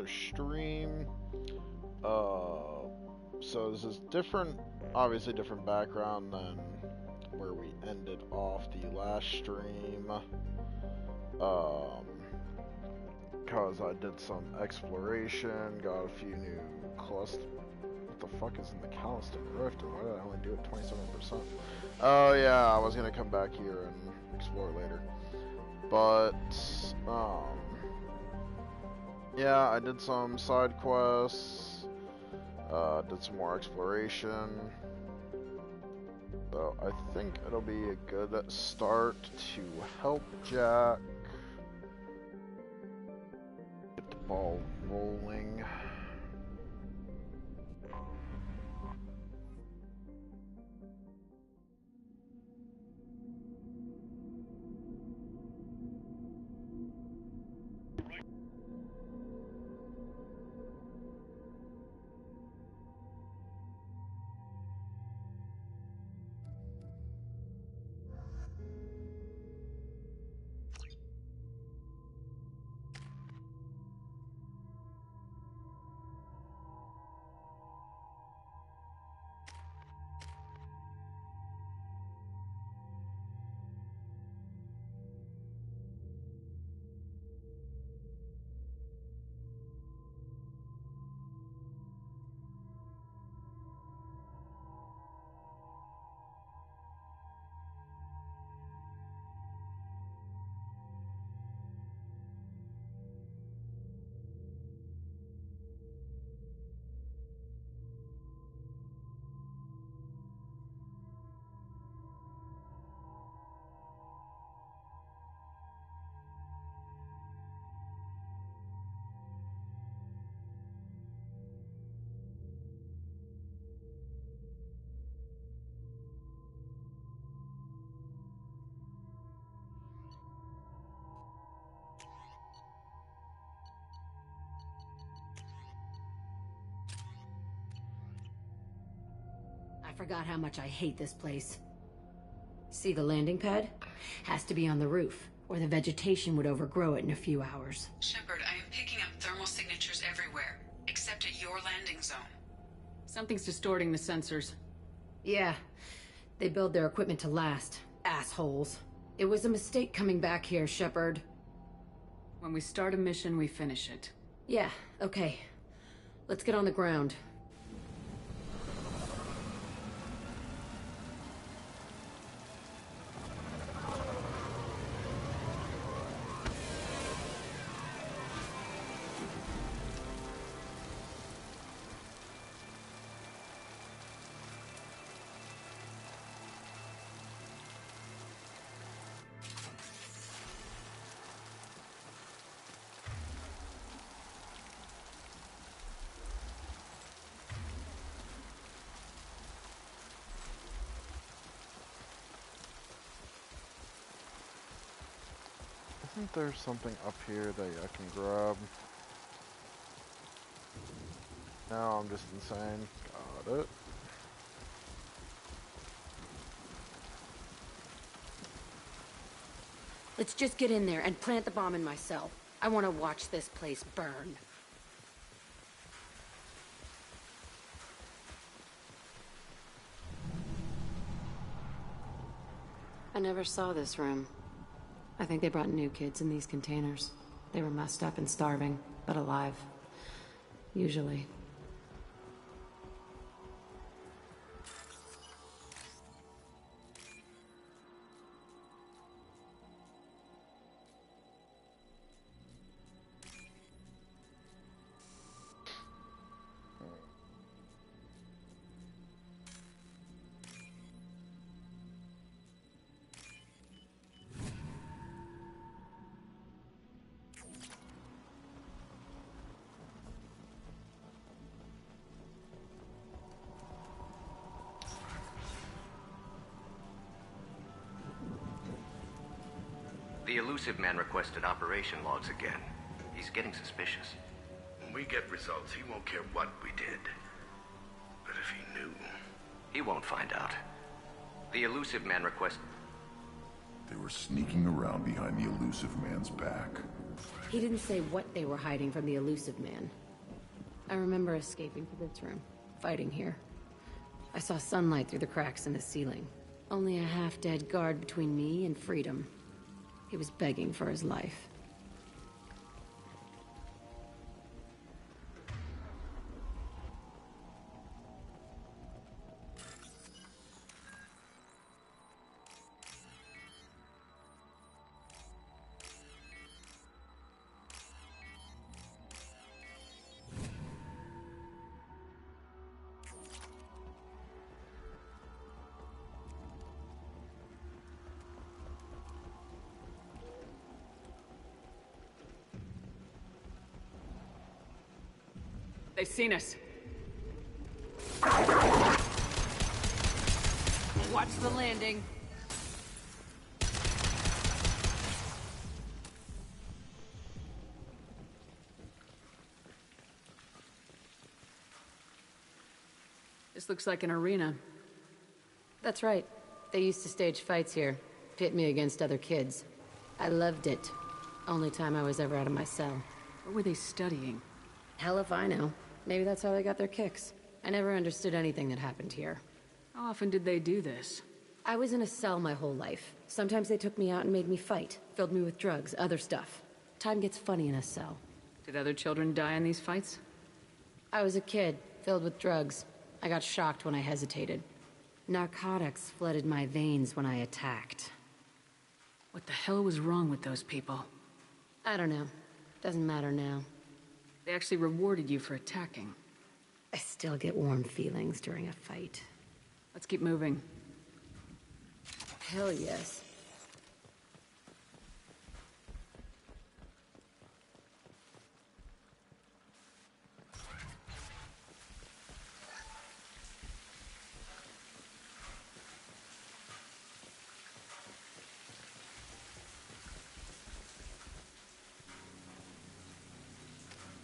stream. So this is different, obviously different background than where we ended off the last stream. Because I did some exploration, got a few new clusters. What the fuck is in the Calliston Rift, and why did I only do it 27%? Oh yeah, I was gonna come back here and explore later. But, yeah, I did some side quests, did some more exploration. So I think it'll be a good start to help Jack get the ball rolling. I forgot how much I hate this place. See the landing pad? Has to be on the roof, or the vegetation would overgrow it in a few hours. Shepard, I am picking up thermal signatures everywhere, except at your landing zone. Something's distorting the sensors. Yeah, they build their equipment to last. Assholes. It was a mistake coming back here, Shepard. When we start a mission, we finish it. Yeah, okay. Let's get on the ground. Isn't there something up here that I can grab? No, I'm just insane. Got it. Let's just get in there and plant the bomb in myself. I want to watch this place burn. I never saw this room. I think they brought new kids in these containers. They were messed up and starving, but alive. Usually. The elusive man requested operation logs again. He's getting suspicious. When we get results, he won't care what we did. But if he knew... He won't find out. The elusive man request... They were sneaking around behind the elusive man's back. He didn't say what they were hiding from the elusive man. I remember escaping to this room, fighting here. I saw sunlight through the cracks in the ceiling. Only a half-dead guard between me and freedom. He was begging for his life. They've seen us. Watch the landing. This looks like an arena. That's right. They used to stage fights here, pit me against other kids. I loved it. Only time I was ever out of my cell. What were they studying? Hell if I know. Maybe that's how they got their kicks. I never understood anything that happened here. How often did they do this? I was in a cell my whole life. Sometimes they took me out and made me fight, filled me with drugs, other stuff. Time gets funny in a cell. Did other children die in these fights? I was a kid, filled with drugs. I got shocked when I hesitated. Narcotics flooded my veins when I attacked. What the hell was wrong with those people? I don't know. Doesn't matter now. They actually rewarded you for attacking. I still get warm feelings during a fight. Let's keep moving. Hell yes.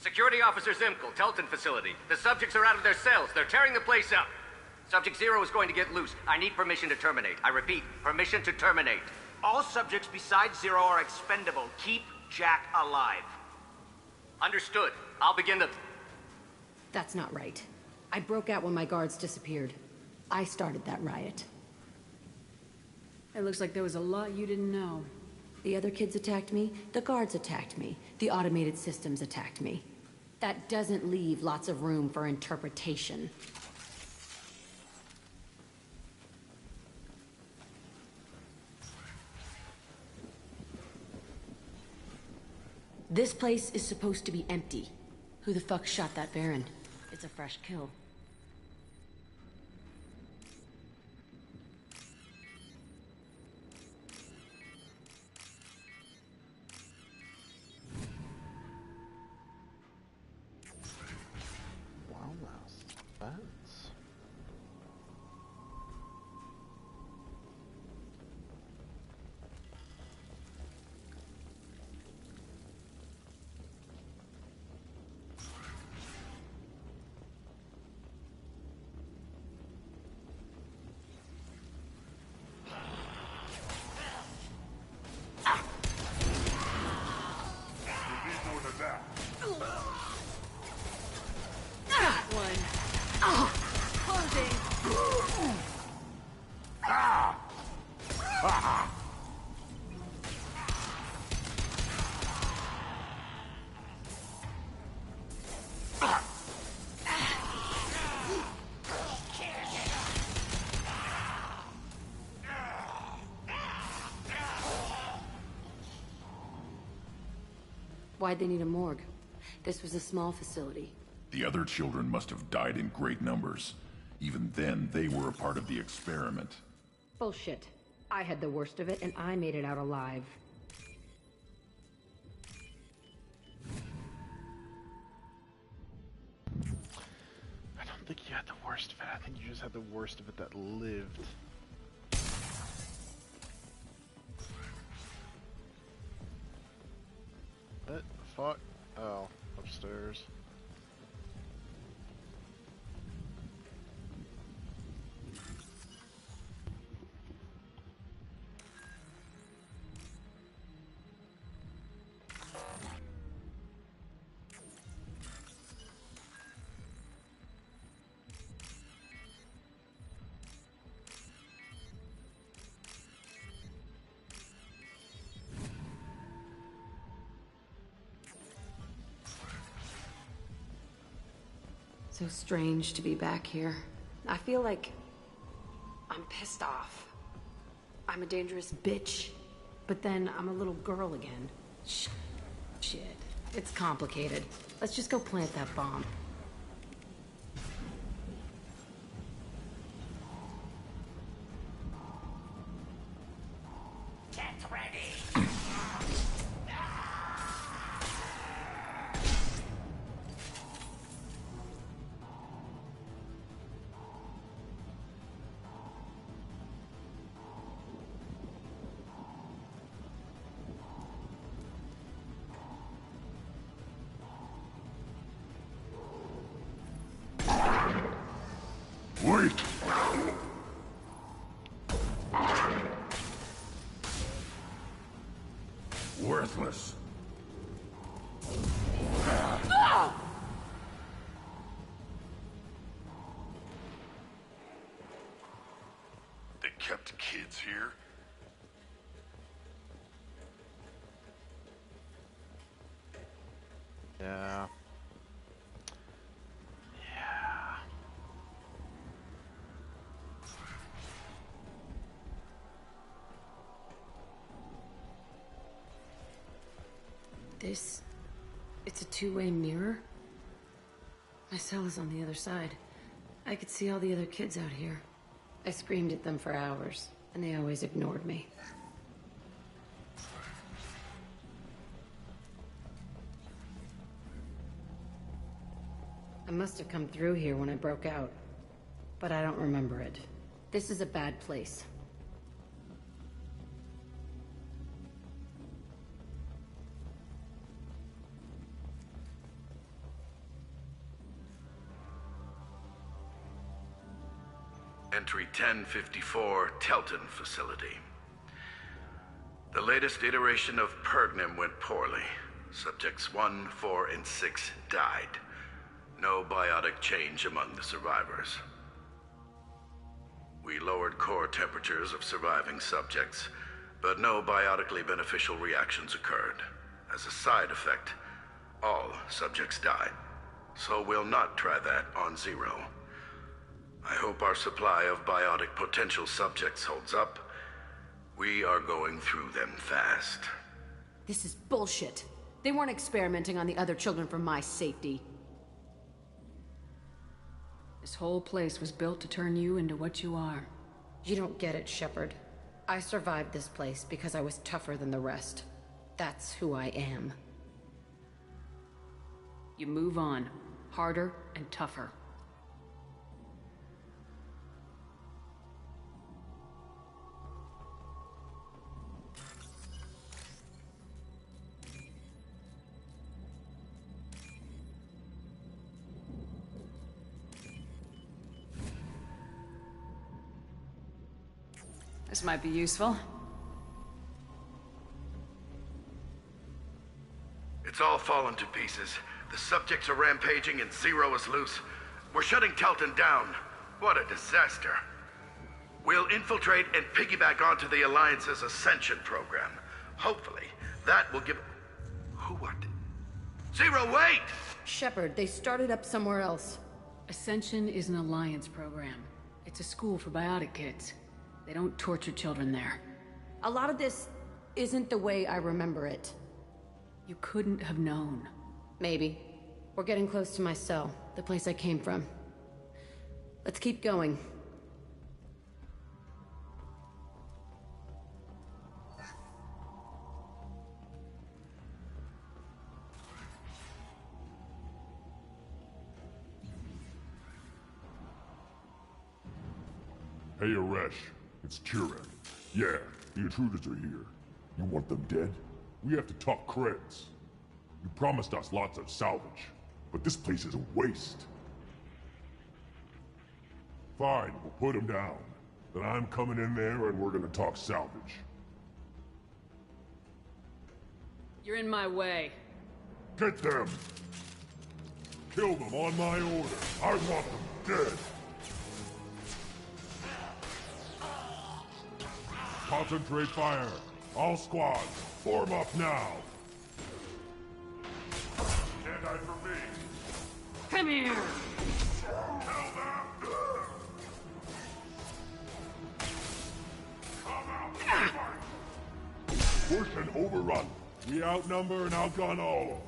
Security Officer Zimkel, Telton facility. The subjects are out of their cells. They're tearing the place up. Subject Zero is going to get loose. I need permission to terminate. I repeat, permission to terminate. All subjects besides Zero are expendable. Keep Jack alive. Understood. I'll begin the... That's not right. I broke out when my guards disappeared. I started that riot. It looks like there was a lot you didn't know. The other kids attacked me, the guards attacked me, the automated systems attacked me. That doesn't leave lots of room for interpretation. This place is supposed to be empty. Who the fuck shot that Baron? It's a fresh kill. Why'd they need a morgue? This was a small facility. The other children must have died in great numbers. Even then, they were a part of the experiment. Bullshit. I had the worst of it, and I made it out alive. I don't think you had the worst of it. I think you just had the worst of it that lived. What the fuck? Oh, upstairs. So strange to be back here. I feel like I'm pissed off. I'm a dangerous bitch, but then I'm a little girl again. Shit. It's complicated. Let's just go plant that bomb. Wait! Worthless. They kept kids here? Yeah. It's a two-way mirror? My cell is on the other side. I could see all the other kids out here. I screamed at them for hours, and they always ignored me. I must have come through here when I broke out, but I don't remember it. This is a bad place. Entry 1054, Telton Facility. The latest iteration of Pergnum went poorly. Subjects 1, 4, and 6 died. No biotic change among the survivors. We lowered core temperatures of surviving subjects, but no biotically beneficial reactions occurred. As a side effect, all subjects died. So we'll not try that on Zero. I hope our supply of biotic potential subjects holds up. We are going through them fast. This is bullshit. They weren't experimenting on the other children for my safety. This whole place was built to turn you into what you are. You don't get it, Shepard. I survived this place because I was tougher than the rest. That's who I am. You move on. Harder and tougher. This might be useful. It's all fallen to pieces. The subjects are rampaging and Zero is loose. We're shutting Telton down. What a disaster. We'll infiltrate and piggyback onto the Alliance's Ascension program. Hopefully, that will give... Who what? Zero, wait! Shepard, they started up somewhere else. Ascension is an Alliance program. It's a school for biotic kids. They don't torture children there. A lot of this isn't the way I remember it. You couldn't have known. Maybe. We're getting close to my cell, the place I came from. Let's keep going. Hey, Aresh. It's Kieran. Yeah, the intruders are here. You want them dead? We have to talk creds. You promised us lots of salvage, but this place is a waste. Fine, we'll put them down. Then I'm coming in there and we're gonna talk salvage. You're in my way. Get them! Kill them on my order. I want them dead. Concentrate fire. All squads, form up now. Stand by for me. Come here! Push and overrun. We outnumber and outgun all of them.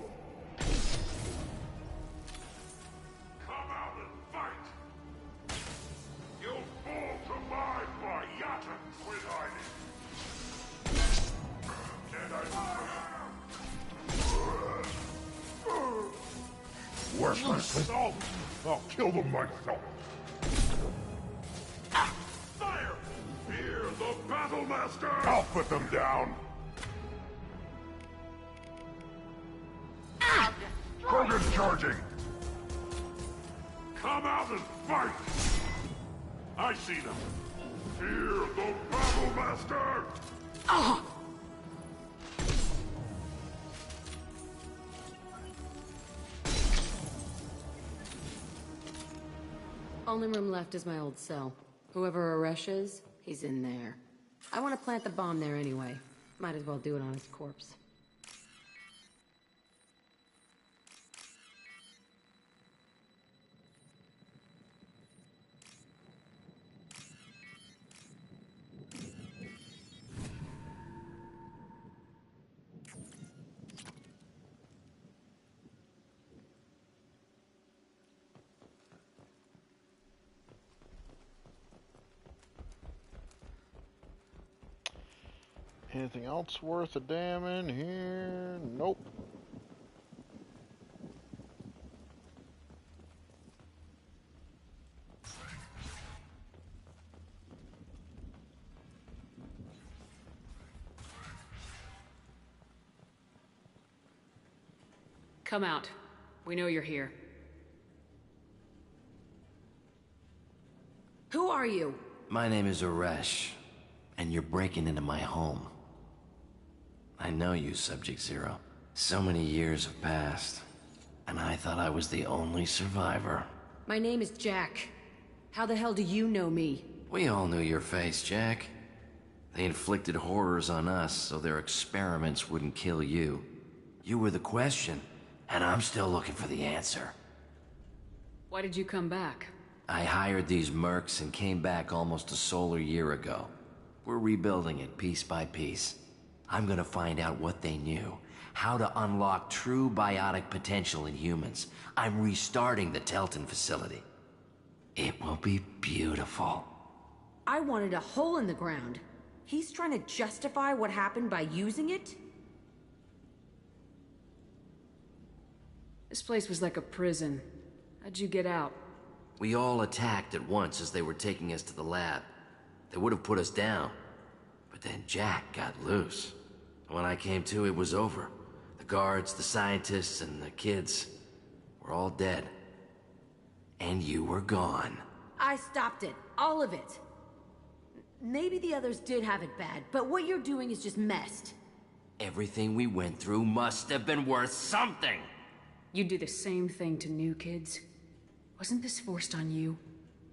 Come out and fight! You'll fall to my Bayatan with hiding. Worthless. I'll kill them myself. Fire! Fear the Battle Master! I'll put them down. Krogan's charging! Come out and fight! I see them! Fear the Battle Master! Only room left is my old cell. Whoever Aresh is, he's in there. I want to plant the bomb there anyway. Might as well do it on his corpse. Anything else worth a damn in here? Nope. Come out. We know you're here. Who are you? My name is Aresh, and you're breaking into my home. I know you, Subject Zero. So many years have passed, and I thought I was the only survivor. My name is Jack. How the hell do you know me? We all knew your face, Jack. They inflicted horrors on us so their experiments wouldn't kill you. You were the question, and I'm still looking for the answer. Why did you come back? I hired these mercs and came back almost a solar year ago. We're rebuilding it piece by piece. I'm gonna find out what they knew, how to unlock true biotic potential in humans. I'm restarting the Telton facility. It will be beautiful. I wanted a hole in the ground. He's trying to justify what happened by using it? This place was like a prison. How'd you get out? We all attacked at once as they were taking us to the lab. They would have put us down. But then Jack got loose. When I came to, it was over. The guards, the scientists, and the kids were all dead. And you were gone. I stopped it. All of it. Maybe the others did have it bad, but what you're doing is just messed. Everything we went through must have been worth something! You do the same thing to new kids? Wasn't this forced on you?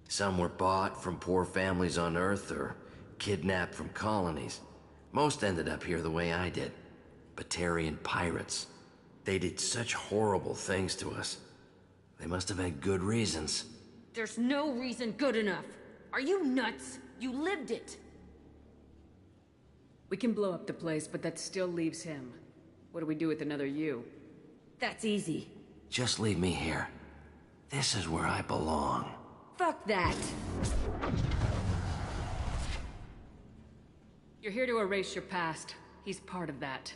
Some were bought from poor families on Earth or kidnapped from colonies. Most ended up here the way I did. Batarian pirates. They did such horrible things to us. They must have had good reasons. There's no reason good enough. Are you nuts? You lived it. We can blow up the place, but that still leaves him. What do we do with another you? That's easy. Just leave me here. This is where I belong. Fuck that. You're here to erase your past. He's part of that.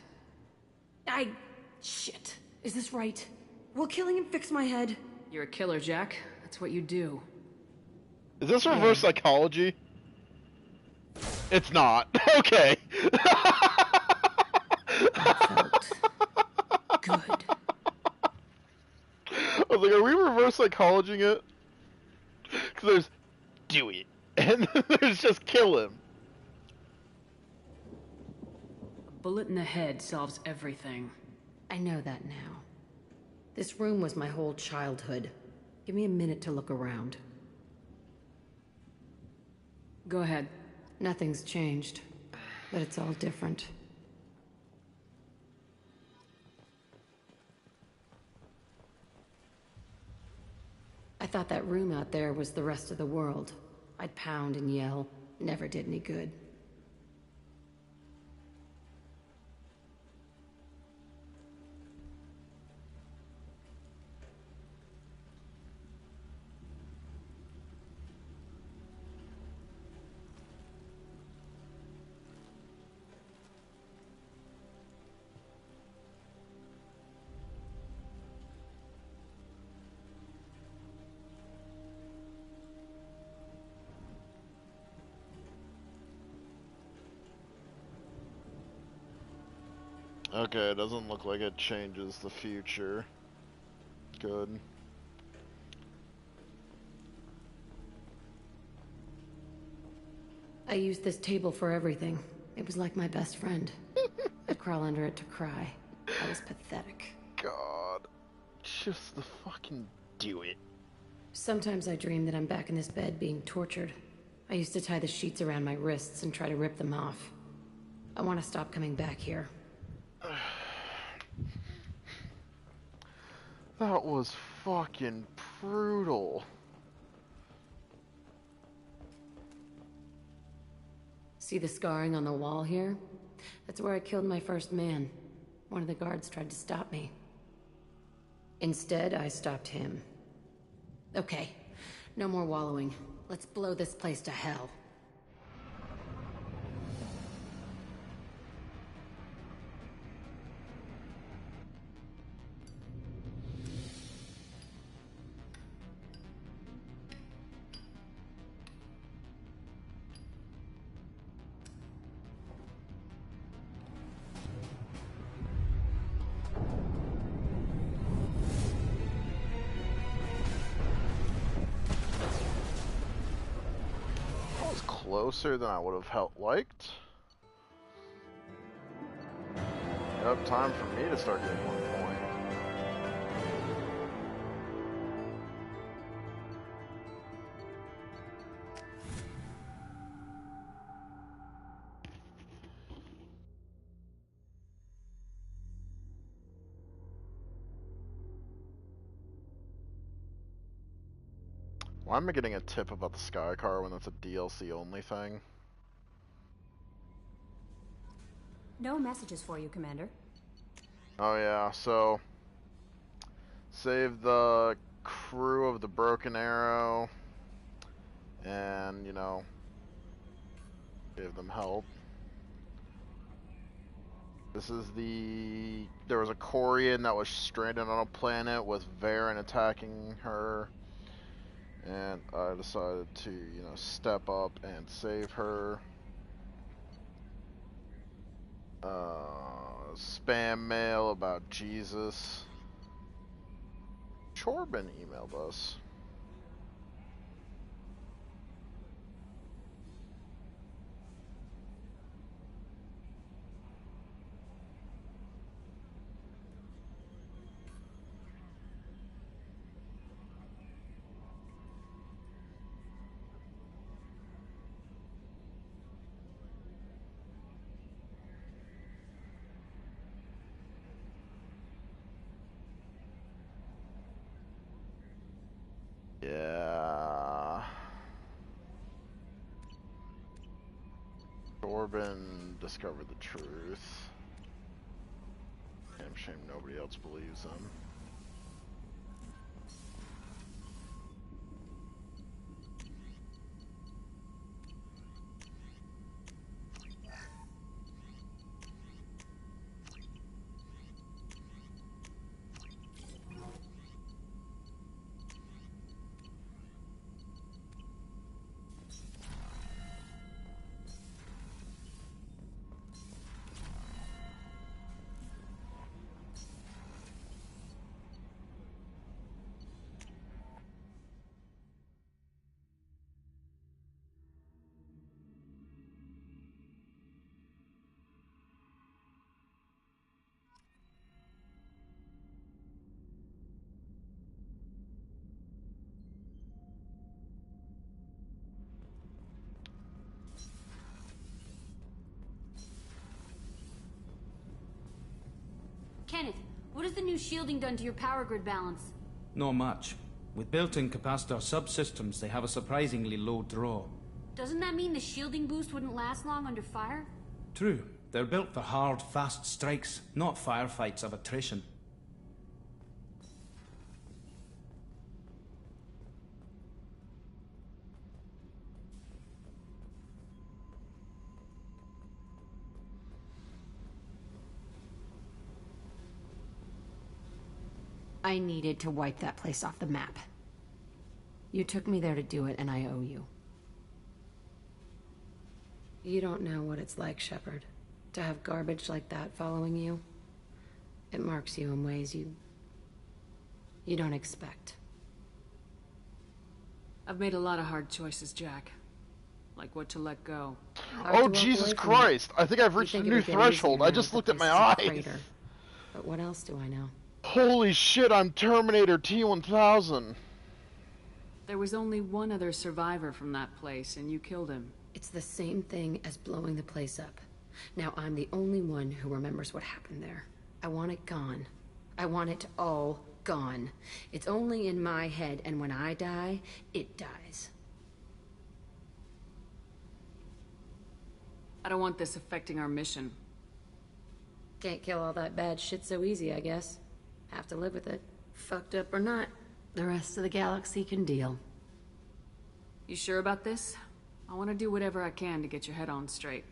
Shit. Is this right? Will killing him fix my head? You're a killer, Jack. That's what you do. Is this reverse psychology? It's not. Okay. That felt good. I was like, are we reverse psychologying it? Because there's do it, and then there's just kill him. A bullet in the head solves everything. I know that now. This room was my whole childhood. Give me a minute to look around. Go ahead. Nothing's changed, but it's all different. thought that room out there was the rest of the world. I'd pound and yell. Never did any good. Okay, it doesn't look like it changes the future. Good. I used this table for everything. It was like my best friend. I'd crawl under it to cry. I was pathetic. God. Just the fucking do it. Sometimes I dream that I'm back in this bed being tortured. I used to tie the sheets around my wrists and try to rip them off. I want to stop coming back here. That was fucking brutal. See the scarring on the wall here? That's where I killed my first man. One of the guards tried to stop me. Instead, I stopped him. Okay, no more wallowing. Let's blow this place to hell. Closer than I would have liked. Yep, time for me to start getting 1 point. Why am I getting a tip about the Sky Car when that's a DLC only thing? No messages for you, Commander. Oh yeah, so save the crew of the Broken Arrow and, you know, give them help. This is there was a Corian that was stranded on a planet with Varen attacking her. And I decided to, you know, step up and save her. Spam mail about Jesus. Chorbin emailed us. Yeah. Corbin discovered the truth. Damn shame nobody else believes him. Kenneth, what has the new shielding done to your power grid balance? Not much. With built-in capacitor subsystems, they have a surprisingly low draw. Doesn't that mean the shielding boost wouldn't last long under fire? True. They're built for hard, fast strikes, not firefights of attrition. I needed to wipe that place off the map. You took me there to do it, and I owe you. You don't know what it's like, Shepard, to have garbage like that following you. It marks you in ways you don't expect. I've made a lot of hard choices, Jack. Like what to let go. Oh, Jesus Christ! I think I've reached a new threshold. I just looked at my eyes. But what else do I know? Holy shit, I'm Terminator T-1000. There was only one other survivor from that place, and you killed him. It's the same thing as blowing the place up. Now I'm the only one who remembers what happened there. I want it gone. I want it all gone. It's only in my head, and when I die, it dies. I don't want this affecting our mission. Can't kill all that bad shit so easy, I guess. Have to live with it. Fucked up or not, the rest of the galaxy can deal. You sure about this? I want to do whatever I can to get your head on straight.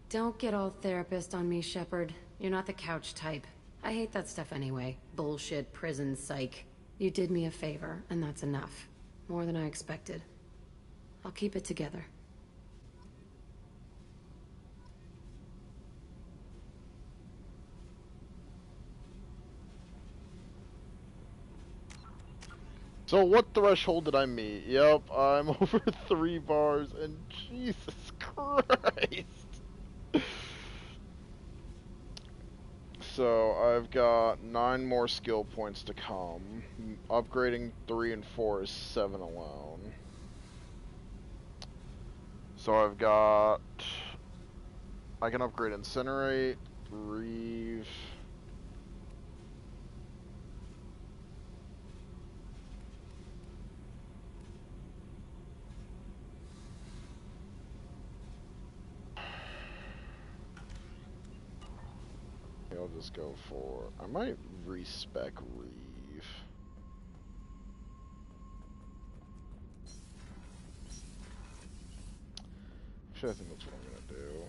Don't get all therapist on me, Shepard. You're not the couch type. I hate that stuff anyway. Bullshit, prison, psych. You did me a favor, and that's enough. More than I expected. I'll keep it together. So what threshold did I meet? Yep, I'm over 3 bars, and Jesus Christ. So I've got 9 more skill points to come. Upgrading 3 and 4 is 7 alone. So I've got... I can upgrade Incinerate, Reeve... I'll just go for... I might respec Reeve. Actually, I think that's what I'm gonna do.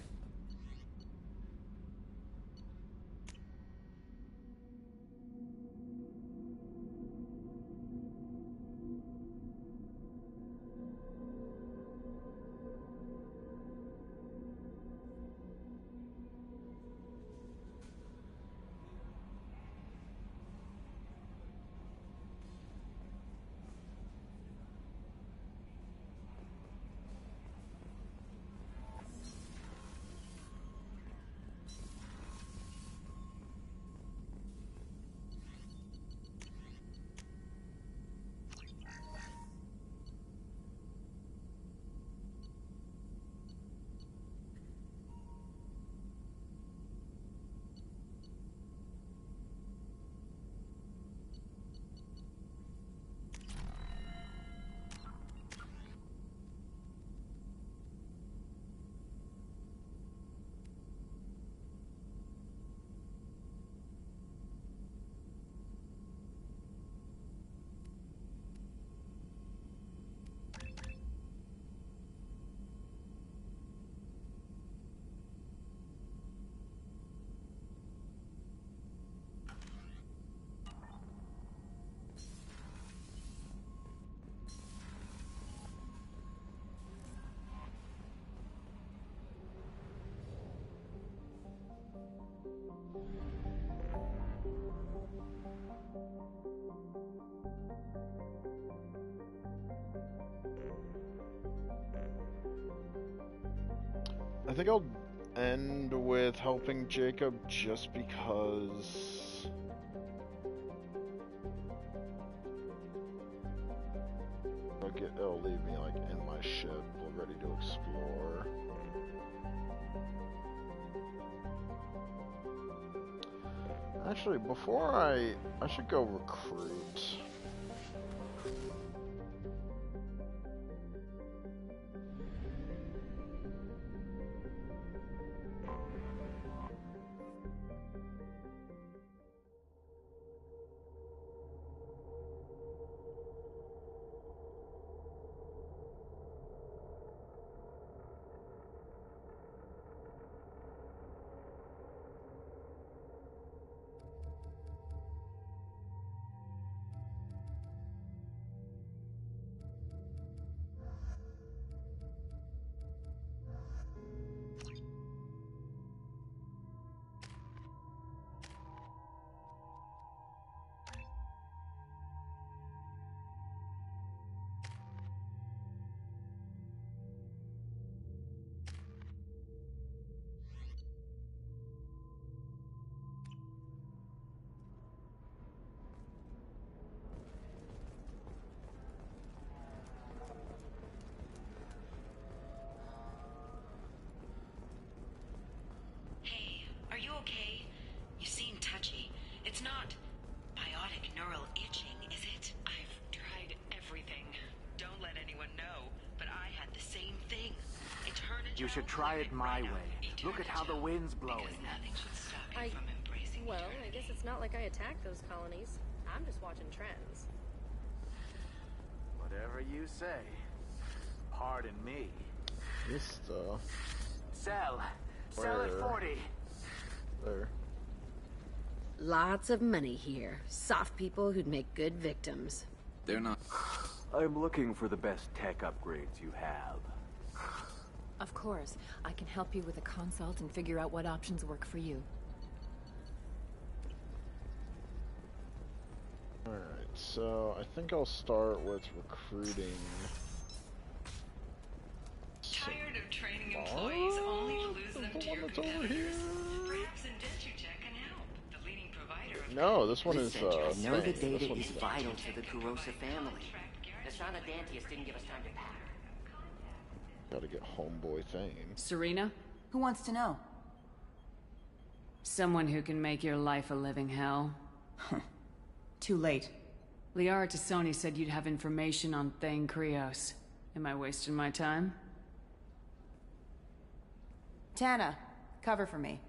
I think I'll end with helping Jacob just because... It'll leave me like in my ship, ready to explore. Actually, before I should go recruit. You should try it my way. Look at how the wind's blowing. Well, I guess it's not like I attacked those colonies. I'm just watching trends. Whatever you say. Pardon me. This stuff. Sell. Sell at 40. There. Lots of money here. Soft people who'd make good victims. They're not... I'm looking for the best tech upgrades you have. Of course. I can help you with a consult and figure out what options work for you. Alright, so I think I'll start with recruiting. Tired of training employees only to lose them to your competitors? Perhaps Industritech can help. The leading provider of... No, this one is, I know the Spain. data is vital to the Kurosa family. Nasana Dantius didn't give us time to pack. Gotta get homeboy Thane. Serena? Who wants to know? Someone who can make your life a living hell. Too late. Liara Tassoni said you'd have information on Thane Krios. Am I wasting my time? Tana, cover for me.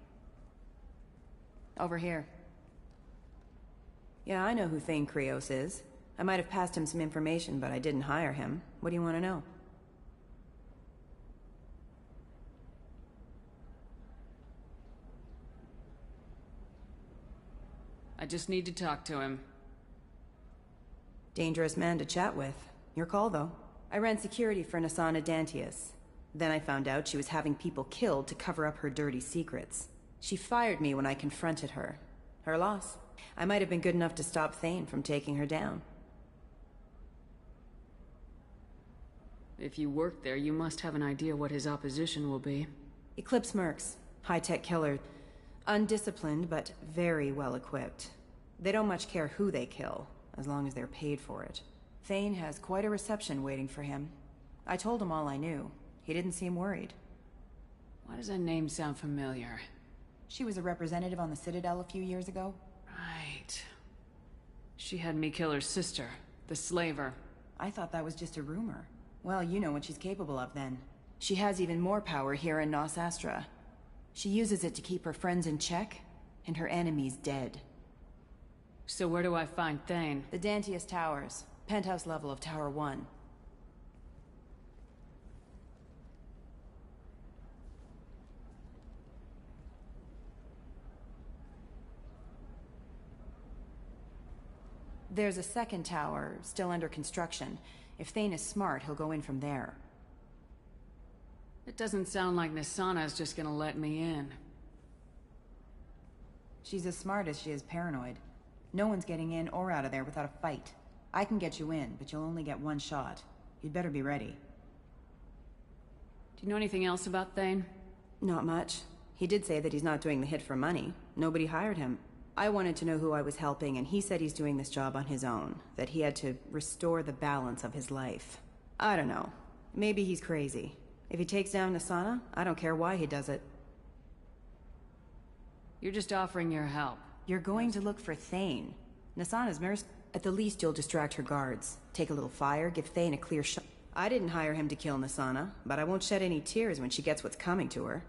Over here. Yeah, I know who Thane Krios is. I might have passed him some information, but I didn't hire him. What do you want to know? I just need to talk to him. Dangerous man to chat with. Your call, though. I ran security for Nasana Dantius. Then I found out she was having people killed to cover up her dirty secrets. She fired me when I confronted her. Her loss. I might have been good enough to stop Thane from taking her down. If you work there, you must have an idea what his opposition will be. Eclipse mercs. High-tech killer. Undisciplined, but very well equipped. They don't much care who they kill, as long as they're paid for it. Thane has quite a reception waiting for him. I told him all I knew. He didn't seem worried. Why does that name sound familiar? She was a representative on the Citadel a few years ago. Right. She had me kill her sister, the slaver. I thought that was just a rumor. Well, you know what she's capable of then. She has even more power here in Nos Astra. She uses it to keep her friends in check, and her enemies dead. So where do I find Thane? The Dantius Towers. Penthouse level of Tower 1. There's a second tower, still under construction. If Thane is smart, he'll go in from there. It doesn't sound like Nasana's just gonna let me in. She's as smart as she is paranoid. No one's getting in or out of there without a fight. I can get you in, but you'll only get one shot. You'd better be ready. Do you know anything else about Thane? Not much. He did say that he's not doing the hit for money. Nobody hired him. I wanted to know who I was helping, and he said he's doing this job on his own. That he had to restore the balance of his life. I don't know. Maybe he's crazy. If he takes down Nasana, I don't care why he does it. You're just offering your help. You're going to look for Thane. Nasana's merc. At the least, you'll distract her guards. Take a little fire, give Thane a clear shot. I didn't hire him to kill Nasana, but I won't shed any tears when she gets what's coming to her.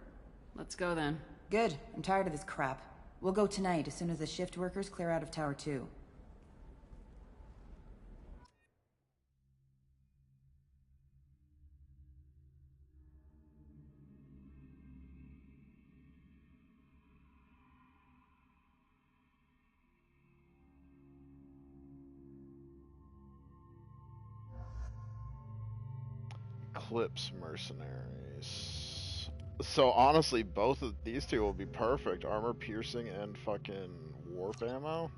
Let's go then. Good. I'm tired of this crap. We'll go tonight as soon as the shift workers clear out of Tower 2. Eclipse mercenaries. So honestly, both of these two will be perfect. Armor piercing and fucking warp ammo.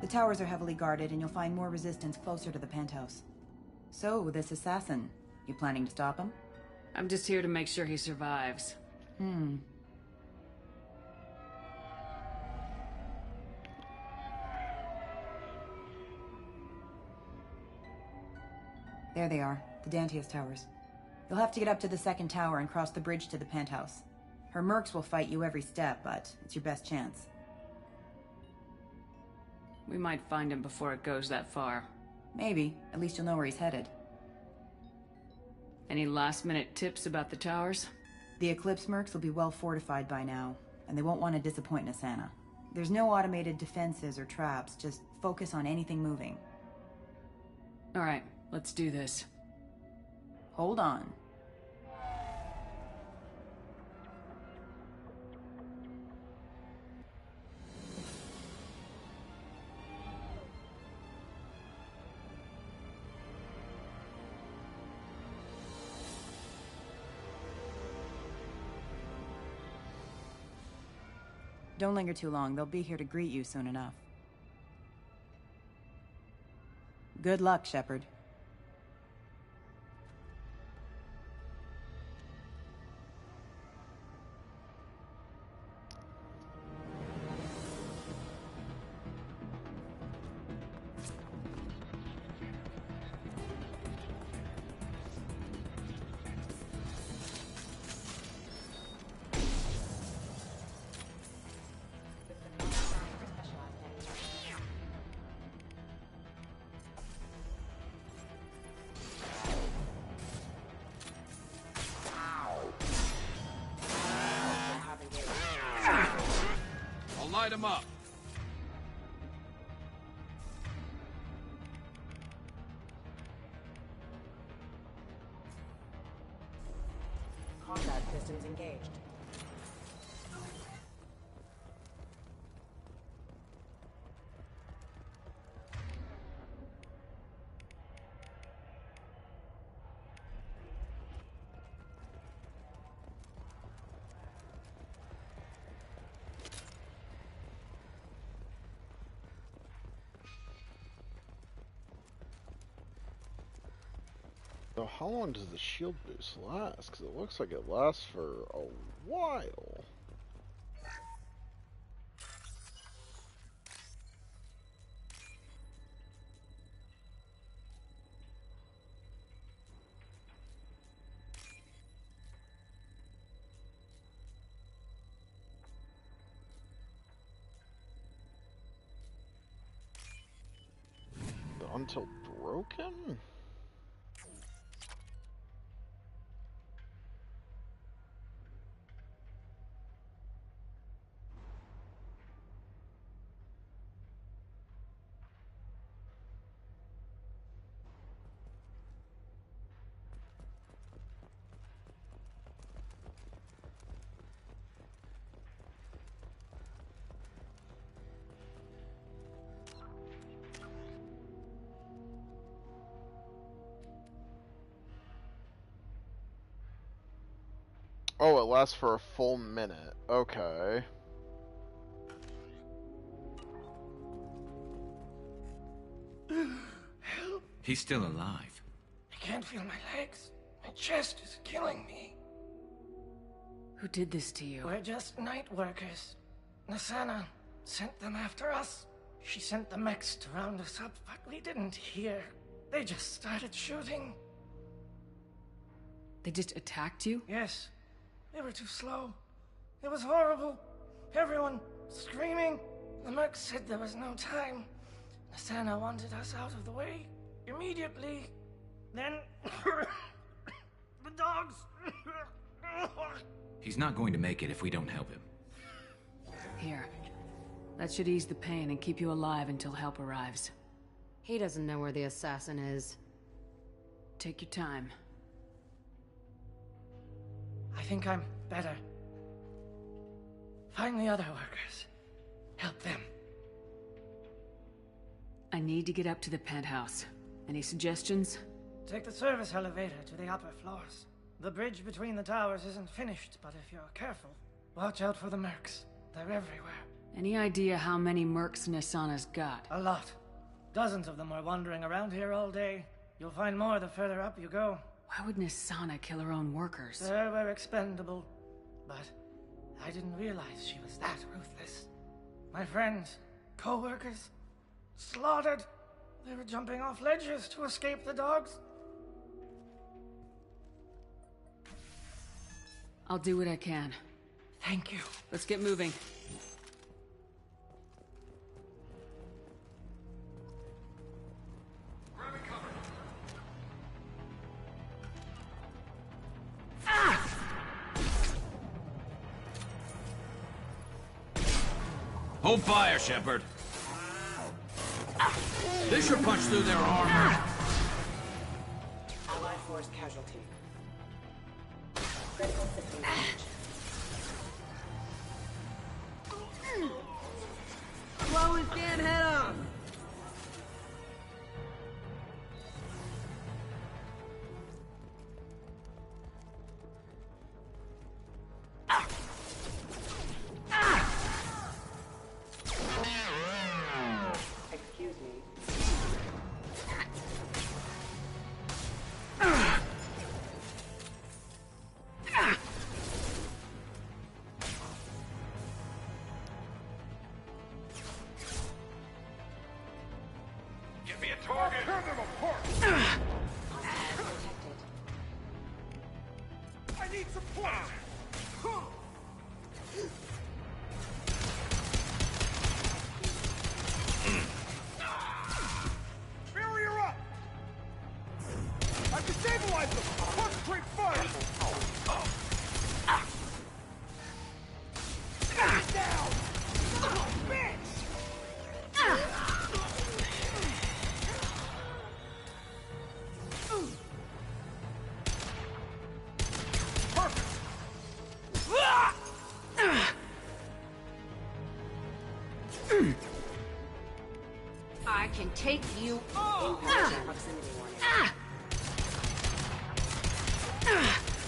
The towers are heavily guarded, and you'll find more resistance closer to the penthouse. So, this assassin, you planning to stop him? I'm just here to make sure he survives. There they are, the Dantius Towers. You'll have to get up to the second tower and cross the bridge to the penthouse. Her mercs will fight you every step, but it's your best chance. We might find him before it goes that far. Maybe. At least you'll know where he's headed. Any last-minute tips about the towers? The Eclipse mercs will be well fortified by now, and they won't want to disappoint Nassana. There's no automated defenses or traps, just focus on anything moving. Alright, let's do this. Hold on. Don't linger too long. They'll be here to greet you soon enough. Good luck, Shepard. Light him up. Combat systems engaged. So how long does the shield boost last? Because it looks like it lasts for a while. Until broken? Oh, it lasts for a full minute. Okay. Help! He's still alive. I can't feel my legs. My chest is killing me. Who did this to you? We're just night workers. Nassana sent them after us. She sent the mechs to round us up, but we didn't hear. They just started shooting. They just attacked you? Yes. They were too slow. It was horrible. Everyone screaming. The merc said there was no time. Nassana wanted us out of the way immediately. Then the dogs. He's not going to make it if we don't help him. Here. That should ease the pain and keep you alive until help arrives. He doesn't know where the assassin is. Take your time. I think I'm better. Find the other workers. Help them. I need to get up to the penthouse. Any suggestions? Take the service elevator to the upper floors. The bridge between the towers isn't finished, but if you're careful, watch out for the mercs. They're everywhere. Any idea how many mercs Nassana's got? A lot. Dozens of them are wandering around here all day. You'll find more the further up you go. Why would Nassana kill her own workers? They were expendable, but I didn't realize she was that ruthless. My friends, co-workers, slaughtered. They were jumping off ledges to escape the dogs. I'll do what I can. Thank you. Let's get moving. Hold fire, Shepard. This should punch through their armor. Allied force casualty. Critical system damage. Blow his damn head off! Excuse me. Give me a target. Tear them apart! I need support. Barrier up! I've destabilized them! Concentrate fire! Down! Bitch! I can take you all. Proximity warning.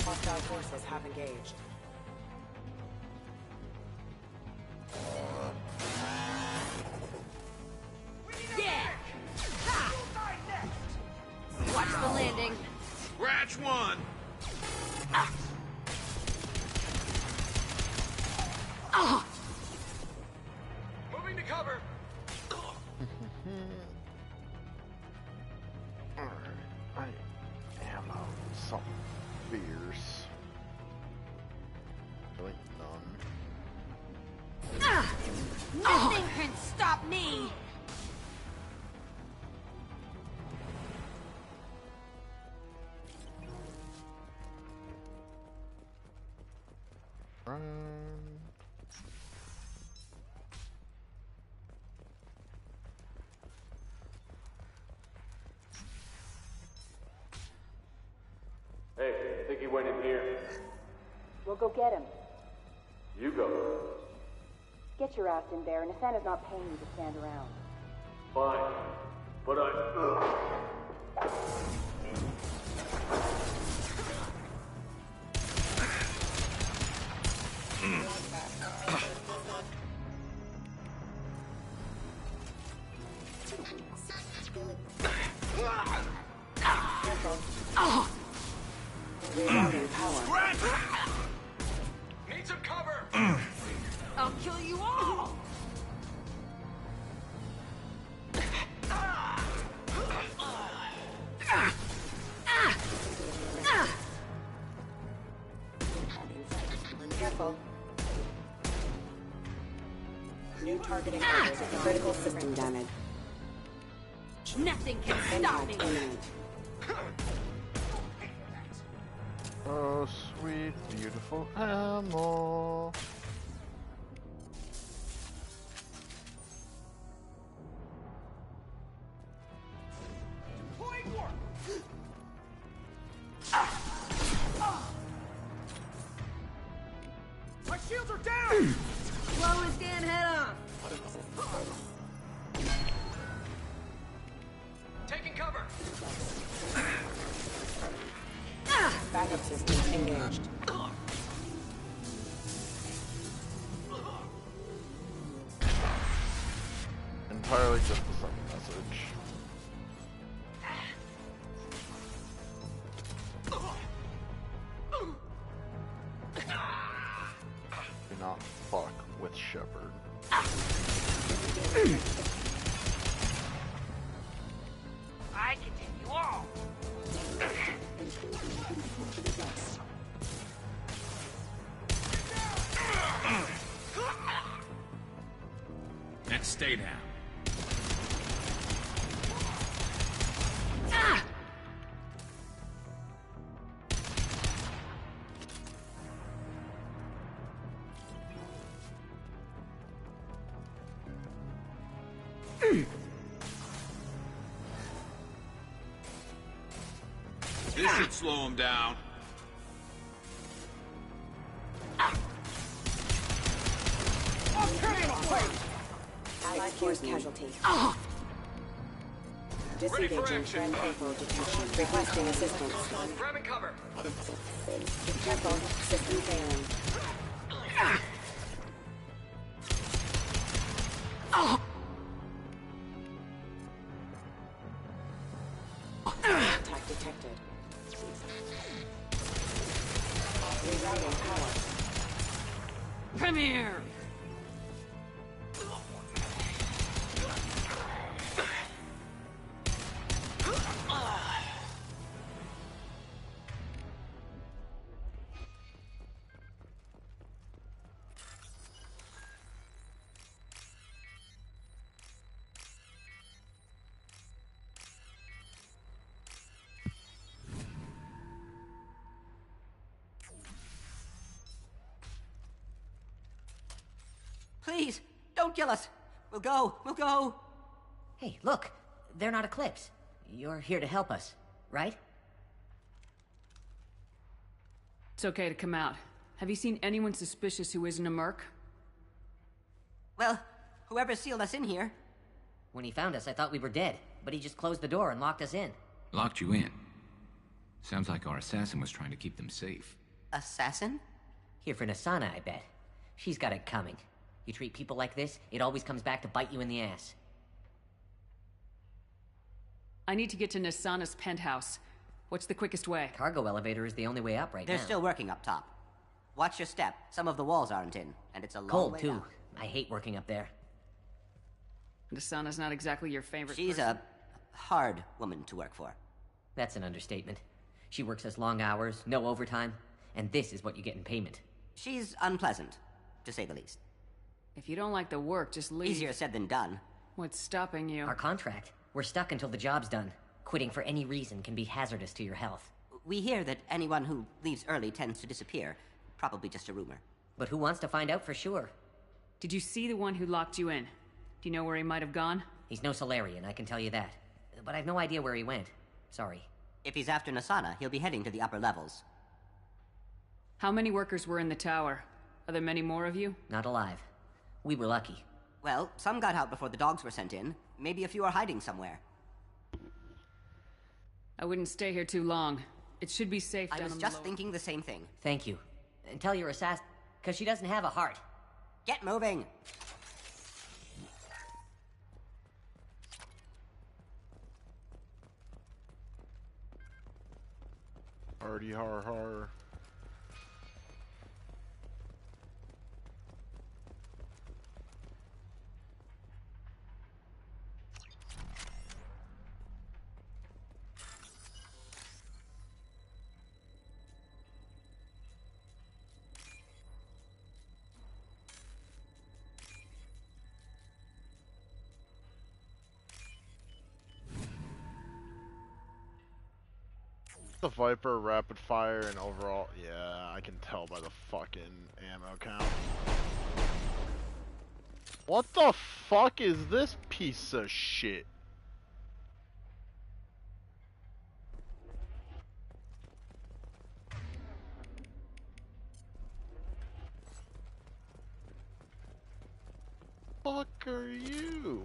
Hostile forces have engaged. Yeah. Watch the landing. Scratch one. Moving to cover. Alright, I am out of something fierce. Really none. Nothing can stop me. Hey, I think he went in here. We'll go get him. You go. Get your ass in there, and Nathana's not paying you to stand around. Fine. But I... Need some cover. I'll kill you all. Careful. New targeting orders. Critical system damage. Nothing can stop me. Imminent. Oh, sweet, beautiful ammo. My shields are down! Blow his damn head off! Taking cover. Backup systems engaged. Entirely just the same message. Do not fuck with Shepard. I can take you all. stay down. Ah! This should slow him down. Allied force casualty. Disengaging friend info detection. Requesting assistance. Grabbing cover. Careful. System failing. Attack detected. Rerouting power. Come here! Please, don't kill us. We'll go. Hey, look. They're not Eclipse. You're here to help us, right? It's okay to come out. Have you seen anyone suspicious who isn't a merc? Well, whoever sealed us in here. When he found us, I thought we were dead, but he just closed the door and locked us in. Locked you in? Sounds like our assassin was trying to keep them safe. Assassin? Here for Nasana, I bet. She's got it coming. You treat people like this, it always comes back to bite you in the ass. I need to get to Nasana's penthouse. What's the quickest way? Cargo elevator is the only way up right They're now. still working up top. Watch your step. Some of the walls aren't in, and it's a long Cold, way too. down. I hate working up there. Nasana's not exactly your favorite She's person. a hard woman to work for. That's an understatement. She works us long hours, no overtime, and this is what you get in payment. She's unpleasant, to say the least. If you don't like the work, just leave. Easier said than done. What's stopping you? Our contract. We're stuck until the job's done. Quitting for any reason can be hazardous to your health. We hear that anyone who leaves early tends to disappear. Probably just a rumor. But who wants to find out for sure? Did you see the one who locked you in? Do you know where he might have gone? He's no Solarian, I can tell you that. But I've no idea where he went. Sorry. If he's after Nasana, he'll be heading to the upper levels. How many workers were in the tower? Are there many more of you? Not alive. We were lucky. Well, some got out before the dogs were sent in. Maybe a few are hiding somewhere. I wouldn't stay here too long. It should be safe down I was on the just lower. thinking the same thing. Thank you. And tell your assassin, because she doesn't have a heart. Get moving! Hardy har har. The Viper, rapid fire, and overall, yeah, I can tell by the fucking ammo count. What the fuck is this piece of shit? Fuck are you?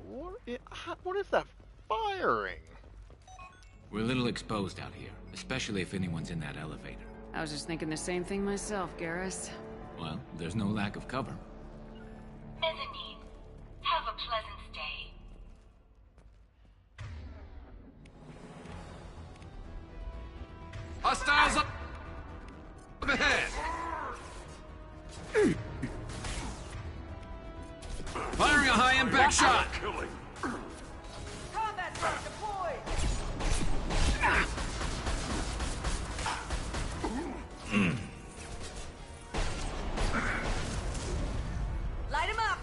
What is that firing? We're a little exposed out here, especially if anyone's in that elevator. I was just thinking the same thing myself, Garrus. Well, there's no lack of cover. Mezzanine, have a pleasant stay. Hostiles up ahead! Firing a high-impact shot! Killing. Combat truck deployed! Light him up!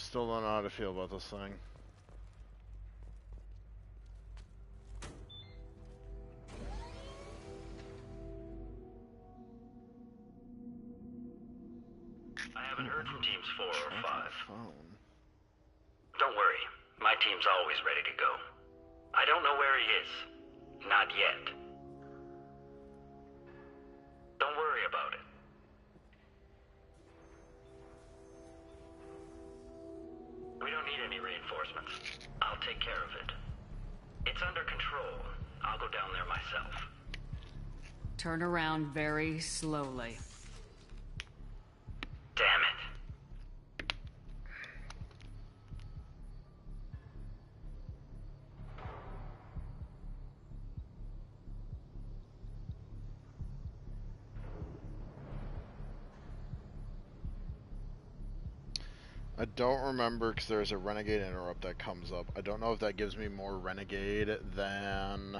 Still don't know how to feel about this thing. I haven't heard from teams 4 or 5. Don't worry, my team's always ready to go. I don't know where he is. Not yet. Don't worry about it. We don't need any reinforcements. I'll take care of it. It's under control. I'll go down there myself. Turn around very slowly. Damn it. I don't remember because there's a Renegade interrupt that comes up. I don't know if that gives me more Renegade than...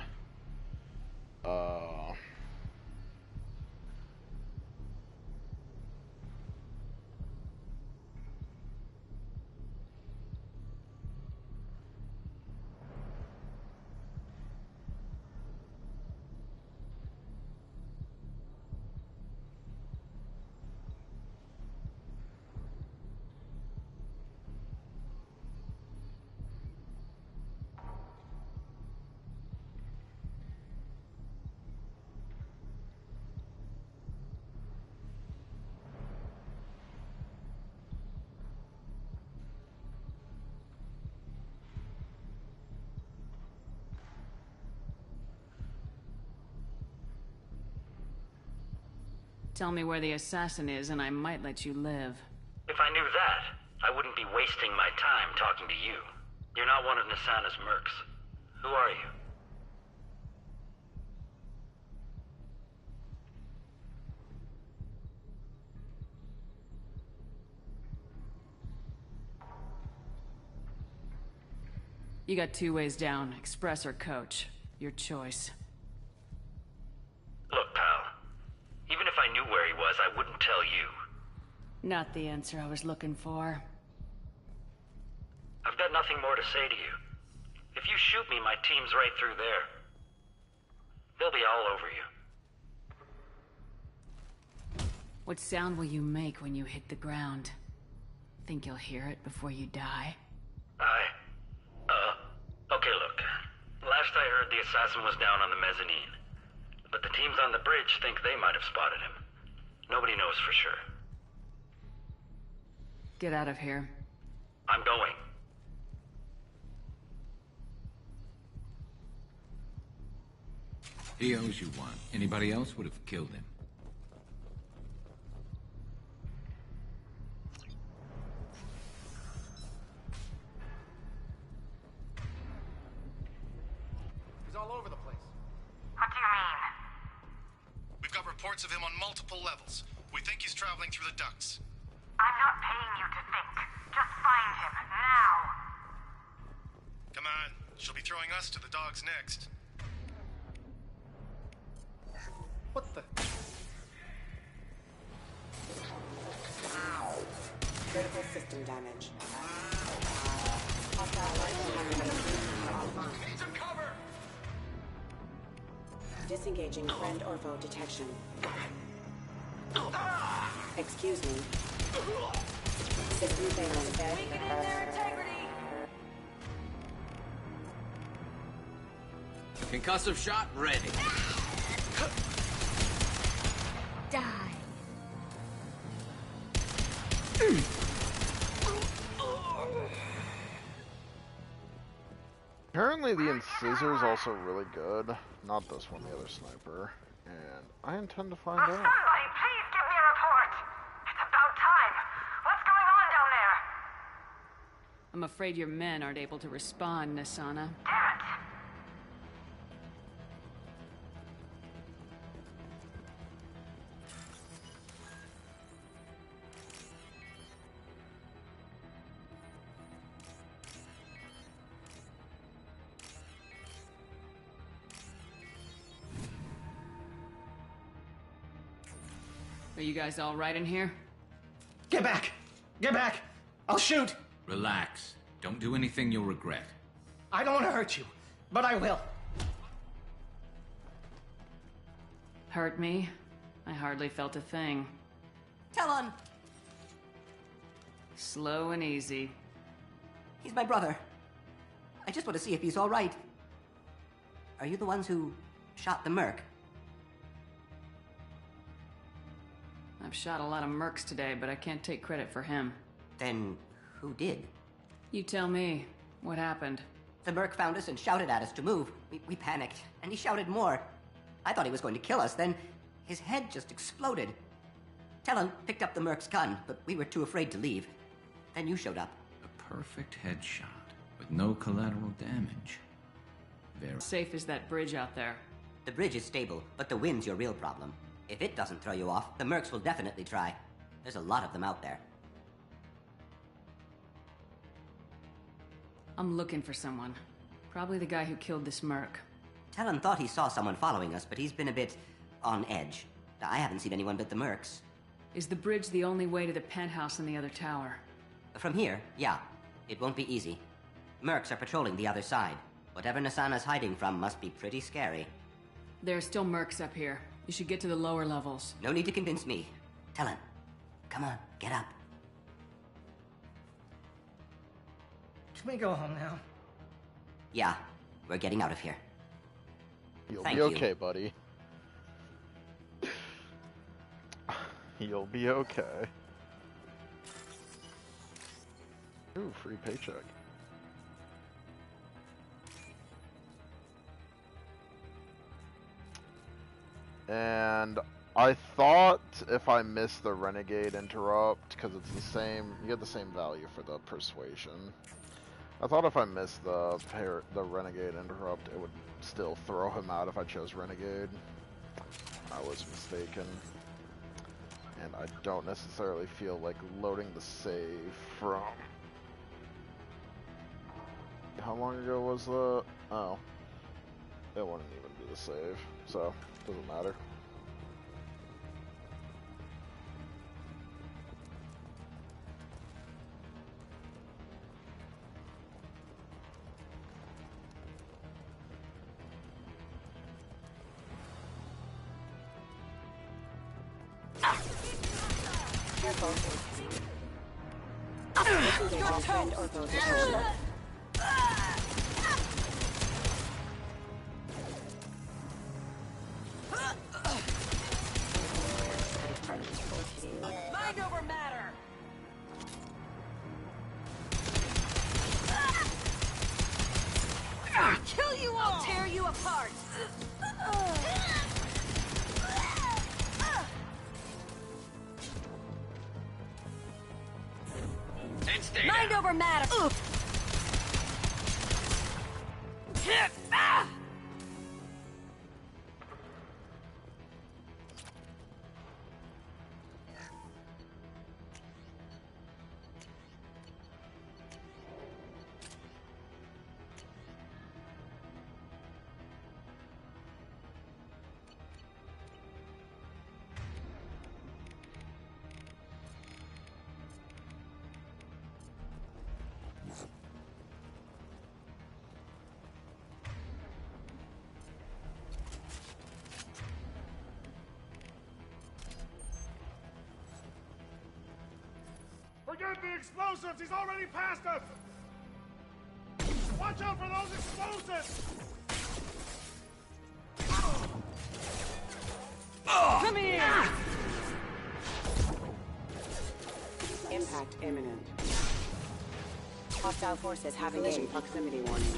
Tell me where the assassin is and I might let you live. If I knew that, I wouldn't be wasting my time talking to you. You're not one of Nasana's mercs. Who are you? You got 2 ways down, express or coach. Your choice. Look, pal. Even if I knew where he was, I wouldn't tell you. Not the answer I was looking for. I've got nothing more to say to you. If you shoot me, my team's right through there. They'll be all over you. What sound will you make when you hit the ground? Think you'll hear it before you die? Okay, look. Last I heard, the assassin was down on the mezzanine. But the teams on the bridge think they might have spotted him. Nobody knows for sure. Get out of here. I'm going. He owes you one. Anybody else would have killed him. He's all over the place. What do you mean? We've got reports of him on multiple levels. We think he's traveling through the ducts. I'm not paying you to think. Just find him, now! Come on. She'll be throwing us to the dogs next. What the? Critical system damage. Need some cover! Disengaging friend or foe detection. Excuse me. System failing. Weakening their integrity! Concussive shot ready. Die. Apparently the Incissor's also really good. Not this one, the other sniper. And I intend to find out. Somebody, please give me a report! It's about time! What's going on down there? I'm afraid your men aren't able to respond, Nasana. Damn it! Are you guys all right in here? Get back! Get back! I'll shoot! Relax. Don't do anything you'll regret. I don't want to hurt you, but I will. Hurt me? I hardly felt a thing. Talon! Slow and easy. He's my brother. I just want to see if he's all right. Are you the ones who shot the merc? I've shot a lot of mercs today, but I can't take credit for him. Then who did? You tell me. What happened? The merc found us and shouted at us to move. We panicked, and he shouted more. I thought he was going to kill us, then his head just exploded. Talon picked up the merc's gun, but we were too afraid to leave. Then you showed up. A perfect headshot with no collateral damage. Very safe is that bridge out there? The bridge is stable, but the wind's your real problem. If it doesn't throw you off, the mercs will definitely try. There's a lot of them out there. I'm looking for someone. Probably the guy who killed this merc. Talon thought he saw someone following us, but he's been a bit on edge. I haven't seen anyone but the mercs. Is the bridge the only way to the penthouse in the other tower? From here, yeah. It won't be easy. Mercs are patrolling the other side. Whatever Nasana's hiding from must be pretty scary. There are still mercs up here. You should get to the lower levels. No need to convince me. Talon, come on, get up. Can we go home now? Yeah, we're getting out of here. You'll Thank be you. okay, buddy. You'll be okay. Ooh, free paycheck. And I thought if I missed the Renegade Interrupt, because it's the same, you get the same value for the Persuasion. I thought if I missed the Renegade Interrupt, it would still throw him out if I chose Renegade. I was mistaken. And I don't necessarily feel like loading the save from... How long ago was the... Oh. It wouldn't even be the save, so doesn't matter. Mind over matter. I'll kill you all. I'll tear you apart. Mind over matter. Forget the explosives! He's already past us! Watch out for those explosives! Come here! Impact imminent. Hostile forces have collision proximity warning.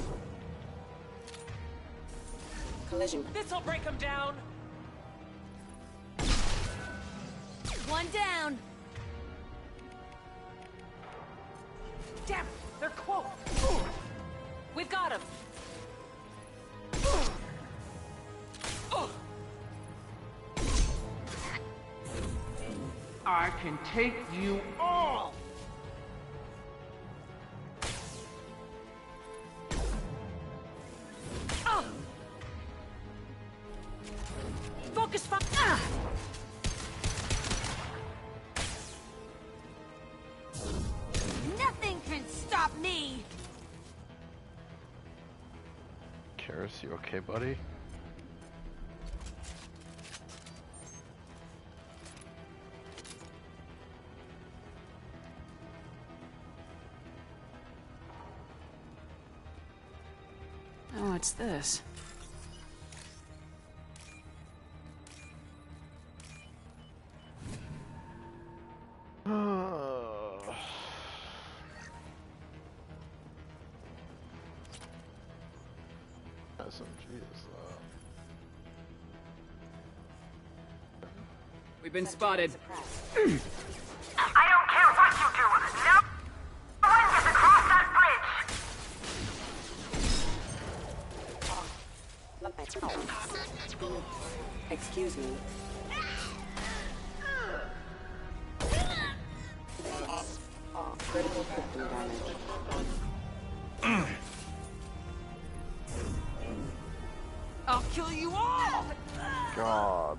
Collision. This'll break him down! One down! Damn, they're close! We've got him! I can take you all! Focus fire! Nothing can Karis, you okay, buddy? Oh, what's this? SMG is We've been spotted. I don't care what you do. No one gets across that bridge. Excuse me. Critical system damage. I'll kill you all! God.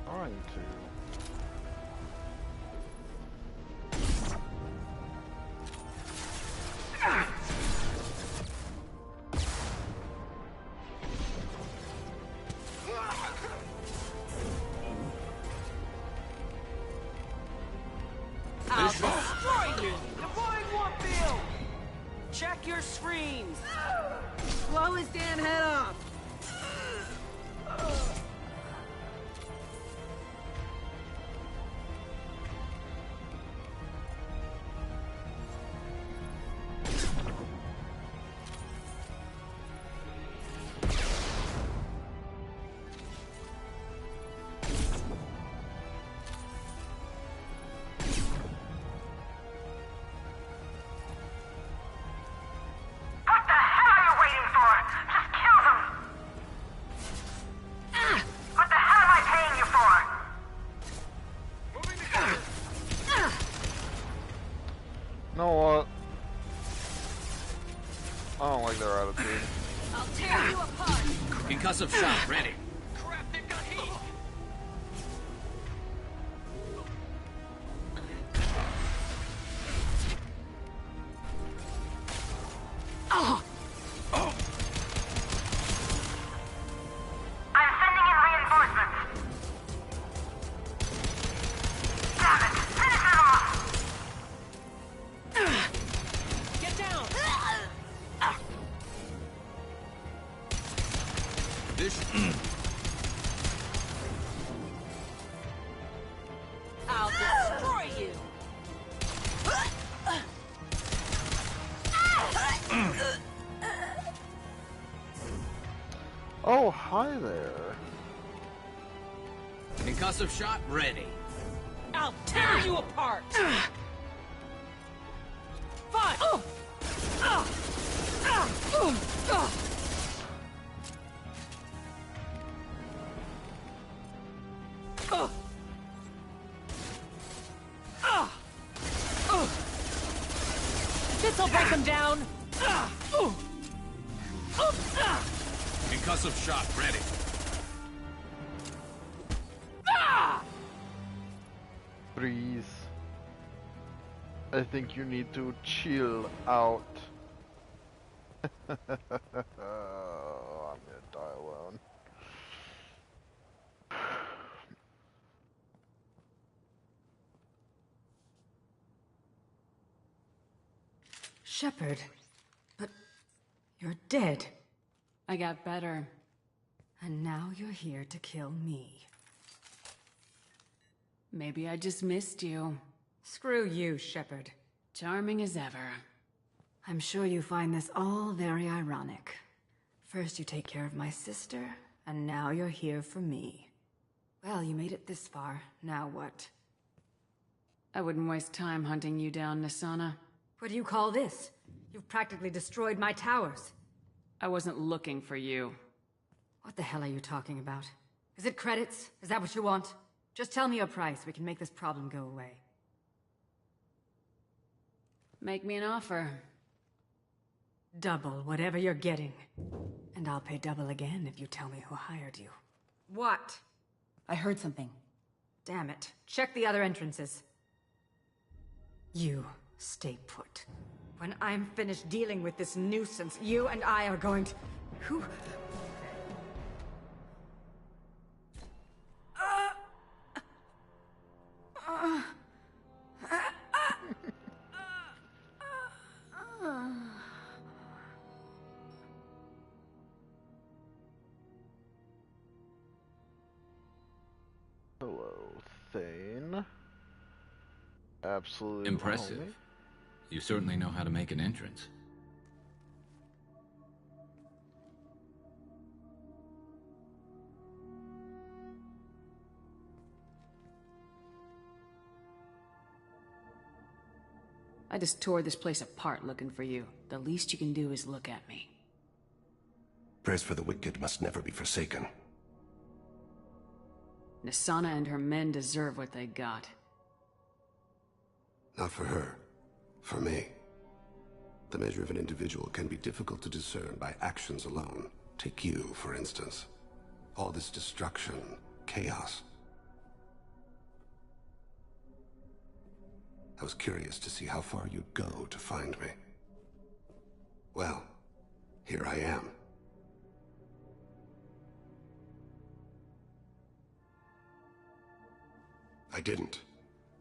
Trying to. I'll destroy you! Deploying Warfield! Check your screens! Blow his damn head off! You know what? I don't like their attitude. I'll tear you apart! Concussive shot ready. Crap, they've got heat! Oh! I'm sending in reinforcements! Damn it! Finish them off! Get down! This. I'll destroy you! Oh, hi there. Concussive shot ready. I'll tear you apart! Fine! This'll break them down! Concussive shot ready. Breathe. I think you need to chill out. I'm gonna die alone. Shepard. But you're dead. I got better. And now you're here to kill me. Maybe I just missed you. Screw you, Shepard. Charming as ever. I'm sure you find this all very ironic. First you take care of my sister, and now you're here for me. Well, you made it this far. Now what? I wouldn't waste time hunting you down, Nisana. What do you call this? You've practically destroyed my towers. I wasn't looking for you. What the hell are you talking about? Is it credits? Is that what you want? Just tell me your price. We can make this problem go away. Make me an offer. Double whatever you're getting. And I'll pay double again if you tell me who hired you. What? I heard something. Damn it. Check the other entrances. You stay put. When I'm finished dealing with this nuisance, you and I are going to... Who... Hello, Thane. Absolutely. Impressive. Homie. You certainly know how to make an entrance. I just tore this place apart looking for you. The least you can do is look at me. Prayers for the wicked must never be forsaken. Nasana and her men deserve what they got. Not for her. For me. The measure of an individual can be difficult to discern by actions alone. Take you, for instance. All this destruction, chaos. I was curious to see how far you'd go to find me. Well, here I am. I didn't.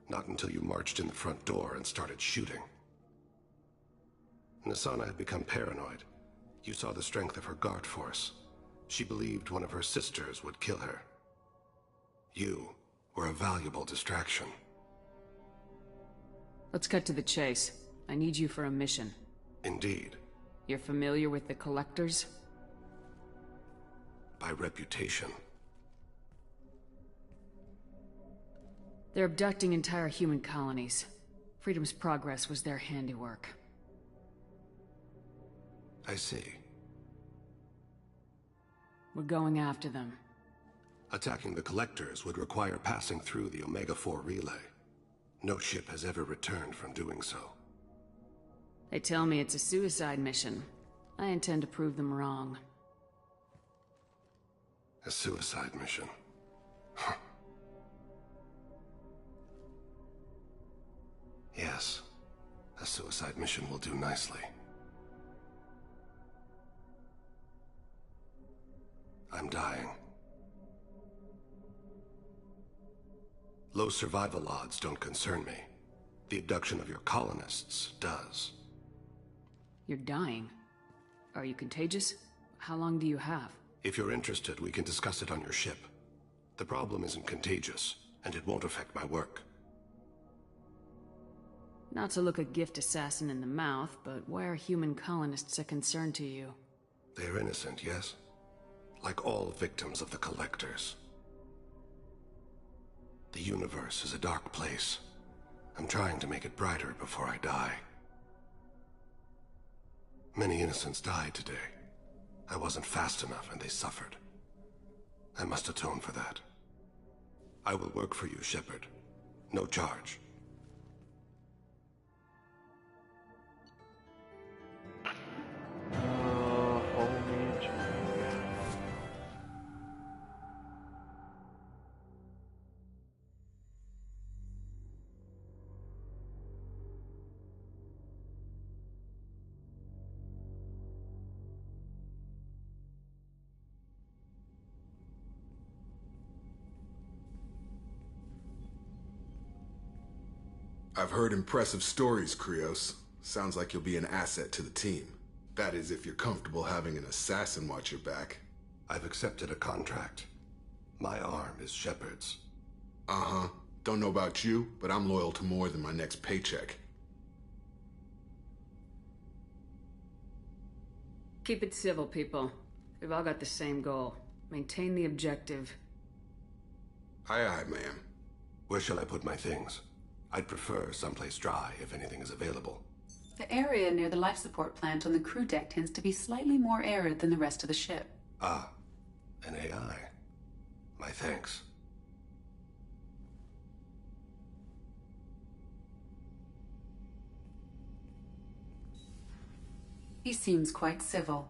Not until you marched in the front door and started shooting. Nasana had become paranoid. You saw the strength of her guard force. She believed one of her sisters would kill her. You were a valuable distraction. Let's cut to the chase. I need you for a mission. Indeed. You're familiar with the Collectors? By reputation. They're abducting entire human colonies. Freedom's Progress was their handiwork. I see. We're going after them. Attacking the Collectors would require passing through the Omega-4 relay. No ship has ever returned from doing so. They tell me it's a suicide mission. I intend to prove them wrong. A suicide mission? Yes. A suicide mission will do nicely. I'm dying. Low survival odds don't concern me. The abduction of your colonists does. You're dying. Are you contagious? How long do you have? If you're interested, we can discuss it on your ship. The problem isn't contagious, and it won't affect my work. Not to look a gift assassin in the mouth, but why are human colonists a concern to you? They're innocent, yes? Like all victims of the Collectors. The universe is a dark place. I'm trying to make it brighter before I die. Many innocents died today. I wasn't fast enough and they suffered. I must atone for that. I will work for you, Shepard. No charge. Homie G. I've heard impressive stories, Krios. Sounds like you'll be an asset to the team. That is, if you're comfortable having an assassin watch your back. I've accepted a contract. My arm is Shepard's. Uh-huh. Don't know about you, but I'm loyal to more than my next paycheck. Keep it civil, people. We've all got the same goal. Maintain the objective. Aye, aye, ma'am. Where shall I put my things? I'd prefer someplace dry if anything is available. The area near the life support plant on the crew deck tends to be slightly more arid than the rest of the ship. Ah, an AI. My thanks. He seems quite civil.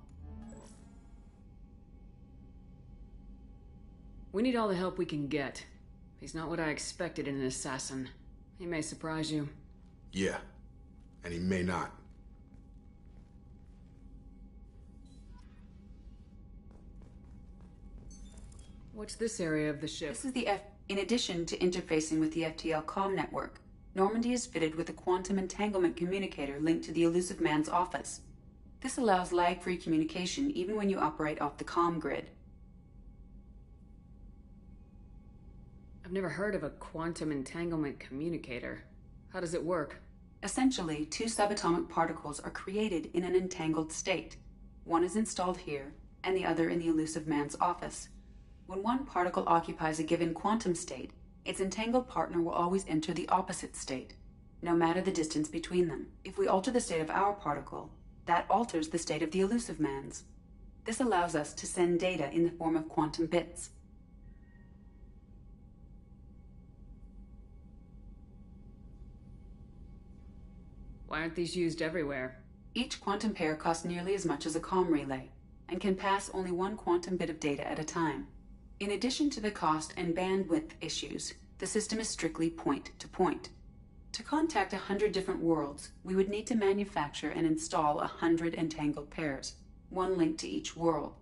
We need all the help we can get. He's not what I expected in an assassin. He may surprise you. Yeah, and he may not. What's this area of the ship? This is the In addition to interfacing with the FTL comm network, Normandy is fitted with a quantum entanglement communicator linked to the Elusive Man's office. This allows lag-free communication even when you operate off the comm grid. I've never heard of a quantum entanglement communicator. How does it work? Essentially, two subatomic particles are created in an entangled state. One is installed here, and the other in the Elusive Man's office. When one particle occupies a given quantum state, its entangled partner will always enter the opposite state, no matter the distance between them. If we alter the state of our particle, that alters the state of the Elusive Man's. This allows us to send data in the form of quantum bits. Why aren't these used everywhere? Each quantum pair costs nearly as much as a comm relay, and can pass only one quantum bit of data at a time. In addition to the cost and bandwidth issues, the system is strictly point-to-point. To contact 100 different worlds, we would need to manufacture and install 100 entangled pairs, one linked to each world.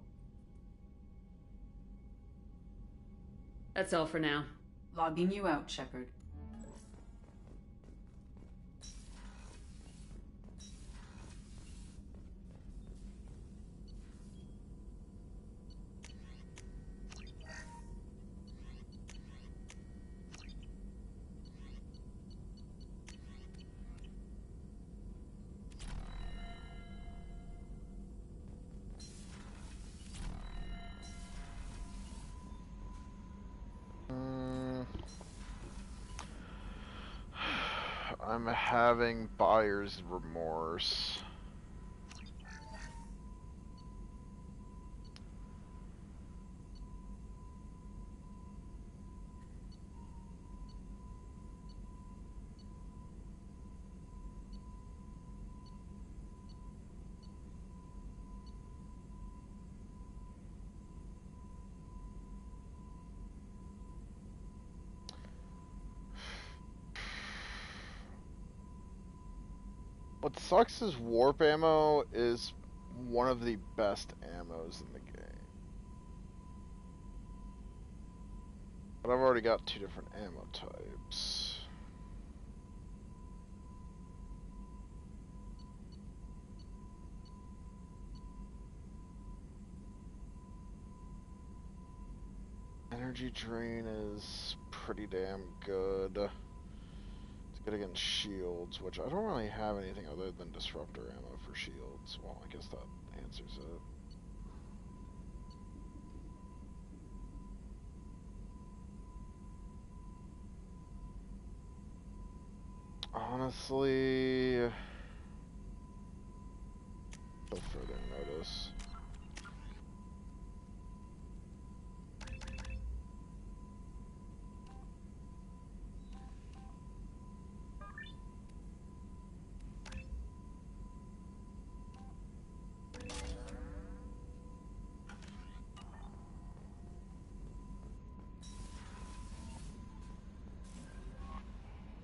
That's all for now. Logging you out, Shepard. I'm having buyer's remorse. What sucks is warp ammo is one of the best ammos in the game. But I've already got 2 different ammo types. Energy drain is pretty damn good. Good against shields, which I don't really have anything other than disruptor ammo for shields. Well, I guess that answers it. Honestly, no further notice.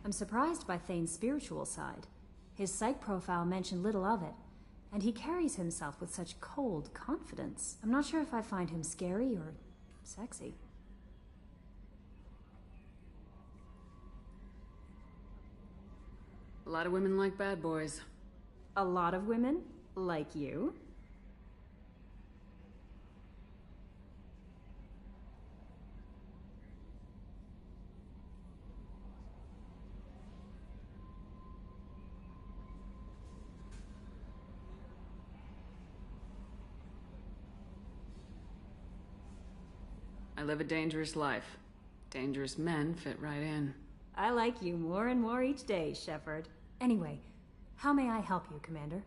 I'm surprised by Thane's spiritual side. His psych profile mentioned little of it, and he carries himself with such cold confidence. I'm not sure if I find him scary or sexy. A lot of women like bad boys. A lot of women? Like you? I live a dangerous life. Dangerous men fit right in. I like you more and more each day, Shepard. Anyway, how may I help you, Commander?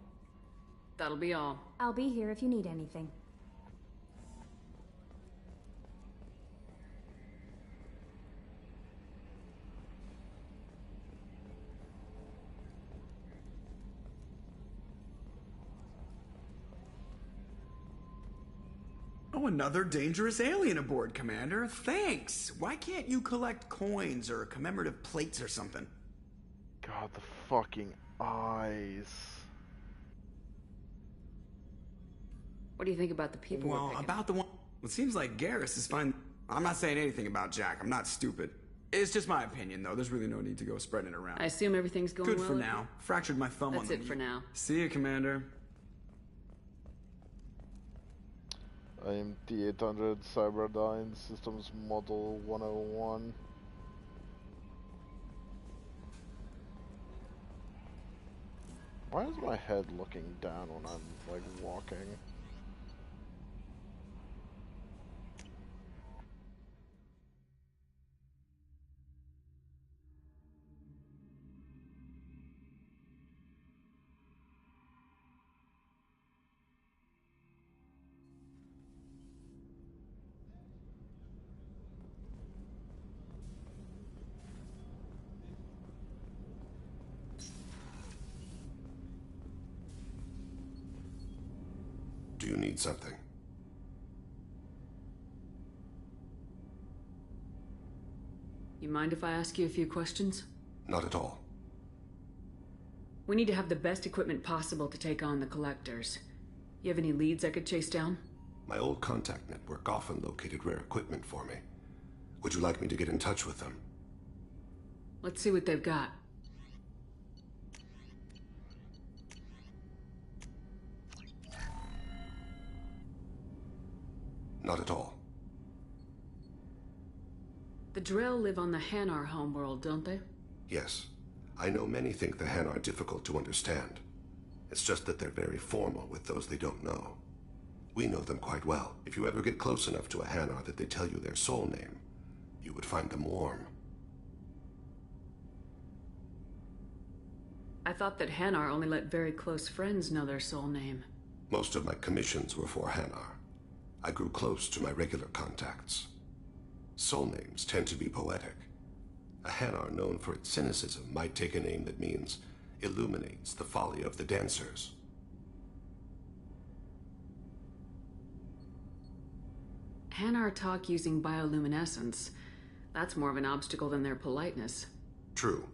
That'll be all. I'll be here if you need anything. Oh, another dangerous alien aboard, Commander. Thanks. Why can't you collect coins or commemorative plates or something? God, the fucking eyes. What do you think about the people we're Well, picking? about the one... It seems like Garrus is fine... I'm not saying anything about Jack. I'm not stupid. It's just my opinion, though. There's really no need to go spreading it around. I assume everything's going well? Good for now. Fractured my thumb on the That's it for now. See you, Commander. I am D800 Cyberdyne Systems Model 101. Why is my head looking down when I'm, like, walking? Do you need something? You mind if I ask you a few questions? Not at all. We need to have the best equipment possible to take on the Collectors. You have any leads I could chase down? My old contact network often located rare equipment for me. Would you like me to get in touch with them? Let's see what they've got. Not at all. The Drell live on the Hanar homeworld, don't they? Yes. I know many think the Han are difficult to understand. It's just that they're very formal with those they don't know. We know them quite well. If you ever get close enough to a Hanar that they tell you their soul name, you would find them warm. I thought that Hanar only let very close friends know their soul name. Most of my commissions were for Hanar. I grew close to my regular contacts. Soul names tend to be poetic. A Hanar known for its cynicism might take a name that means illuminates the folly of the dancers. Hanar talk using bioluminescence. That's more of an obstacle than their politeness. True.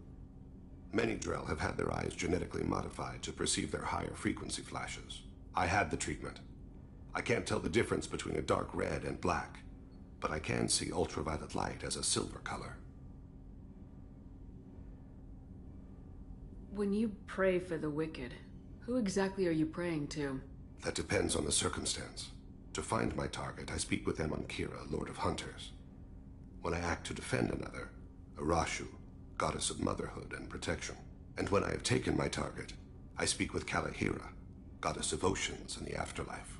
Many Drell have had their eyes genetically modified to perceive their higher frequency flashes. I had the treatment. I can't tell the difference between a dark red and black, but I can see ultraviolet light as a silver color. When you pray for the wicked, who exactly are you praying to? That depends on the circumstance. To find my target, I speak with them on Kira, Lord of Hunters. When I act to defend another, Arashu, goddess of motherhood and protection. And when I have taken my target, I speak with Kalahira, goddess of oceans and the afterlife.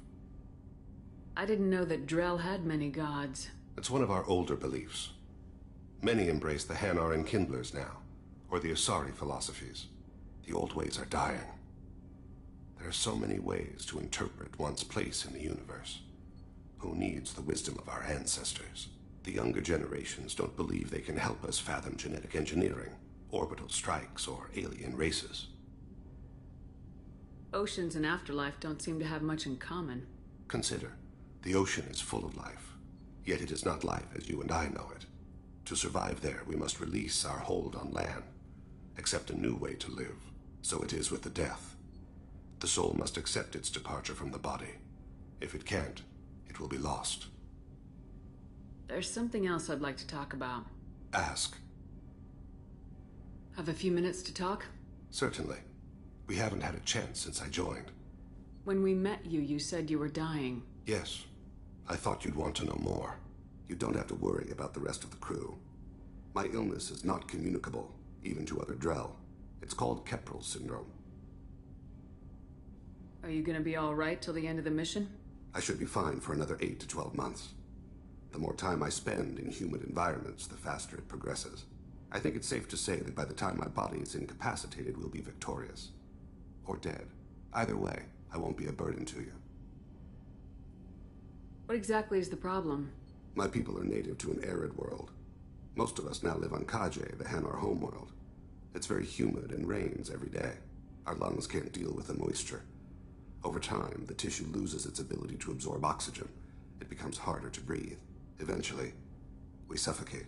I didn't know that Drell had many gods. It's one of our older beliefs. Many embrace the Hanar and Kindlers now, or the Asari philosophies. The old ways are dying. There are so many ways to interpret one's place in the universe. Who needs the wisdom of our ancestors? The younger generations don't believe they can help us fathom genetic engineering, orbital strikes, or alien races. Oceans and afterlife don't seem to have much in common. Consider, the ocean is full of life, yet it is not life as you and I know it. To survive there, we must release our hold on land, accept a new way to live. So it is with the death. The soul must accept its departure from the body. If it can't, it will be lost. There's something else I'd like to talk about. Ask. Have a few minutes to talk? Certainly. We haven't had a chance since I joined. When we met you, you said you were dying. Yes. I thought you'd want to know more. You don't have to worry about the rest of the crew. My illness is not communicable, even to other Drell. It's called Keprel syndrome. Are you gonna be all right till the end of the mission? I should be fine for another 8 to 12 months. The more time I spend in humid environments, the faster it progresses. I think it's safe to say that by the time my body is incapacitated, we'll be victorious. Or dead. Either way, I won't be a burden to you. What exactly is the problem? My people are native to an arid world. Most of us now live on Kaje, the Hanar homeworld. It's very humid and rains every day. Our lungs can't deal with the moisture. Over time, the tissue loses its ability to absorb oxygen. It becomes harder to breathe. Eventually, we suffocate.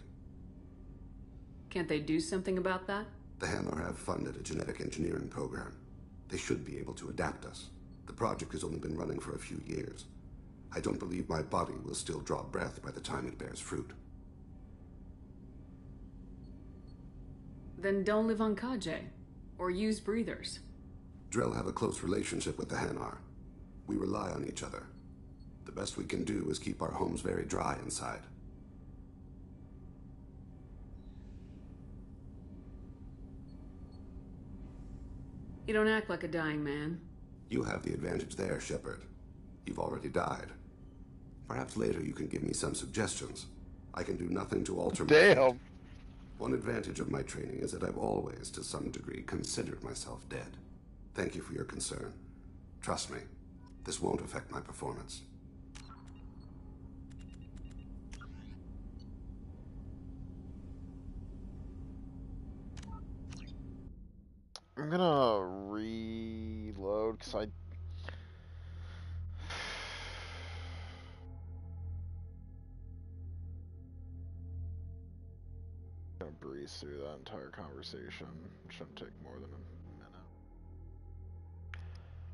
Can't they do something about that? The Hanar have funded a genetic engineering program. They should be able to adapt us. The project has only been running for a few years. I don't believe my body will still draw breath by the time it bears fruit. Then don't live on Kaje. Or use breathers. Drell have a close relationship with the Hanar. We rely on each other. The best we can do is keep our homes very dry inside. You don't act like a dying man. You have the advantage there, Shepard. You've already died. Perhaps later you can give me some suggestions. I can do nothing to alter my fate. One advantage of my training is that I've always, to some degree, considered myself dead. Thank you for your concern. Trust me, this won't affect my performance. I'm gonna reload because I'm gonna breeze through that entire conversation. It shouldn't take more than a minute.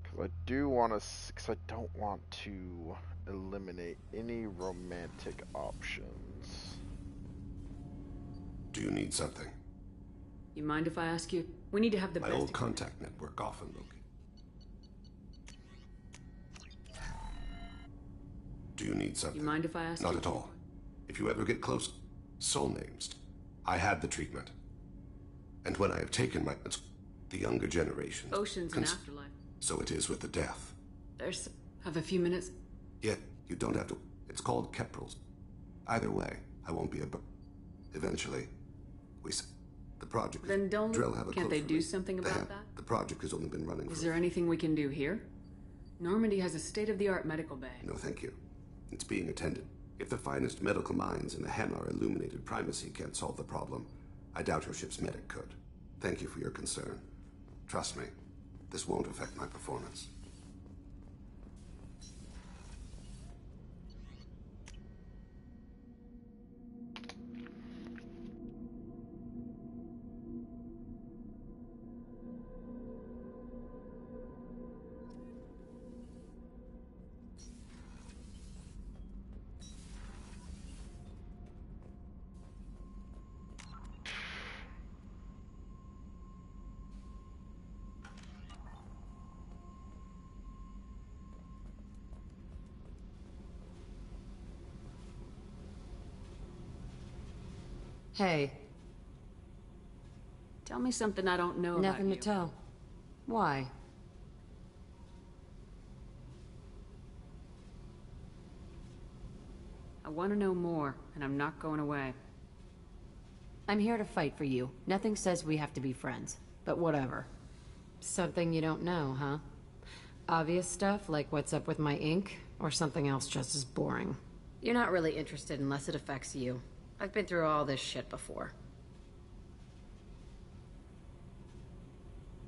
Because I do want to, because I don't want to eliminate any romantic options. Do you need something? You mind if I ask you? We need to have the My best... old contact network often located. Do you need something? You mind if I ask Not you? at all. If you ever get close, soul names. I had the treatment. And when I have taken my... The younger generation... Oceans and afterlife. So it is with the death. There's... Have a few minutes? Yet, you don't have to... It's called Keprals. Either way, I won't be a... Eventually, we... The project... Then don't... Drell have a Can't they do something about that? The project has only been running Is there anything we can do here? Normandy has a state-of-the-art medical bay. No, thank you. It's being attended. If the finest medical minds in the Hanar illuminated primacy can't solve the problem, I doubt your ship's medic could. Thank you for your concern. Trust me, this won't affect my performance. Hey. Tell me something I don't know Nothing about to tell. Why? I want to know more, and I'm not going away. I'm here to fight for you. Nothing says we have to be friends, but whatever. Something you don't know, huh? Obvious stuff, like what's up with my ink, or something else just as boring? You're not really interested unless it affects you. I've been through all this shit before.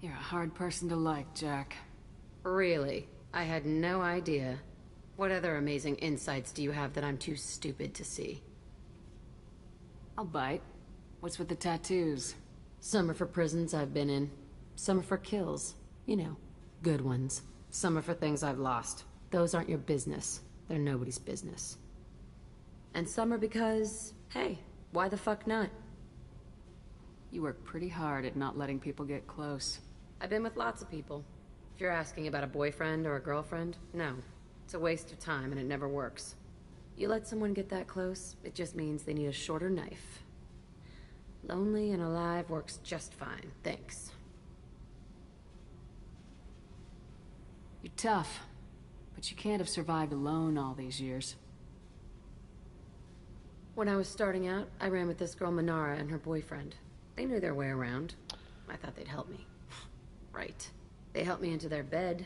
You're a hard person to like, Jack. Really? I had no idea. What other amazing insights do you have that I'm too stupid to see? I'll bite. What's with the tattoos? Some are for prisons I've been in. Some are for kills. You know, good ones. Some are for things I've lost. Those aren't your business. They're nobody's business. And some are because, hey, why the fuck not? You work pretty hard at not letting people get close. I've been with lots of people. If you're asking about a boyfriend or a girlfriend, no. It's a waste of time and it never works. You let someone get that close, it just means they need a shorter knife. Lonely and alive works just fine, thanks. You're tough, but you can't have survived alone all these years. When I was starting out, I ran with this girl Manara and her boyfriend. They knew their way around. I thought they'd help me. Right. They helped me into their bed,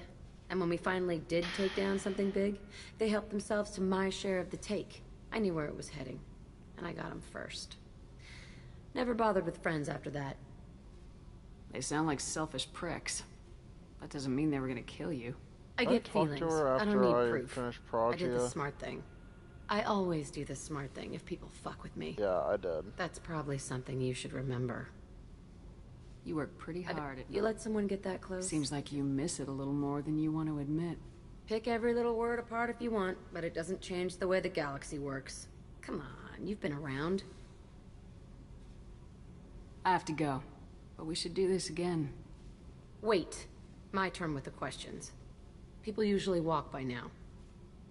and when we finally did take down something big, they helped themselves to my share of the take. I knew where it was heading, and I got them first. Never bothered with friends after that. They sound like selfish pricks. That doesn't mean they were gonna kill you. I get feelings. I don't need proof. I did the Progia. smart thing. I always do the smart thing if people fuck with me. Yeah, I did. That's probably something you should remember. You work pretty hard at You let someone get that close? Seems like you miss it a little more than you want to admit. Pick every little word apart if you want, but it doesn't change the way the galaxy works. Come on, you've been around. I have to go, but we should do this again. Wait. My turn with the questions. People usually walk by now.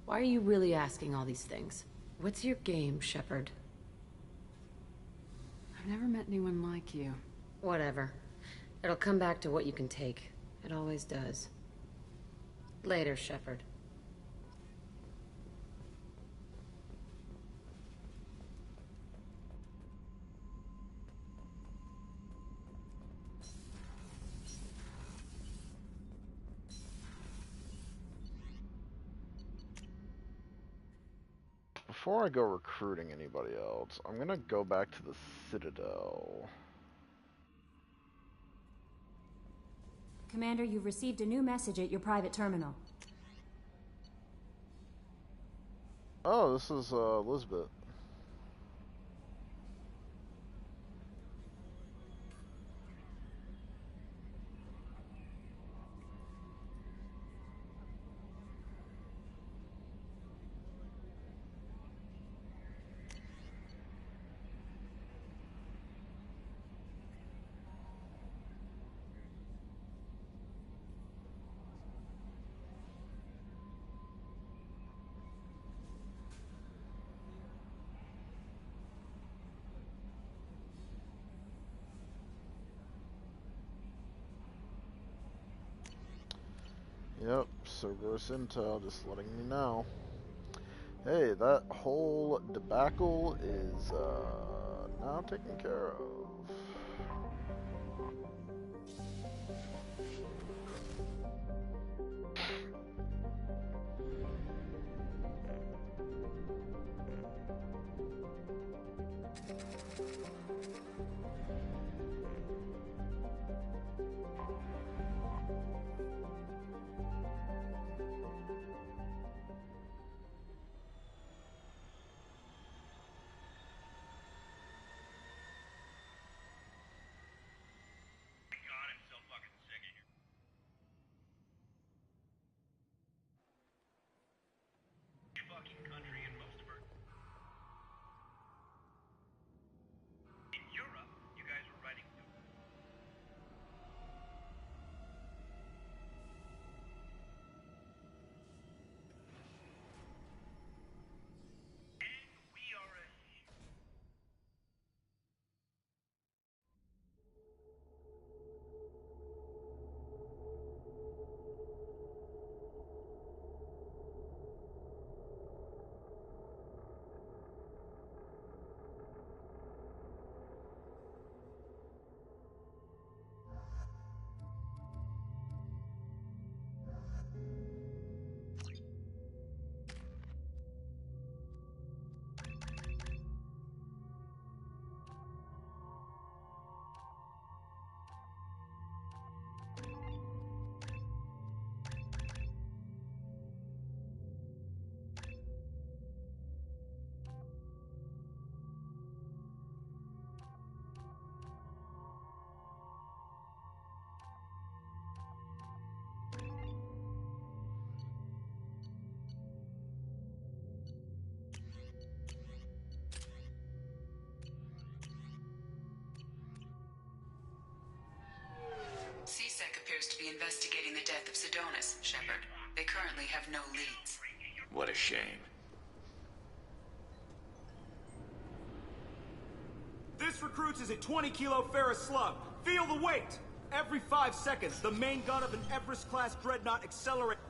Why are you really asking all these things? What's your game, Shepard? I've never met anyone like you. Whatever. It'll come back to what you can take. It always does. Later, Shepard. Before I go recruiting anybody else, I'm gonna go back to the Citadel. Commander, you've received a new message at your private terminal. Oh, this is Elizabeth. Yep, Cerberus Intel just letting me know. Hey, that whole debacle is now taken care of. CSEC appears to be investigating the death of Sidonis, Shepard. They currently have no leads. What a shame. This recruits is a 20-kilo ferrous slug. Feel the weight! Every 5 seconds, the main gun of an Everest-class dreadnought accelerates.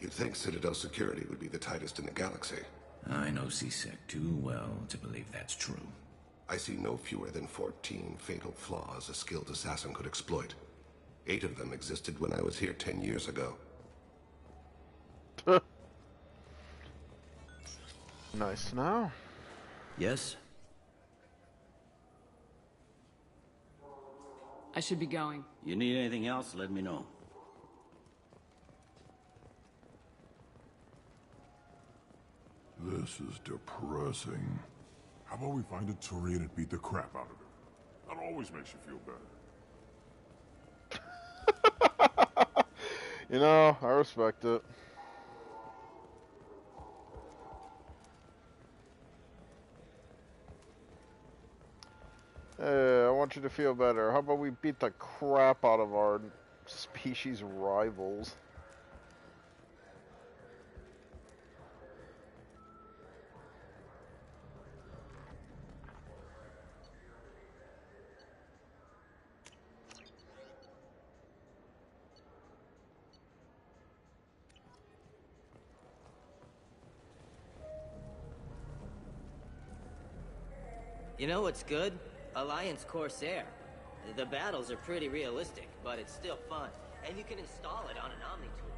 You'd think Citadel security would be the tightest in the galaxy. I know CSEC too well to believe that's true. I see no fewer than 14 fatal flaws a skilled assassin could exploit. 8 of them existed when I was here 10 years ago. Nice to know. Yes? I should be going. You need anything else, let me know. This is depressing. How about we find a Turian and beat the crap out of him? That always makes you feel better. You know, I respect it. Hey, I want you to feel better. How about we beat the crap out of our species rivals? You know what's good? Alliance Corsair. The battles are pretty realistic, but it's still fun. And you can install it on an Omni tool.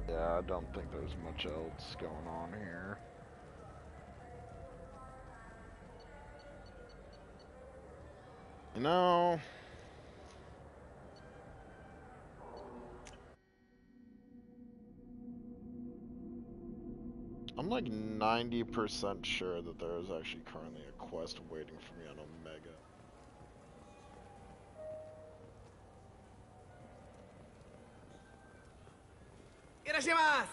Yeah, I don't think there's much else going on here. You know... I'm like 90% sure that there is actually currently a quest waiting for me on Omega. Irashimasu!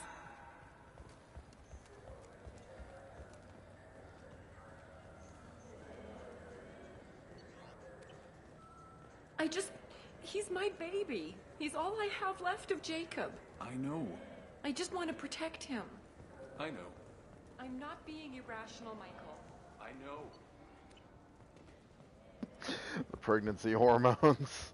He's my baby. He's all I have left of Jacob. I know. I just want to protect him. I know. I'm not being irrational, Michael. I know. The pregnancy hormones.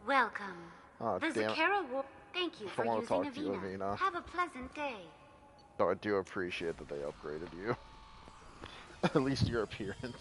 Welcome. Oh, The damn. Zakara War. Thank you I for wanna using talk to you, Avina. Have a pleasant day. So I do appreciate that they upgraded you. At least your appearance.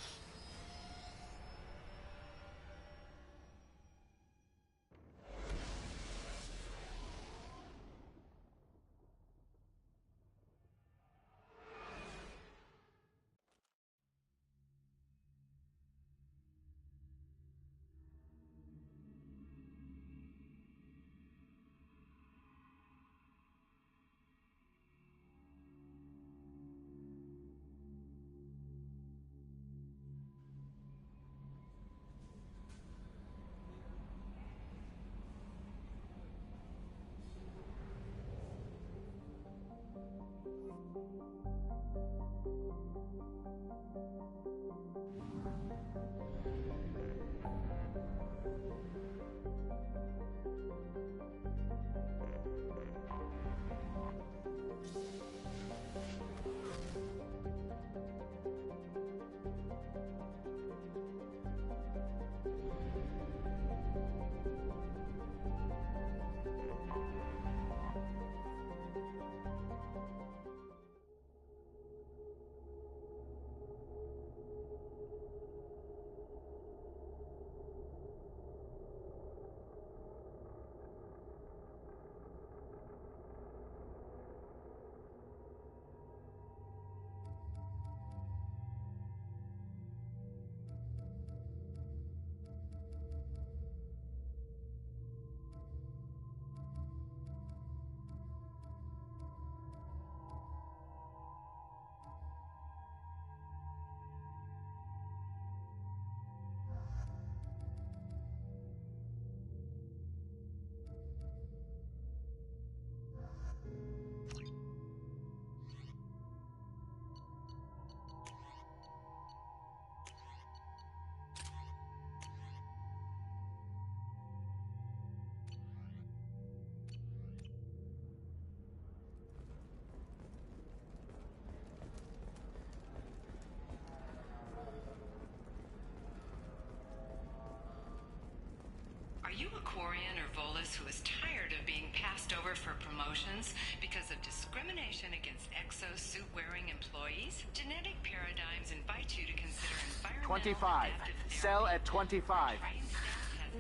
Are you a Quarian or Volus who is tired of being passed over for promotions because of discrimination against exosuit-wearing employees? Genetic paradigms invite you to consider environmental 25. Sell at 25.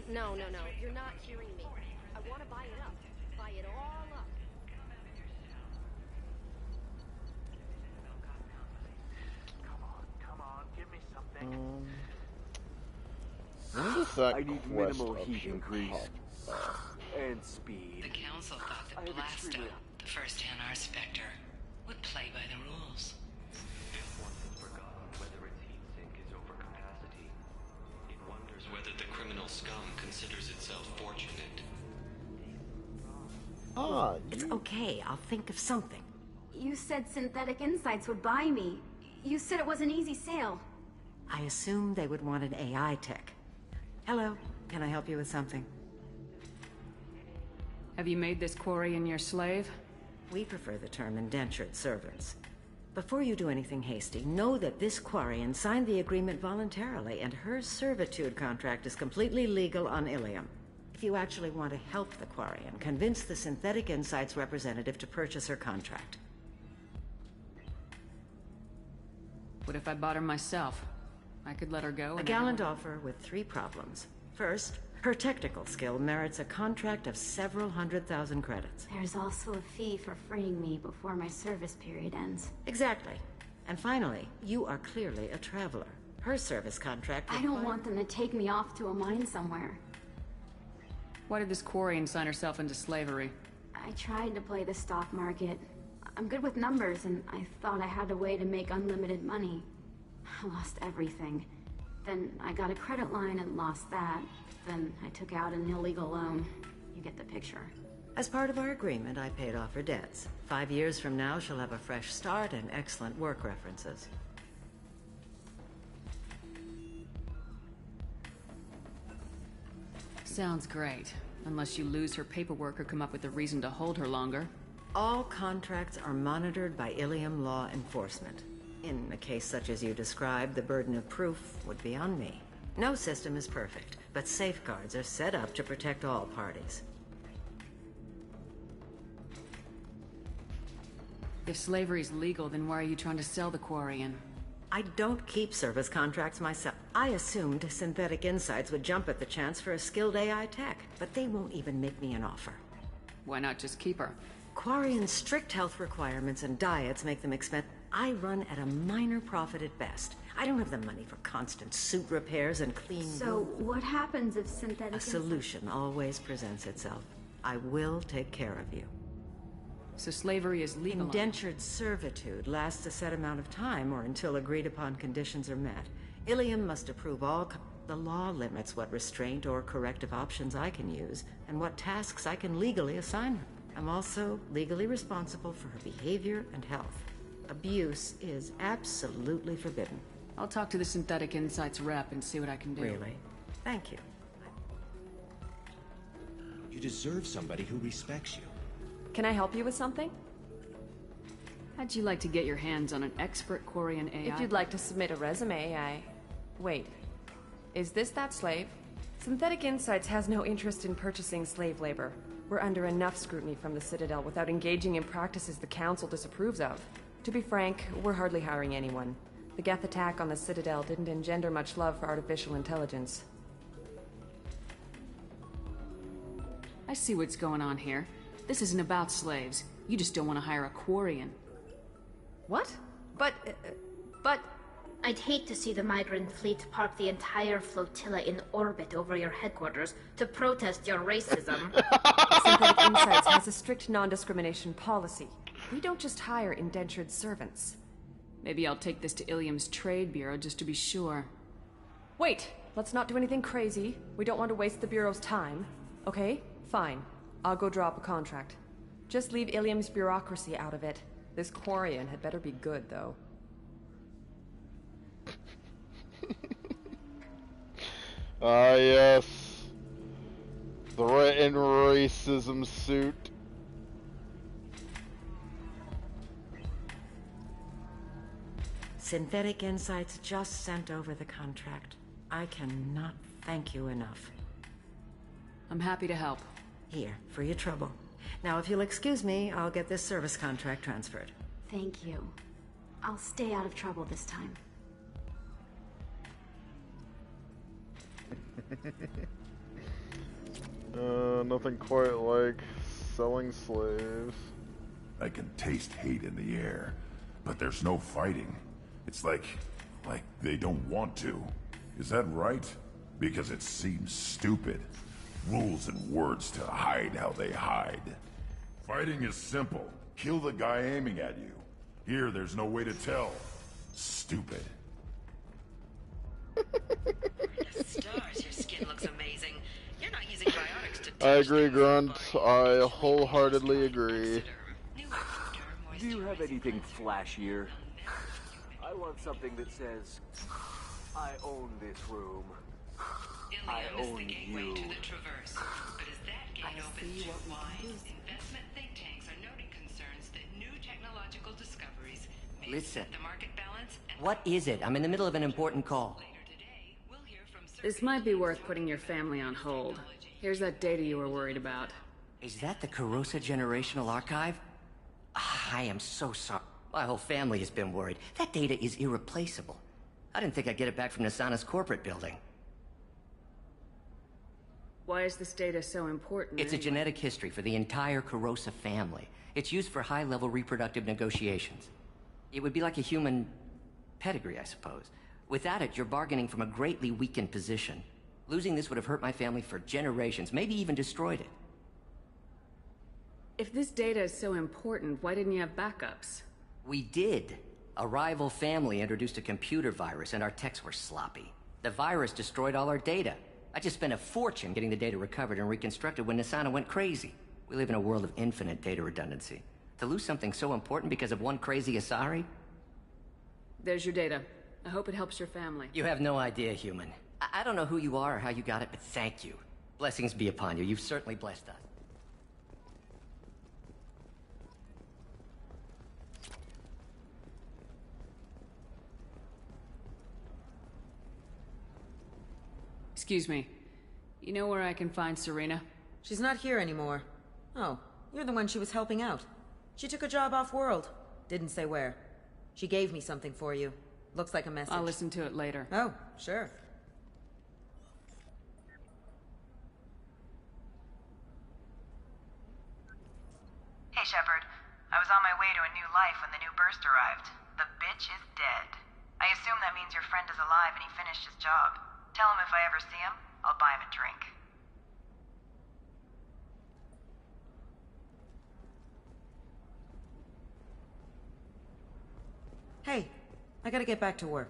No. You're not hearing me. I want to buy it up. Buy it all up. Come on, give me something. When does that I need quest minimal heat option increase. pop up? And speed. The Council thought that Blasto, the first NR Spectre, would play by the rules. on. It's okay. I'll think of something. You said Synthetic Insights would buy me. You said it was an easy sale. I assumed they would want an AI tech. Hello, can I help you with something? Have you made this Quarian your slave? We prefer the term indentured servants. Before you do anything hasty, know that this Quarian signed the agreement voluntarily, and her servitude contract is completely legal on Ilium. If you actually want to help the Quarian, convince the Synthetic Insights representative to purchase her contract. What if I bought her myself? I could let her go. A gallant offer with 3 problems. First, her technical skill merits a contract of several 100,000 credits. There's also a fee for freeing me before my service period ends. Exactly. And finally, you are clearly a traveler. Her service contract... I don't want them to take me off to a mine somewhere. Why did this Quarian sign herself into slavery? I tried to play the stock market. I'm good with numbers, and I thought I had a way to make unlimited money. I lost everything. Then I got a credit line and lost that. Then I took out an illegal loan. You get the picture. As part of our agreement, I paid off her debts. 5 years from now, she'll have a fresh start and excellent work references. Sounds great. Unless you lose her paperwork or come up with a reason to hold her longer. All contracts are monitored by Ilium law enforcement. In a case such as you described, the burden of proof would be on me. No system is perfect, but safeguards are set up to protect all parties. If slavery is legal, then why are you trying to sell the Quarian? I don't keep service contracts myself. I assumed Synthetic Insights would jump at the chance for a skilled AI tech, but they won't even make me an offer. Why not just keep her? Quarian's strict health requirements and diets make them expensive. I run at a minor profit at best. I don't have the money for constant suit repairs and clean... So, what happens if Synthetic... A solution always presents itself. I will take care of you. So slavery is legal? Indentured servitude lasts a set amount of time or until agreed-upon conditions are met. Ilium must approve all... The law limits what restraint or corrective options I can use, and what tasks I can legally assign her. I'm also legally responsible for her behavior and health. Abuse is absolutely forbidden. I'll talk to the Synthetic Insights rep and see what I can do. Really? Thank you. You deserve somebody who respects you. Can I help you with something? How'd you like to get your hands on an expert Quarian AI? If you'd like to submit a resume, Wait. Is this that slave? Synthetic Insights has no interest in purchasing slave labor. We're under enough scrutiny from the Citadel without engaging in practices the Council disapproves of. To be frank, we're hardly hiring anyone. The Geth attack on the Citadel didn't engender much love for artificial intelligence. I see what's going on here. This isn't about slaves. You just don't want to hire a Quarian. What? But... I'd hate to see the migrant fleet park the entire flotilla in orbit over your headquarters to protest your racism. Synthetic Insights has a strict non-discrimination policy. We don't just hire indentured servants. Maybe I'll take this to Ilium's Trade Bureau just to be sure. Wait! Let's not do anything crazy. We don't want to waste the Bureau's time. Okay? Fine. I'll go draw up a contract. Just leave Ilium's bureaucracy out of it. This Quarian had better be good, though. Ah, yes. The written racism suit. Synthetic Insights just sent over the contract. I cannot thank you enough. I'm happy to help. Here, for your trouble. Now, if you'll excuse me, I'll get this service contract transferred. Thank you. I'll stay out of trouble this time. Nothing quite like selling slaves. I can taste hate in the air, but there's no fighting. It's like they don't want to. Is that right? Because it seems stupid. Rules and words to hide how they hide. Fighting is simple. Kill the guy aiming at you. Here, there's no way to tell. Stupid. Stars, your skin looks amazing. You're not using biotics to I agree, Grunt. I wholeheartedly agree. Do you have anything flashier? I want something that says, I own this room. I own you. I see what we can do. Investment think tanks are noting concerns that new technological discoveries may Listen. set the market balance. What is it? I'm in the middle of an important call. This might be worth putting your family on hold. Here's that data you were worried about. Is that the Carosa Generational Archive? I am so sorry. My whole family has been worried. That data is irreplaceable. I didn't think I'd get it back from Nasana's corporate building. Why is this data so important? It's a genetic history for the entire Carosa family. It's used for high-level reproductive negotiations. It would be like a human pedigree, I suppose. Without it, you're bargaining from a greatly weakened position. Losing this would have hurt my family for generations, maybe even destroyed it. If this data is so important, why didn't you have backups? We did. A rival family introduced a computer virus, and our techs were sloppy. The virus destroyed all our data. I just spent a fortune getting the data recovered and reconstructed when Nasana went crazy. We live in a world of infinite data redundancy. To lose something so important because of one crazy Asari? There's your data. I hope it helps your family. You have no idea, human. I don't know who you are or how you got it, but thank you. Blessings be upon you. You've certainly blessed us. Excuse me. You know where I can find Serena? She's not here anymore. Oh, you're the one she was helping out. She took a job off-world. Didn't say where. She gave me something for you. Looks like a message. I'll listen to it later. Oh, sure. Hey, Shepard. I was on my way to a new life when the new burst arrived. The bitch is dead. I assume that means your friend is alive and he finished his job. Tell him if I ever see him, I'll buy him a drink. Hey, I gotta get back to work.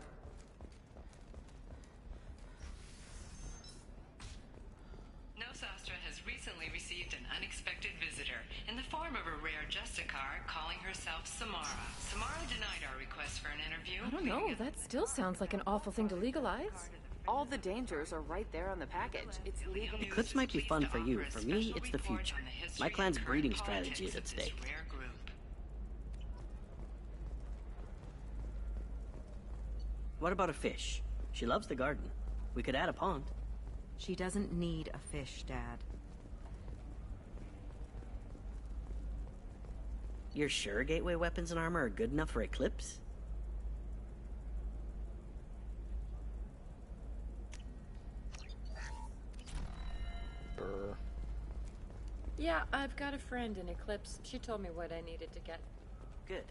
Nosastra has recently received an unexpected visitor in the form of a rare Justicar calling herself Samara. Samara denied our request for an interview. I don't know, that still sounds like an awful thing to legalize. All the dangers are right there on the package. It's legal. Eclipse might be fun for you. For me, it's the future. My clan's breeding strategy is at stake. What about a fish? She loves the garden. We could add a pond. She doesn't need a fish, Dad. You're sure gateway weapons and armor are good enough for Eclipse? Yeah, I've got a friend in Eclipse. She told me what I needed to get. Good.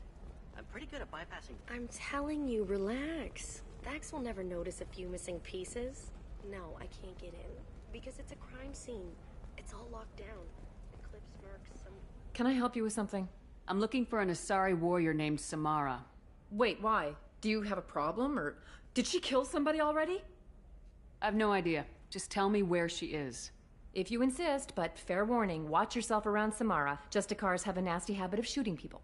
I'm pretty good at bypassing. I'm telling you, relax. Vax will never notice a few missing pieces. No, I can't get in. Because it's a crime scene. It's all locked down. Eclipse mercs, some... Can I help you with something? I'm looking for an Asari warrior named Samara. Wait, why? Do you have a problem, or did she kill somebody already? I've no idea. Just tell me where she is. If you insist, but fair warning, watch yourself around Samara. Justicars have a nasty habit of shooting people.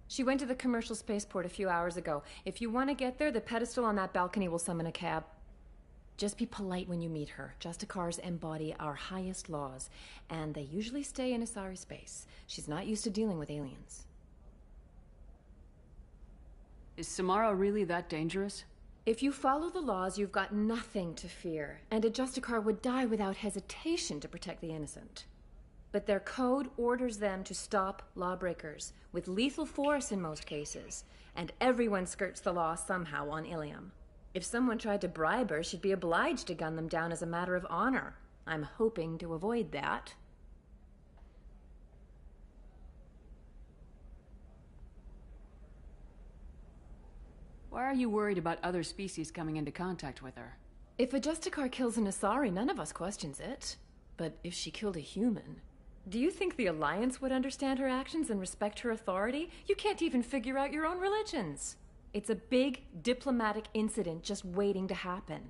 She went to the commercial spaceport a few hours ago. If you want to get there, the pedestal on that balcony will summon a cab. Just be polite when you meet her. Justicars embody our highest laws, and they usually stay in Asari space. She's not used to dealing with aliens. Is Samara really that dangerous? If you follow the laws, you've got nothing to fear, and a Justicar would die without hesitation to protect the innocent. But their code orders them to stop lawbreakers, with lethal force in most cases, and everyone skirts the law somehow on Ilium. If someone tried to bribe her, she'd be obliged to gun them down as a matter of honor. I'm hoping to avoid that. Why are you worried about other species coming into contact with her? If a Justicar kills an Asari, none of us questions it. But if she killed a human... Do you think the Alliance would understand her actions and respect her authority? You can't even figure out your own religions. It's a big diplomatic incident just waiting to happen.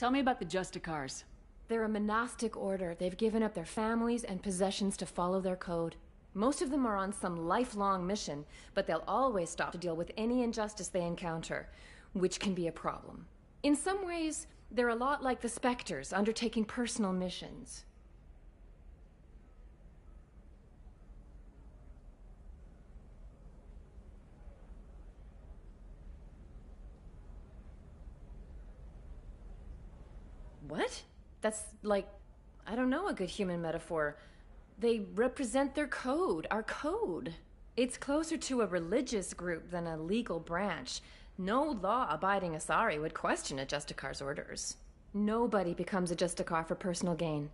Tell me about the Justicars. They're a monastic order. They've given up their families and possessions to follow their code. Most of them are on some lifelong mission, but they'll always stop to deal with any injustice they encounter, which can be a problem. In some ways, they're a lot like the Spectres, undertaking personal missions. What? That's like, I don't know, a good human metaphor. They represent their code, our code. It's closer to a religious group than a legal branch. No law-abiding Asari would question a Justicar's orders. Nobody becomes a Justicar for personal gain.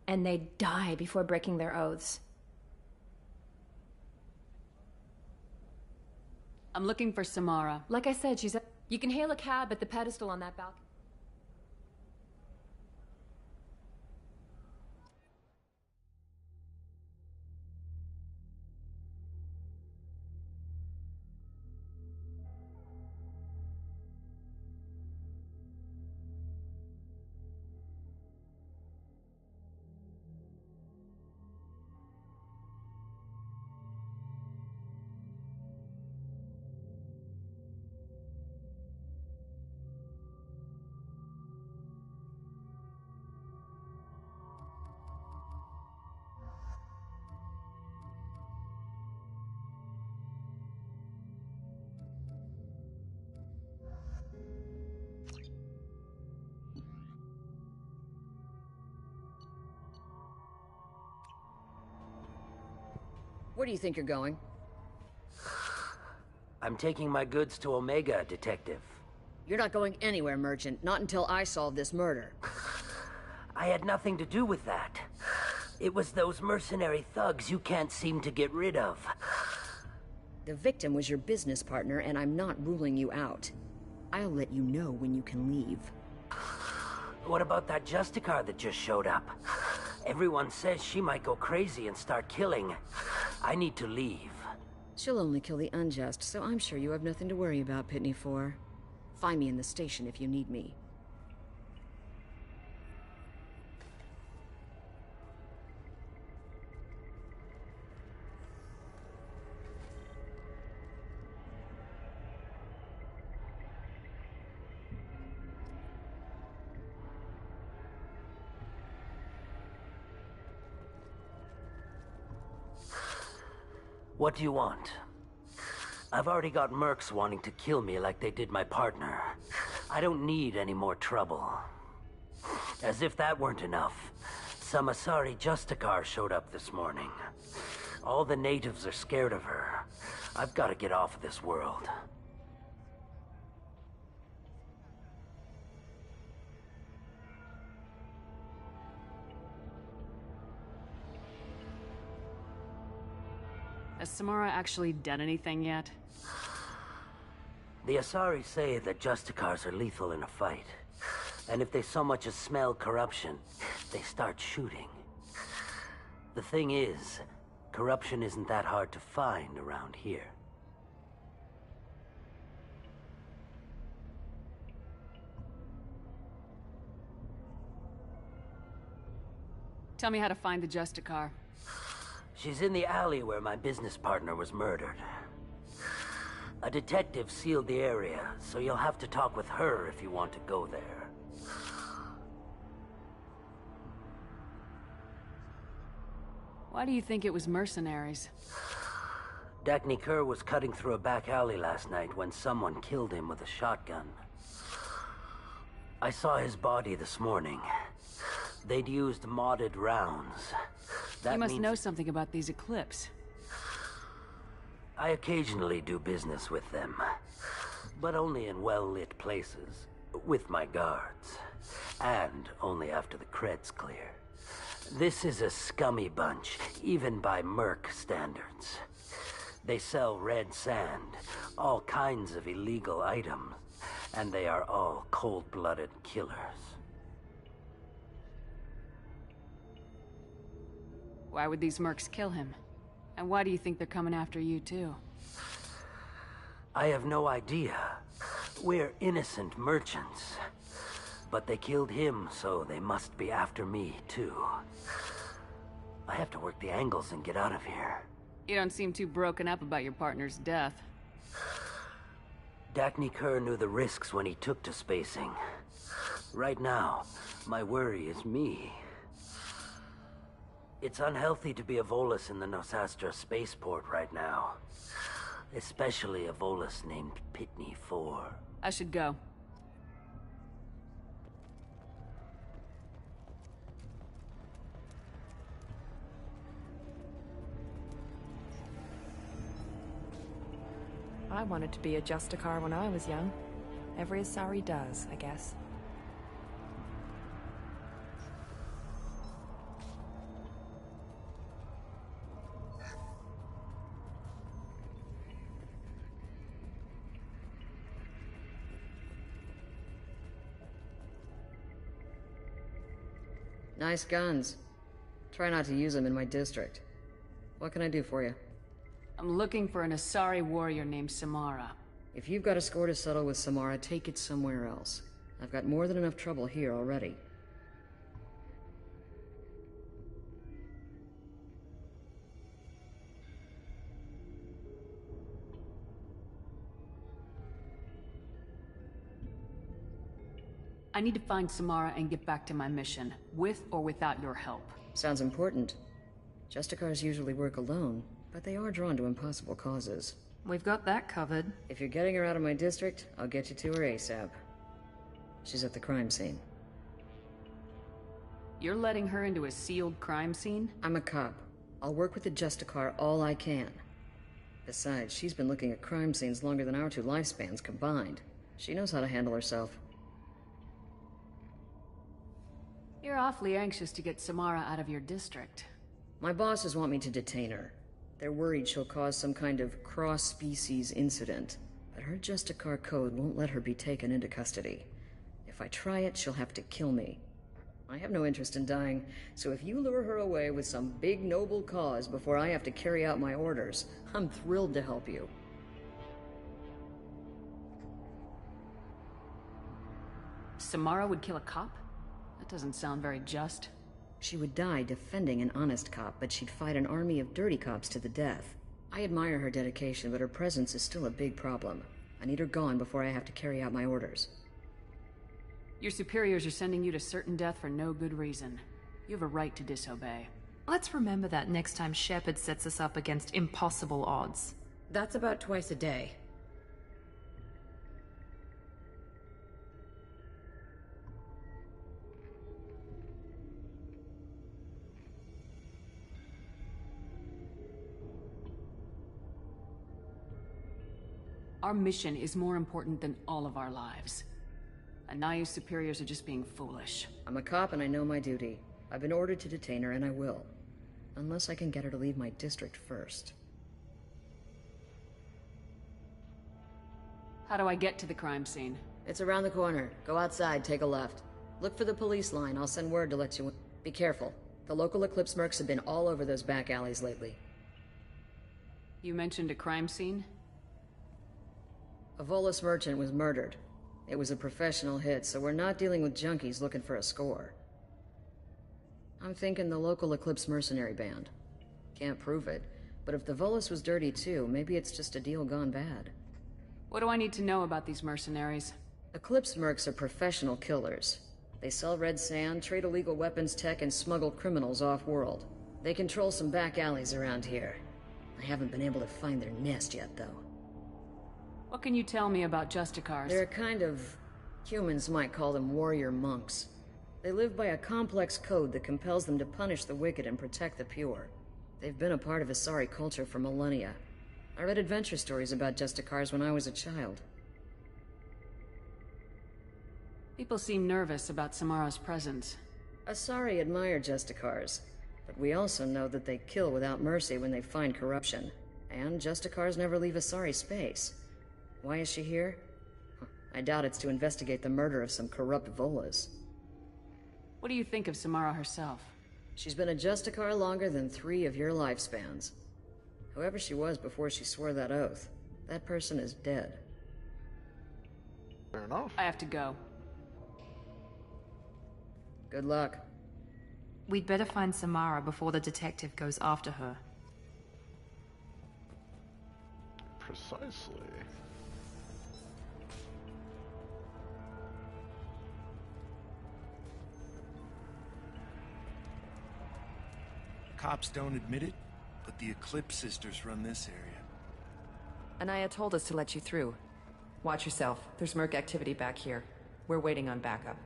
And they die before breaking their oaths. I'm looking for Samara. Like I said, she's You can hail a cab at the pedestal on that balcony. Where do you think you're going? I'm taking my goods to Omega, Detective. You're not going anywhere, Merchant. Not until I solve this murder. I had nothing to do with that. It was those mercenary thugs you can't seem to get rid of. The victim was your business partner, and I'm not ruling you out. I'll let you know when you can leave. What about that Justicar that just showed up? Everyone says she might go crazy and start killing. I need to leave. She'll only kill the unjust, so I'm sure you have nothing to worry about, Pitney 4. Find me in the station if you need me. What do you want? I've already got mercs wanting to kill me like they did my partner. I don't need any more trouble. As if that weren't enough, some Asari Justicar showed up this morning. All the natives are scared of her. I've got to get off of this world. Has Samara actually done anything yet? The Asari say that Justicars are lethal in a fight. And if they so much as smell corruption, they start shooting. The thing is, corruption isn't that hard to find around here. Tell me how to find the Justicar. She's in the alley where my business partner was murdered. A detective sealed the area, so you'll have to talk with her if you want to go there. Why do you think it was mercenaries? Dagny Kerr was cutting through a back alley last night when someone killed him with a shotgun. I saw his body this morning. They'd used modded rounds. You must know something about these Eclipse. I occasionally do business with them, but only in well-lit places, with my guards, and only after the cred's clear. This is a scummy bunch, even by Merc standards. They sell red sand, all kinds of illegal items, and they are all cold-blooded killers. Why would these mercs kill him? And why do you think they're coming after you, too? I have no idea. We're innocent merchants. But they killed him, so they must be after me, too. I have to work the angles and get out of here. You don't seem too broken up about your partner's death. Dacne Kerr knew the risks when he took to spacing. Right now, my worry is me. It's unhealthy to be a Volus in the Nosastra spaceport right now. Especially a Volus named Pitney 4. I should go. I wanted to be a Justicar when I was young. Every Asari does, I guess. Nice guns. Try not to use them in my district. What can I do for you? I'm looking for an Asari warrior named Samara. If you've got a score to settle with Samara, take it somewhere else. I've got more than enough trouble here already. I need to find Samara and get back to my mission, with or without your help. Sounds important. Justicars usually work alone, but they are drawn to impossible causes. We've got that covered. If you're getting her out of my district, I'll get you to her ASAP. She's at the crime scene. You're letting her into a sealed crime scene? I'm a cop. I'll work with the Justicar all I can. Besides, she's been looking at crime scenes longer than our two lifespans combined. She knows how to handle herself. You're awfully anxious to get Samara out of your district. My bosses want me to detain her. They're worried she'll cause some kind of cross-species incident, but her Justicar code won't let her be taken into custody. If I try it, she'll have to kill me. I have no interest in dying, so if you lure her away with some big noble cause before I have to carry out my orders, I'm thrilled to help you. Samara would kill a cop? That doesn't sound very just. She would die defending an honest cop, but she'd fight an army of dirty cops to the death. I admire her dedication, but her presence is still a big problem. I need her gone before I have to carry out my orders. Your superiors are sending you to certain death for no good reason. You have a right to disobey. Let's remember that next time Shepard sets us up against impossible odds. That's about twice a day. Our mission is more important than all of our lives. Anaya's superiors are just being foolish. I'm a cop and I know my duty. I've been ordered to detain her and I will. Unless I can get her to leave my district first. How do I get to the crime scene? It's around the corner. Go outside, take a left. Look for the police line. I'll send word to let you in. Be careful. The local Eclipse mercs have been all over those back alleys lately. You mentioned a crime scene? A Volus merchant was murdered. It was a professional hit, so we're not dealing with junkies looking for a score. I'm thinking the local Eclipse mercenary band. Can't prove it, but if the Volus was dirty too, maybe it's just a deal gone bad. What do I need to know about these mercenaries? Eclipse mercs are professional killers. They sell red sand, trade illegal weapons tech, and smuggle criminals off-world. They control some back alleys around here. I haven't been able to find their nest yet, though. What can you tell me about Justicars? They're a kind of... humans might call them warrior monks. They live by a complex code that compels them to punish the wicked and protect the pure. They've been a part of Asari culture for millennia. I read adventure stories about Justicars when I was a child. People seem nervous about Samara's presence. Asari admire Justicars, but we also know that they kill without mercy when they find corruption. And Justicars never leave Asari space. Why is she here? I doubt it's to investigate the murder of some corrupt Volas. What do you think of Samara herself? She's been a Justicar longer than 3 of your lifespans. Whoever she was before she swore that oath, that person is dead. Fair enough. I have to go. Good luck. We'd better find Samara before the detective goes after her. Precisely. Cops don't admit it, but the Eclipse sisters run this area. Anaya told us to let you through. Watch yourself. There's Merc activity back here. We're waiting on backup.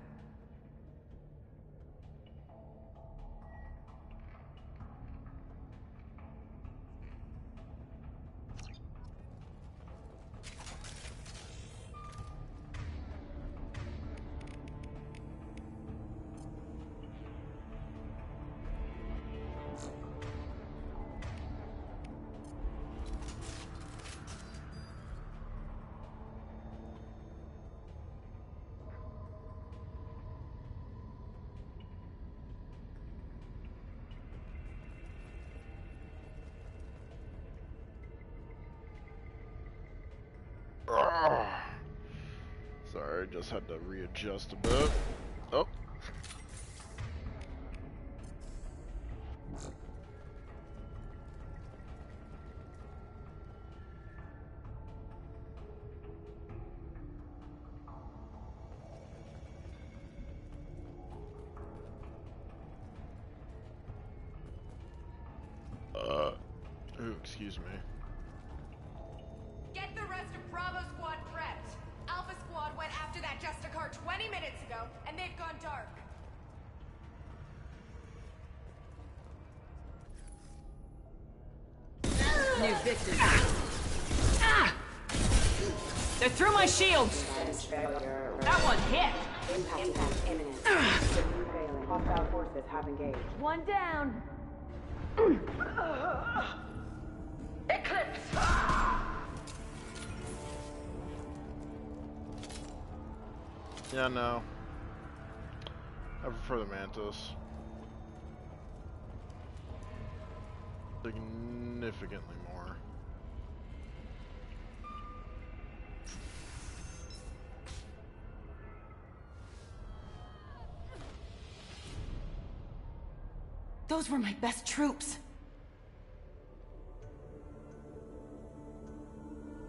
Sorry, just had to readjust a bit. Oh. Ooh, excuse me. Get the rest of Bravo Squad prepped. Alpha Squad went after that Justicar 20 minutes ago, and they've gone dark. New victim. Ah! They're through my shields. That one hit. Impact imminent. Hostile forces have engaged. One down. Eclipse. Yeah, no. I prefer the Mantis. Significantly more. Those were my best troops.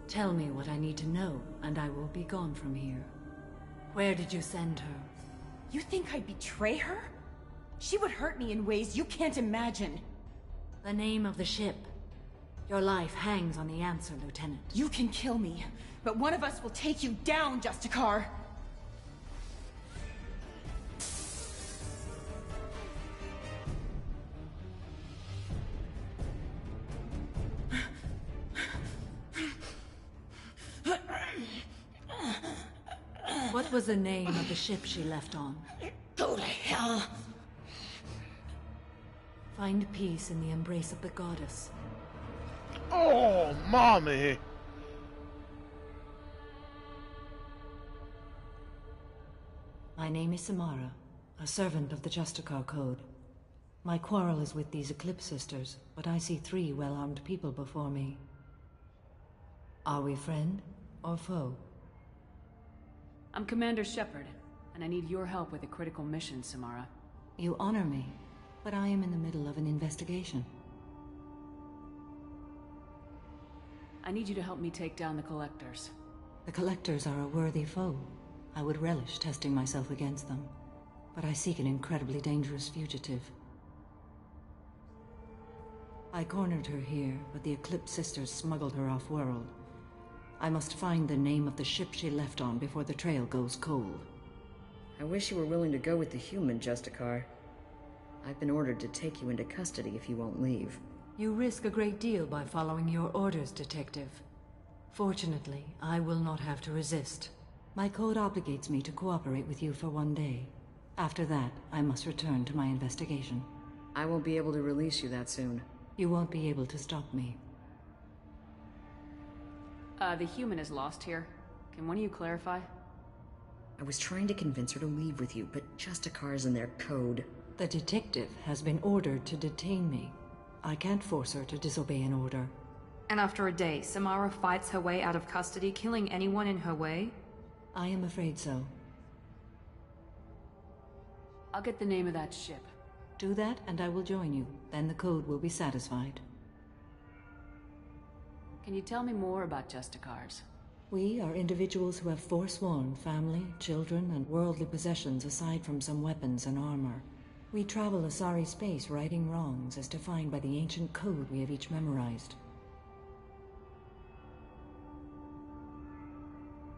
Tell me what I need to know, and I will be gone from here. Where did you send her? You think I'd betray her? She would hurt me in ways you can't imagine. The name of the ship. Your life hangs on the answer, Lieutenant. You can kill me, but one of us will take you down, Justicar. What was the name of the ship she left on? Go to hell. Find peace in the embrace of the goddess. Oh, mommy! My name is Samara, a servant of the Justicar Code. My quarrel is with these Eclipse sisters, but I see 3 well-armed people before me. Are we friend or foe? I'm Commander Shepard, and I need your help with a critical mission, Samara. You honor me, but I am in the middle of an investigation. I need you to help me take down the Collectors. The Collectors are a worthy foe. I would relish testing myself against them, but I seek an incredibly dangerous fugitive. I cornered her here, but the Eclipse sisters smuggled her off-world. I must find the name of the ship she left on before the trail goes cold. I wish you were willing to go with the human, Justicar. I've been ordered to take you into custody if you won't leave. You risk a great deal by following your orders, Detective. Fortunately, I will not have to resist. My code obligates me to cooperate with you for 1 day. After that, I must return to my investigation. I won't be able to release you that soon. You won't be able to stop me. The human is lost here. Can one of you clarify? I was trying to convince her to leave with you, but Justicar's in their code. The detective has been ordered to detain me. I can't force her to disobey an order. And after a day, Samara fights her way out of custody, killing anyone in her way? I am afraid so. I'll get the name of that ship. Do that, and I will join you. Then the code will be satisfied. Can you tell me more about Justicars? We are individuals who have forsworn family, children, and worldly possessions aside from some weapons and armor. We travel Asari space righting wrongs as defined by the ancient code we have each memorized.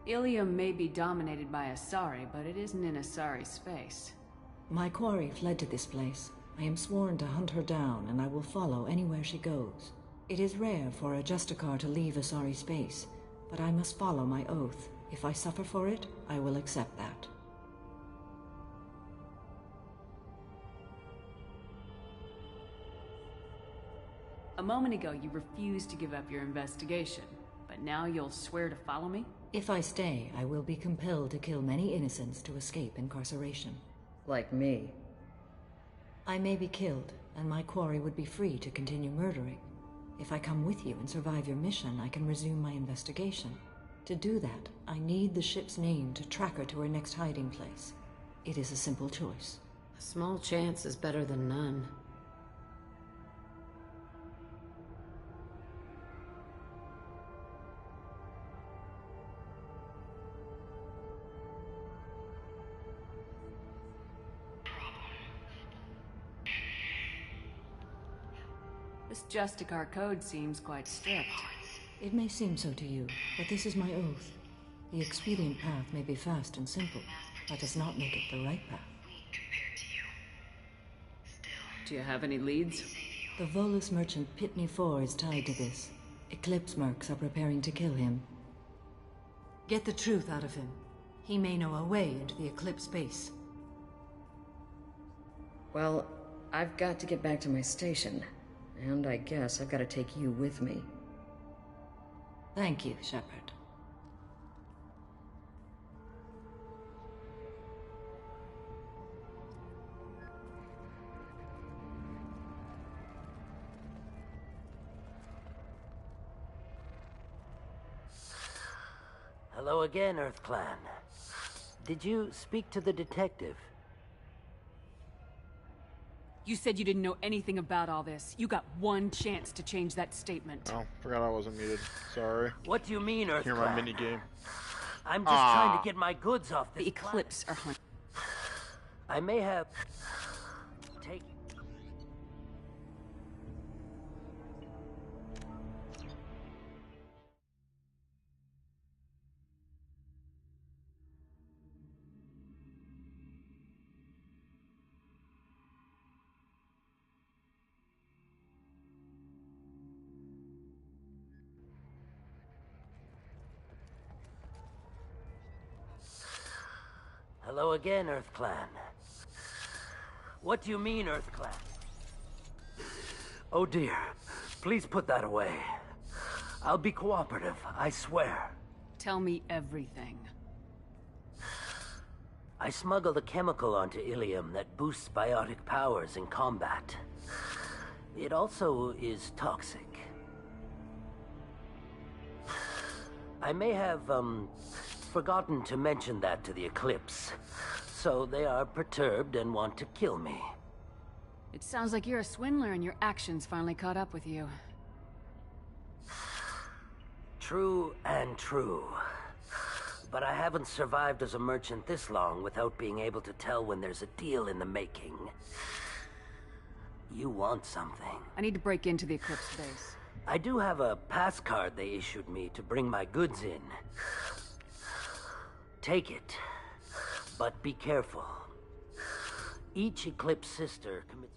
Ilium may be dominated by Asari, but it isn't in Asari space. My quarry fled to this place. I am sworn to hunt her down, and I will follow anywhere she goes. It is rare for a Justicar to leave Asari space, but I must follow my oath. If I suffer for it, I will accept that. A moment ago, you refused to give up your investigation, but now you'll swear to follow me? If I stay, I will be compelled to kill many innocents to escape incarceration. Like me. I may be killed, and my quarry would be free to continue murdering. If I come with you and survive your mission, I can resume my investigation. To do that, I need the ship's name to track her to her next hiding place. It is a simple choice. A small chance is better than none. This Justicar code seems quite strict. It may seem so to you, but this is my oath. The expedient path may be fast and simple, but does not make it the right path. Do you have any leads? The Volus merchant Pitney 4 is tied to this. Eclipse mercs are preparing to kill him. Get the truth out of him. He may know a way into the Eclipse base. Well, I've got to get back to my station. And I guess I've got to take you with me. Thank you, Shepard. Hello again, Earth Clan. Did you speak to the detective? You said you didn't know anything about all this. You got one chance to change that statement. Oh, forgot I wasn't muted. Sorry. What do you mean, Earth Hear Clan? my mini game. I'm just trying to get my goods off this The Eclipse are hunting. I may have... Take... Hello again, Earth Clan. What do you mean, Earth Clan? Oh dear. Please put that away. I'll be cooperative, I swear. Tell me everything. I smuggled a chemical onto Ilium that boosts biotic powers in combat. It also is toxic. I may have, forgotten to mention that to the Eclipse. So they are perturbed and want to kill me. It sounds like you're a swindler and your actions finally caught up with you. True and true. But I haven't survived as a merchant this long without being able to tell when there's a deal in the making. You want something. I need to break into the Eclipse base. I do have a pass card they issued me to bring my goods in. Take it, but be careful. Each Eclipse sister commits...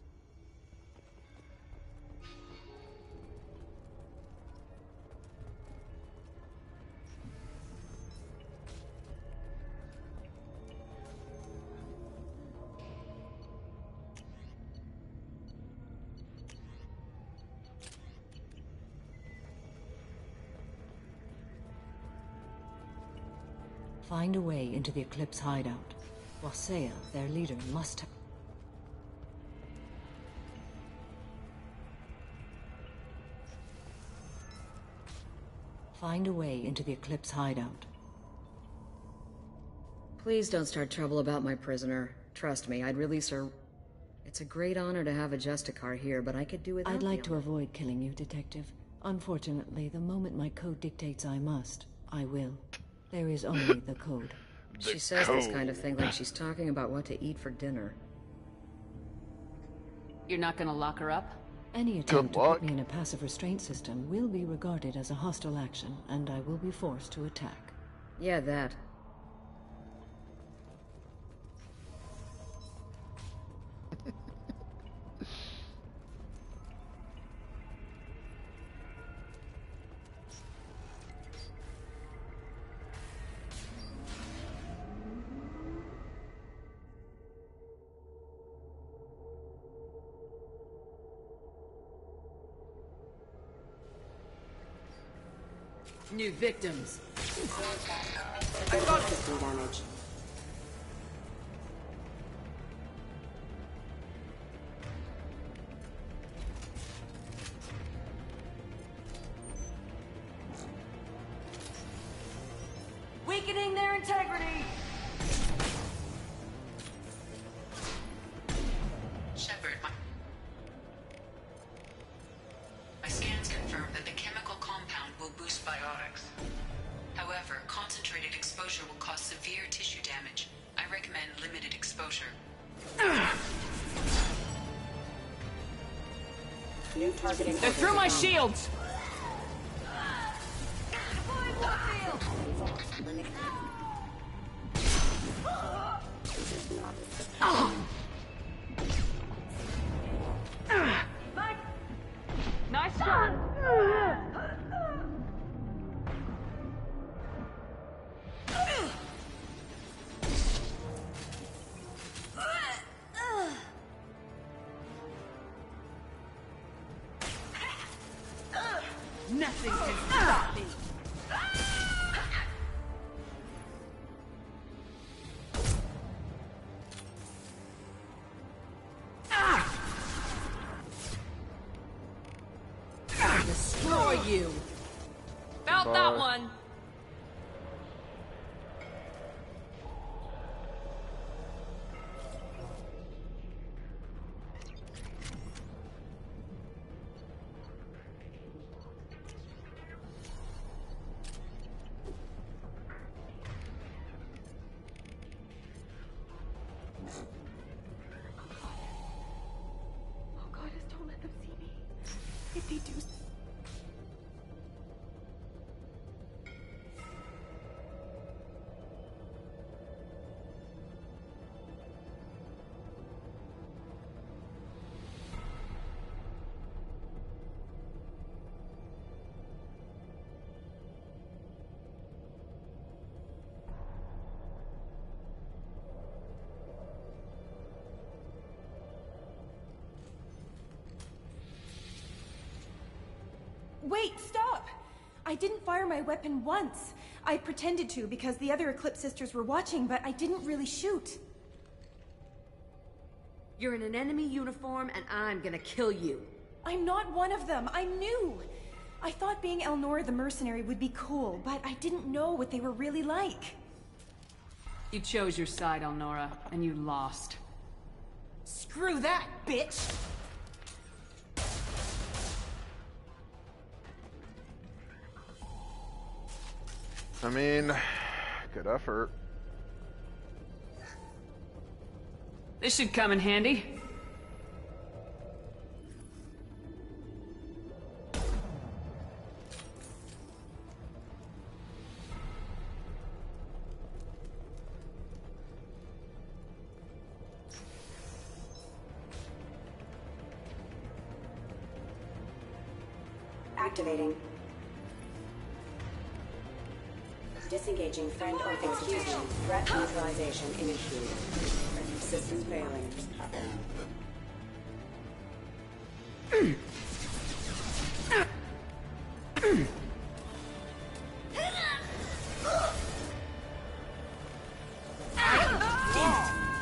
Find a way into the Eclipse hideout. Wasea, their leader, must have... Find a way into the Eclipse hideout. Please don't start trouble about my prisoner. Trust me, I'd release her. It's a great honor to have a Justicar here, but I could do without I'd like to the avoid killing you, Detective. Unfortunately, the moment my code dictates I must, I will. There is only the code. She says this kind of thing like she's talking about what to eat for dinner. You're not gonna lock her up? Any attempt to put me in a passive restraint system will be regarded as a hostile action, and I will be forced to attack. Yeah, that. New victims. I got system damage. Weakening their integrity! Shepard, my scans confirm that the chemical compound will boost biotics. However, concentrated exposure will cause severe tissue damage. I recommend limited exposure. New targeting. They're through my shields! Nice shot! Nothing can stop me! Destroy you! Felt that one! Oh goddess, don't let them see me. If they do... Wait, stop! I didn't fire my weapon once. I pretended to because the other Eclipse sisters were watching, but I didn't really shoot. You're in an enemy uniform, and I'm gonna kill you. I'm not one of them. I knew. I thought being Elnora the mercenary would be cool, but I didn't know what they were really like. You chose your side, Elnora, and you lost. Screw that, bitch! I mean, good effort. This should come in handy. Activating. Disengaging friend or excuse me. Threat neutralization initiated. Systems failing.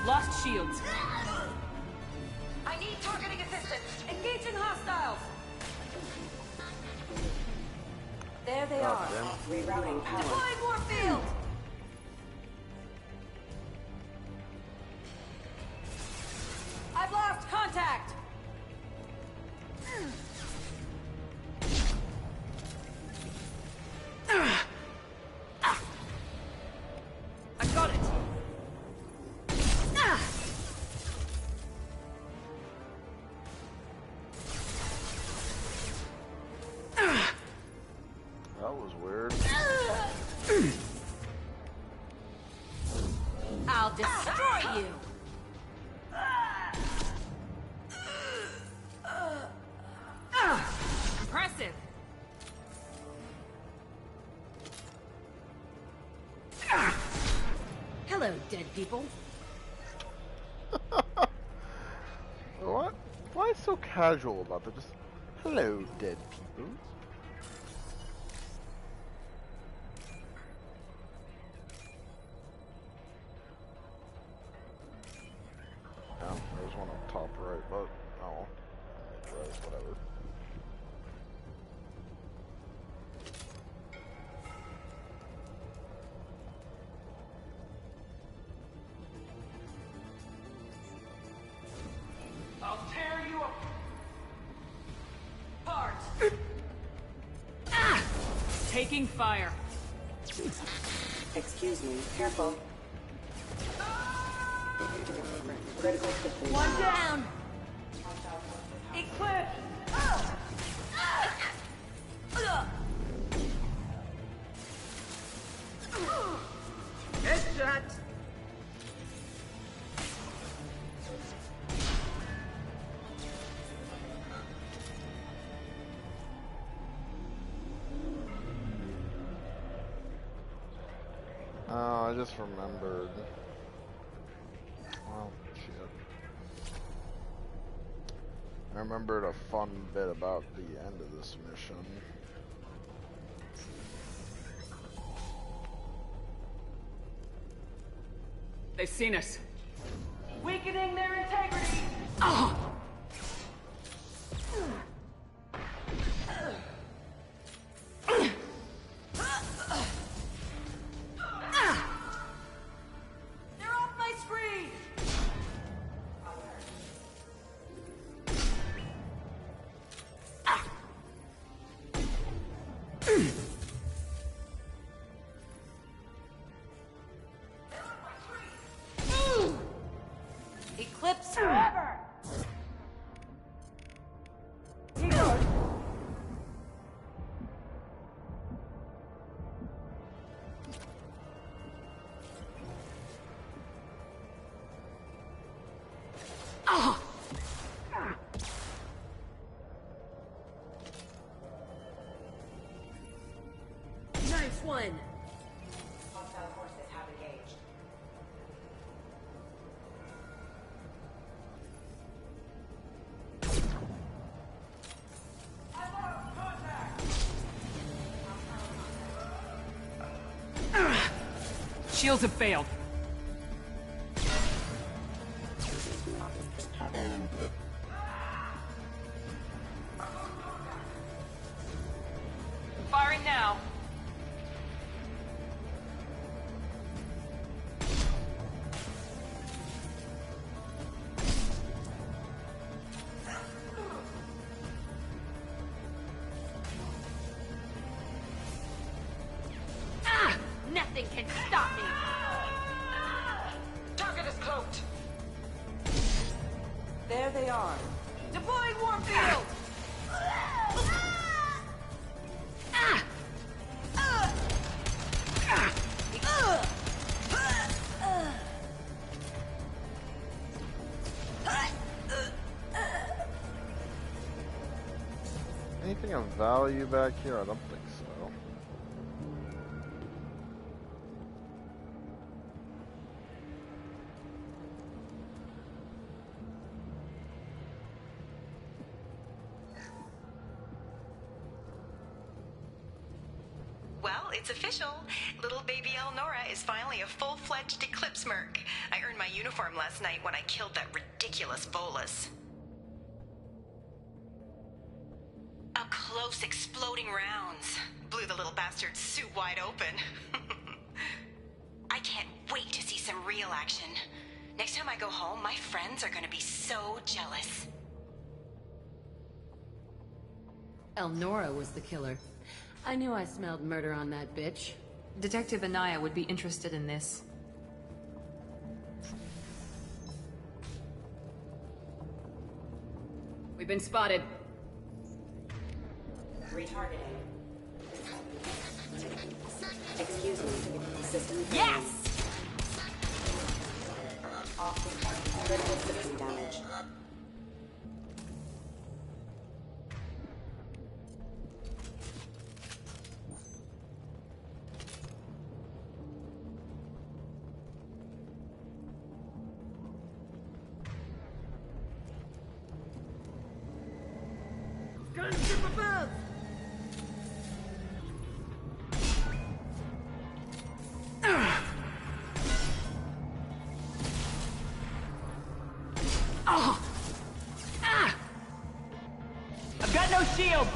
Lost shields. I need targeting assistance. Engaging hostiles. There they are. Rerouting power. Deploying Warfield. Impressive! Hello, dead people. What? Why so casual about that? Just, hello, dead people. Yeah, there's one up top right, but oh, right, whatever. I'll tear you apart. Taking fire. Excuse me. Careful. Critical hit. One down. Equip. Headshot. Oh, I just remembered. Well, shit. I remembered a fun bit about the end of this mission. They've seen us. Weakening their integrity. Oh! They're off my screen. Eclipse. Forever. Nice one. Hostile forces have engaged. Shields have failed. Firing now. Nothing can stop me. Target is cloaked. There they are. Deploying warp field. Anything of value back here? I don't think so. Well, it's official. Little baby Elnora is finally a full-fledged Eclipse merc. I earned my uniform last night when I killed that ridiculous Volus. Up close, exploding rounds. Blew the little bastard's suit wide open. I can't wait to see some real action. Next time I go home, my friends are gonna be so jealous. Elnora was the killer. I knew I smelled murder on that bitch. Detective Anaya would be interested in this. We've been spotted. Retargeting. Excuse me. System. Yes! Critical system damage. I've got no shield!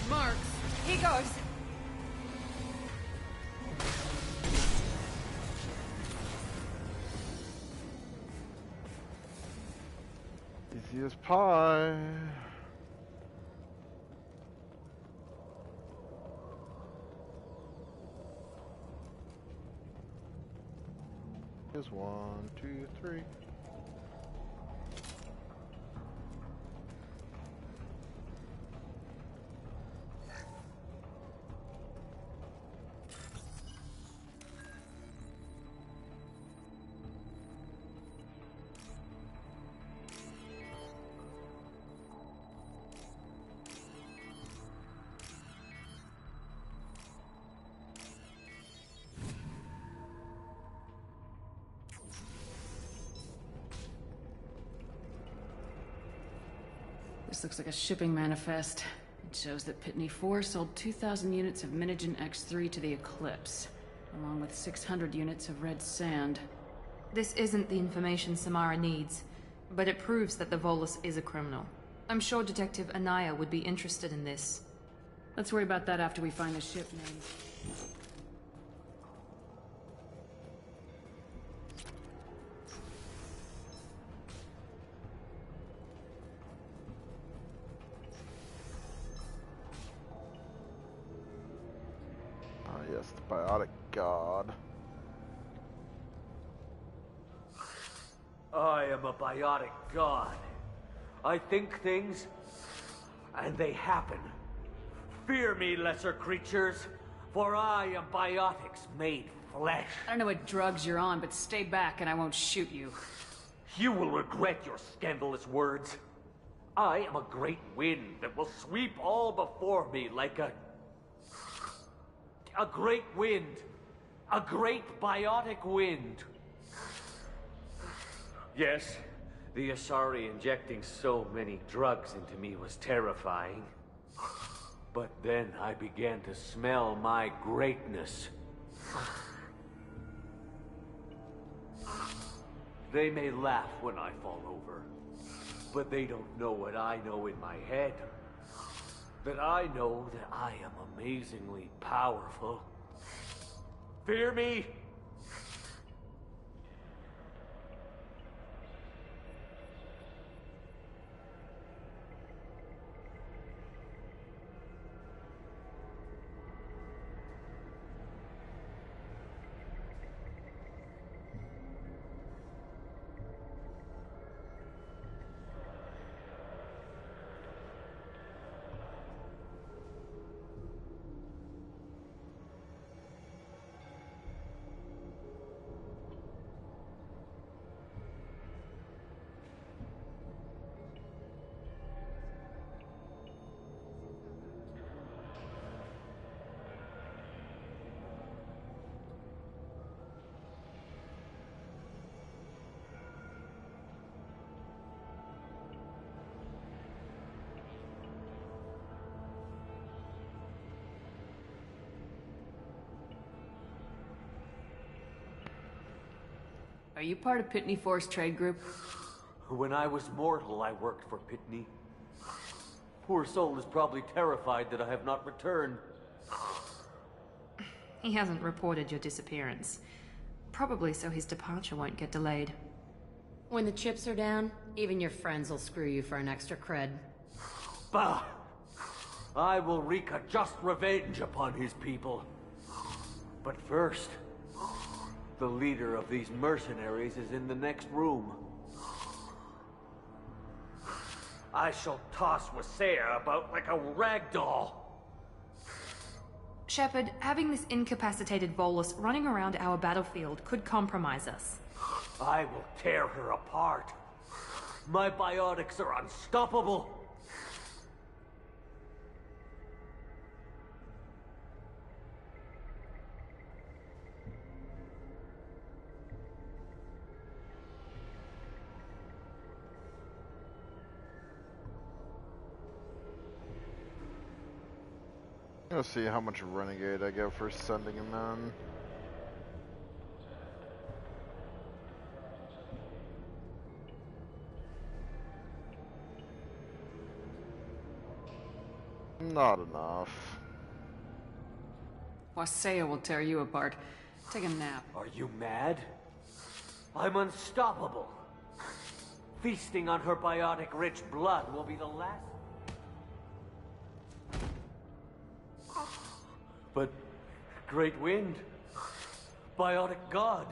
Marks. He goes. Easy as pie. Here's 1, 2, 3. This looks like a shipping manifest. It shows that Pitney 4 sold 2,000 units of Minigen X3 to the Eclipse, along with 600 units of red sand. This isn't the information Samara needs, but it proves that the Volus is a criminal. I'm sure Detective Anaya would be interested in this. Let's worry about that after we find the ship names. Yes, the biotic god. I am a biotic god. I think things, and they happen. Fear me, lesser creatures, for I am biotics made flesh. I don't know what drugs you're on, but stay back and I won't shoot you. You will regret your scandalous words. I am a great wind that will sweep all before me like a great wind. A great biotic wind. Yes, the Asari injecting so many drugs into me was terrifying. But then I began to smell my greatness. They may laugh when I fall over, but they don't know what I know in my head. That I know that I am amazingly powerful. Fear me? Are you part of Pitney 4's trade group? When I was mortal, I worked for Pitney. Poor soul is probably terrified that I have not returned. He hasn't reported your disappearance. Probably so his departure won't get delayed. When the chips are down, even your friends will screw you for an extra cred. Bah! I will wreak a just revenge upon his people. But first, the leader of these mercenaries is in the next room. I shall toss Wasea about like a rag doll. Shepard, having this incapacitated Volus running around our battlefield could compromise us. I will tear her apart. My biotics are unstoppable. Let's see how much Renegade I get for sending him in. Not enough. Wasea will tear you apart. Take a nap. Are you mad? I'm unstoppable. Feasting on her biotic-rich blood will be the last... But... Great Wind... Biotic God...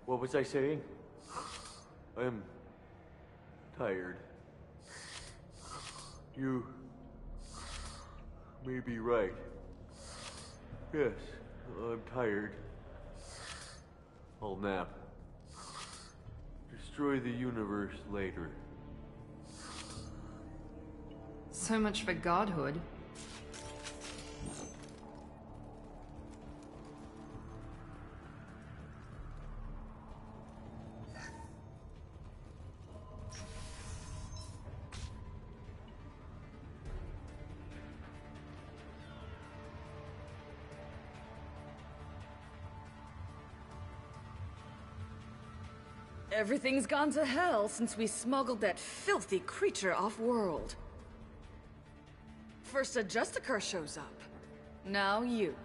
What was I saying? I'm... tired. You... may be right. Yes, I'm tired. I'll nap. Destroy the universe later. So much for godhood. Everything's gone to hell since we smuggled that filthy creature off-world. First a Justicar shows up. Now you.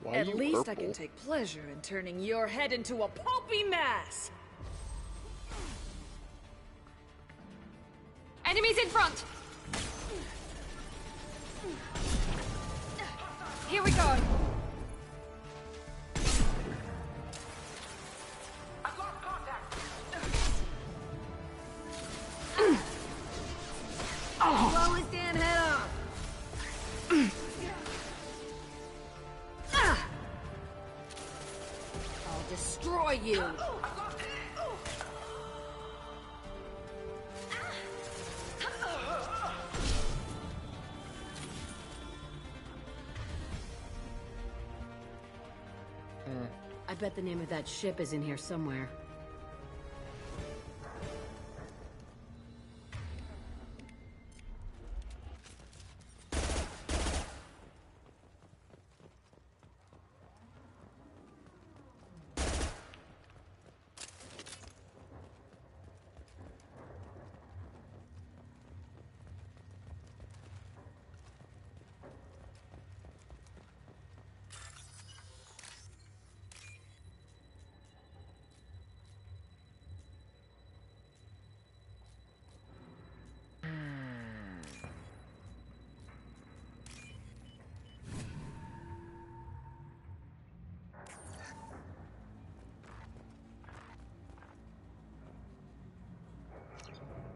Why At you least purple? I can take pleasure in turning your head into a pulpy mass! Enemies in front! Here we go! Blow his damn head off! I'll destroy you! I bet the name of that ship is in here somewhere.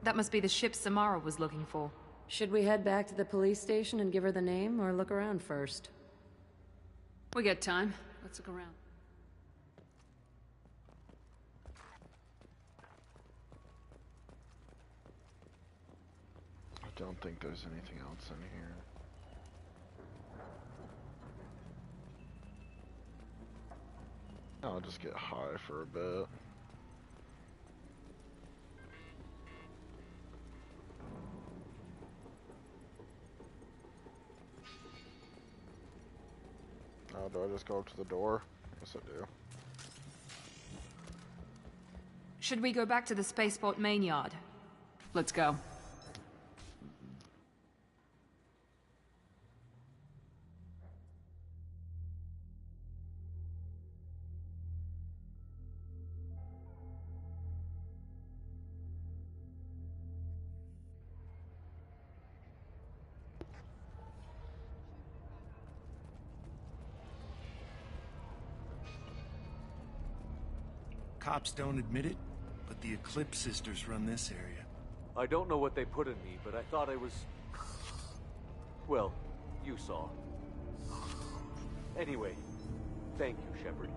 That must be the ship Samara was looking for. Should we head back to the police station and give her the name, or look around first? We got time. Let's look around. I don't think there's anything else in here. I'll just get high for a bit. Do I just go up to the door? Yes, I do. Should we go back to the spaceport main yard? Let's go. Cops don't admit it, but the Eclipse sisters run this area. I don't know what they put in me, but I thought I was... well, you saw. Anyway, thank you, Shepard.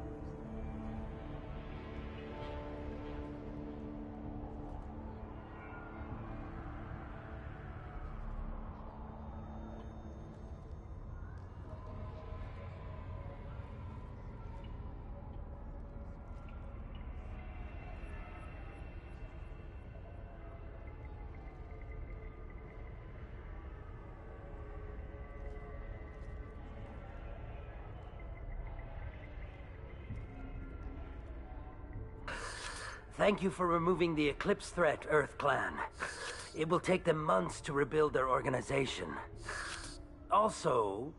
Thank you for removing the Eclipse threat, Earth Clan. It will take them months to rebuild their organization. Also,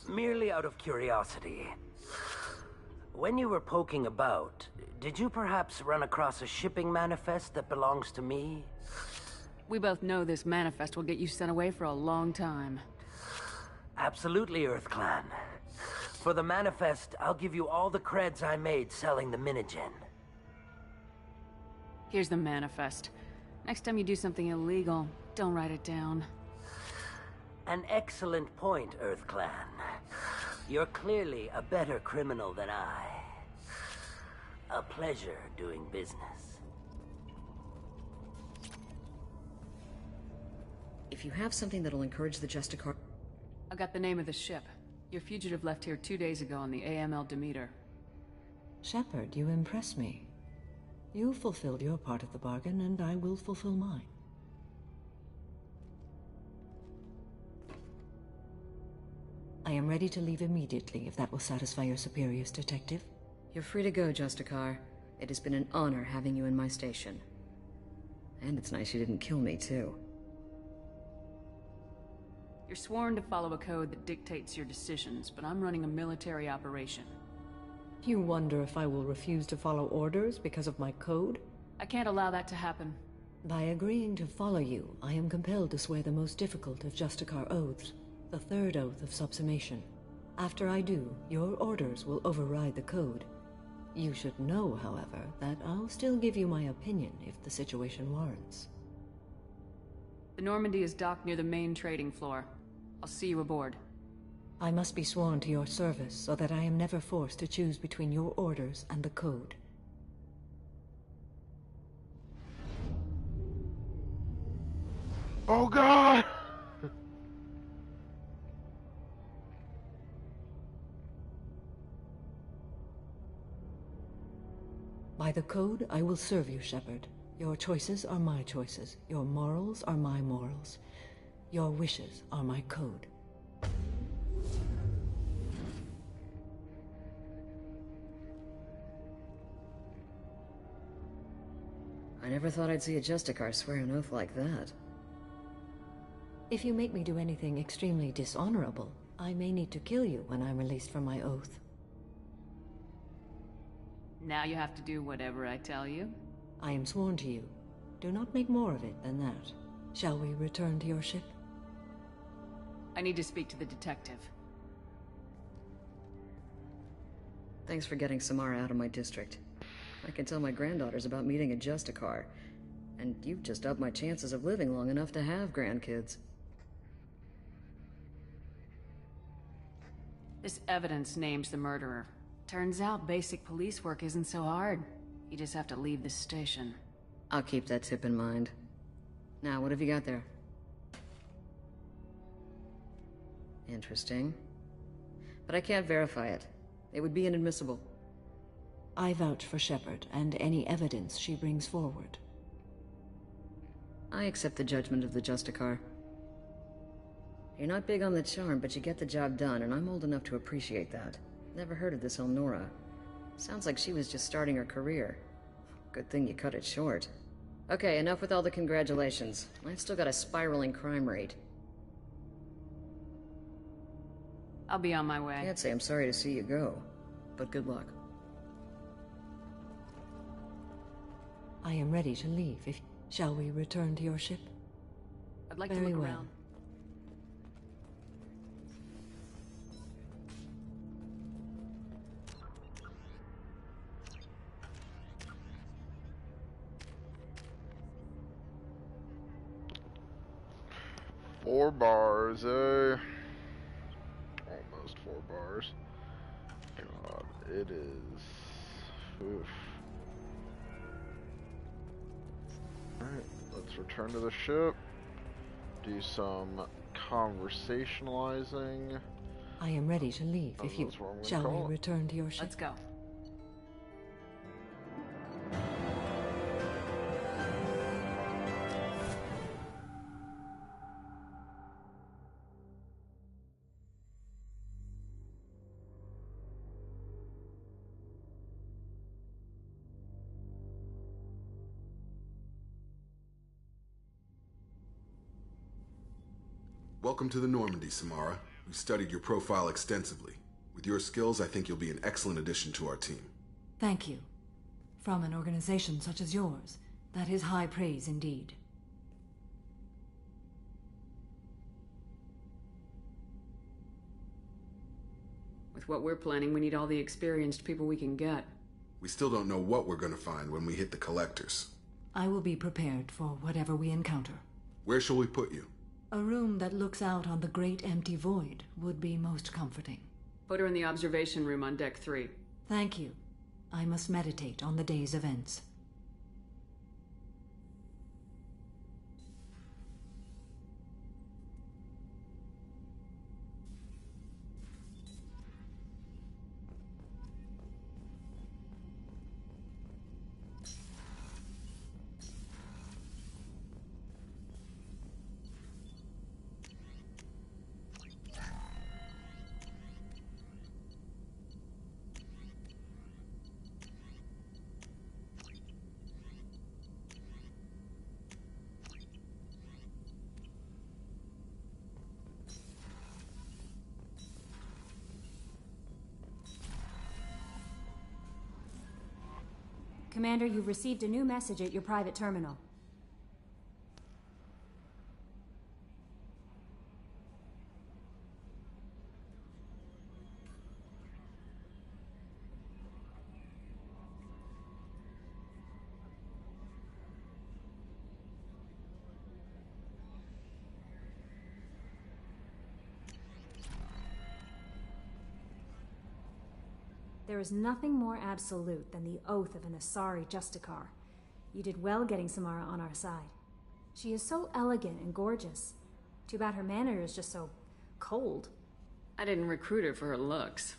merely out of curiosity, when you were poking about, did you perhaps run across a shipping manifest that belongs to me? We both know this manifest will get you sent away for a long time. Absolutely, Earth Clan. For the manifest, I'll give you all the creds I made selling the Minigen. Here's the manifest. Next time you do something illegal, don't write it down. An excellent point, Earth Clan. You're clearly a better criminal than I. A pleasure doing business. If you have something that'll encourage the Justicar... I got the name of the ship. Your fugitive left here 2 days ago on the AML Demeter. Shepard, you impress me. You fulfilled your part of the bargain, and I will fulfill mine. I am ready to leave immediately, if that will satisfy your superiors, Detective. You're free to go, Justicar. It has been an honor having you in my station. And it's nice you didn't kill me, too. You're sworn to follow a code that dictates your decisions, but I'm running a military operation. You wonder if I will refuse to follow orders because of my code? I can't allow that to happen. By agreeing to follow you, I am compelled to swear the most difficult of Justicar oaths, the third oath of subsumation. After I do, your orders will override the code. You should know, however, that I'll still give you my opinion if the situation warrants. The Normandy is docked near the main trading floor. I'll see you aboard. I must be sworn to your service so that I am never forced to choose between your orders and the code. Oh God! By the code, I will serve you, Shepard. Your choices are my choices. Your morals are my morals. Your wishes are my code. I never thought I'd see a Justicar swear an oath like that. If you make me do anything extremely dishonorable, I may need to kill you when I'm released from my oath. Now you have to do whatever I tell you? I am sworn to you. Do not make more of it than that. Shall we return to your ship? I need to speak to the detective. Thanks for getting Samara out of my district. I can tell my granddaughters about meeting a Justicar. And you've just upped my chances of living long enough to have grandkids. This evidence names the murderer. Turns out basic police work isn't so hard. You just have to leave this station. I'll keep that tip in mind. Now, what have you got there? Interesting. But I can't verify it. It would be inadmissible. I vouch for Shepard and any evidence she brings forward. I accept the judgment of the Justicar. You're not big on the charm, but you get the job done, and I'm old enough to appreciate that. Never heard of this Elnora. Sounds like she was just starting her career. Good thing you cut it short. Okay, enough with all the congratulations. I've still got a spiraling crime rate. I'll be on my way. Can't say I'm sorry to see you go, but good luck. I am ready to leave. Shall we return to your ship? I'd like Very to look well. around. Four bars, eh? hours. God, it is. Oof. Alright, let's return to the ship. Do some conversationalizing. I am ready to leave if you... Shall we return to your ship? Let's go. Welcome to the Normandy, Samara. We've studied your profile extensively. With your skills, I think you'll be an excellent addition to our team. Thank you. From an organization such as yours, that is high praise indeed. With what we're planning, we need all the experienced people we can get. We still don't know what we're gonna find when we hit the collectors. I will be prepared for whatever we encounter. Where shall we put you? A room that looks out on the great empty void would be most comforting. Put her in the observation room on deck 3. Thank you. I must meditate on the day's events. Commander, you've received a new message at your private terminal. There is nothing more absolute than the oath of an Asari Justicar. You did well getting Samara on our side. She is so elegant and gorgeous. Too bad her manner is just so cold. I didn't recruit her for her looks.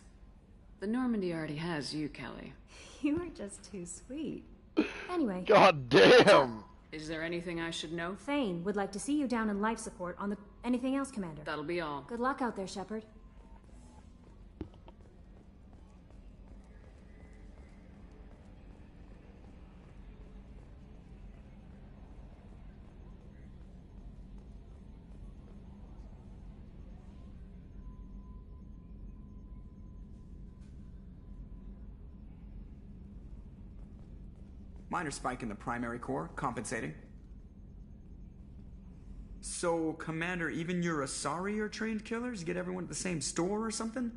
The Normandy already has you, Kelly. You are just too sweet. Anyway. God damn! Is there anything I should know? Thane would like to see you down in life support on the... Anything else, Commander? That'll be all. Good luck out there, Shepard. Minor spike in the primary core, compensating. So, Commander, even your Asari are trained killers? Get everyone at the same store or something?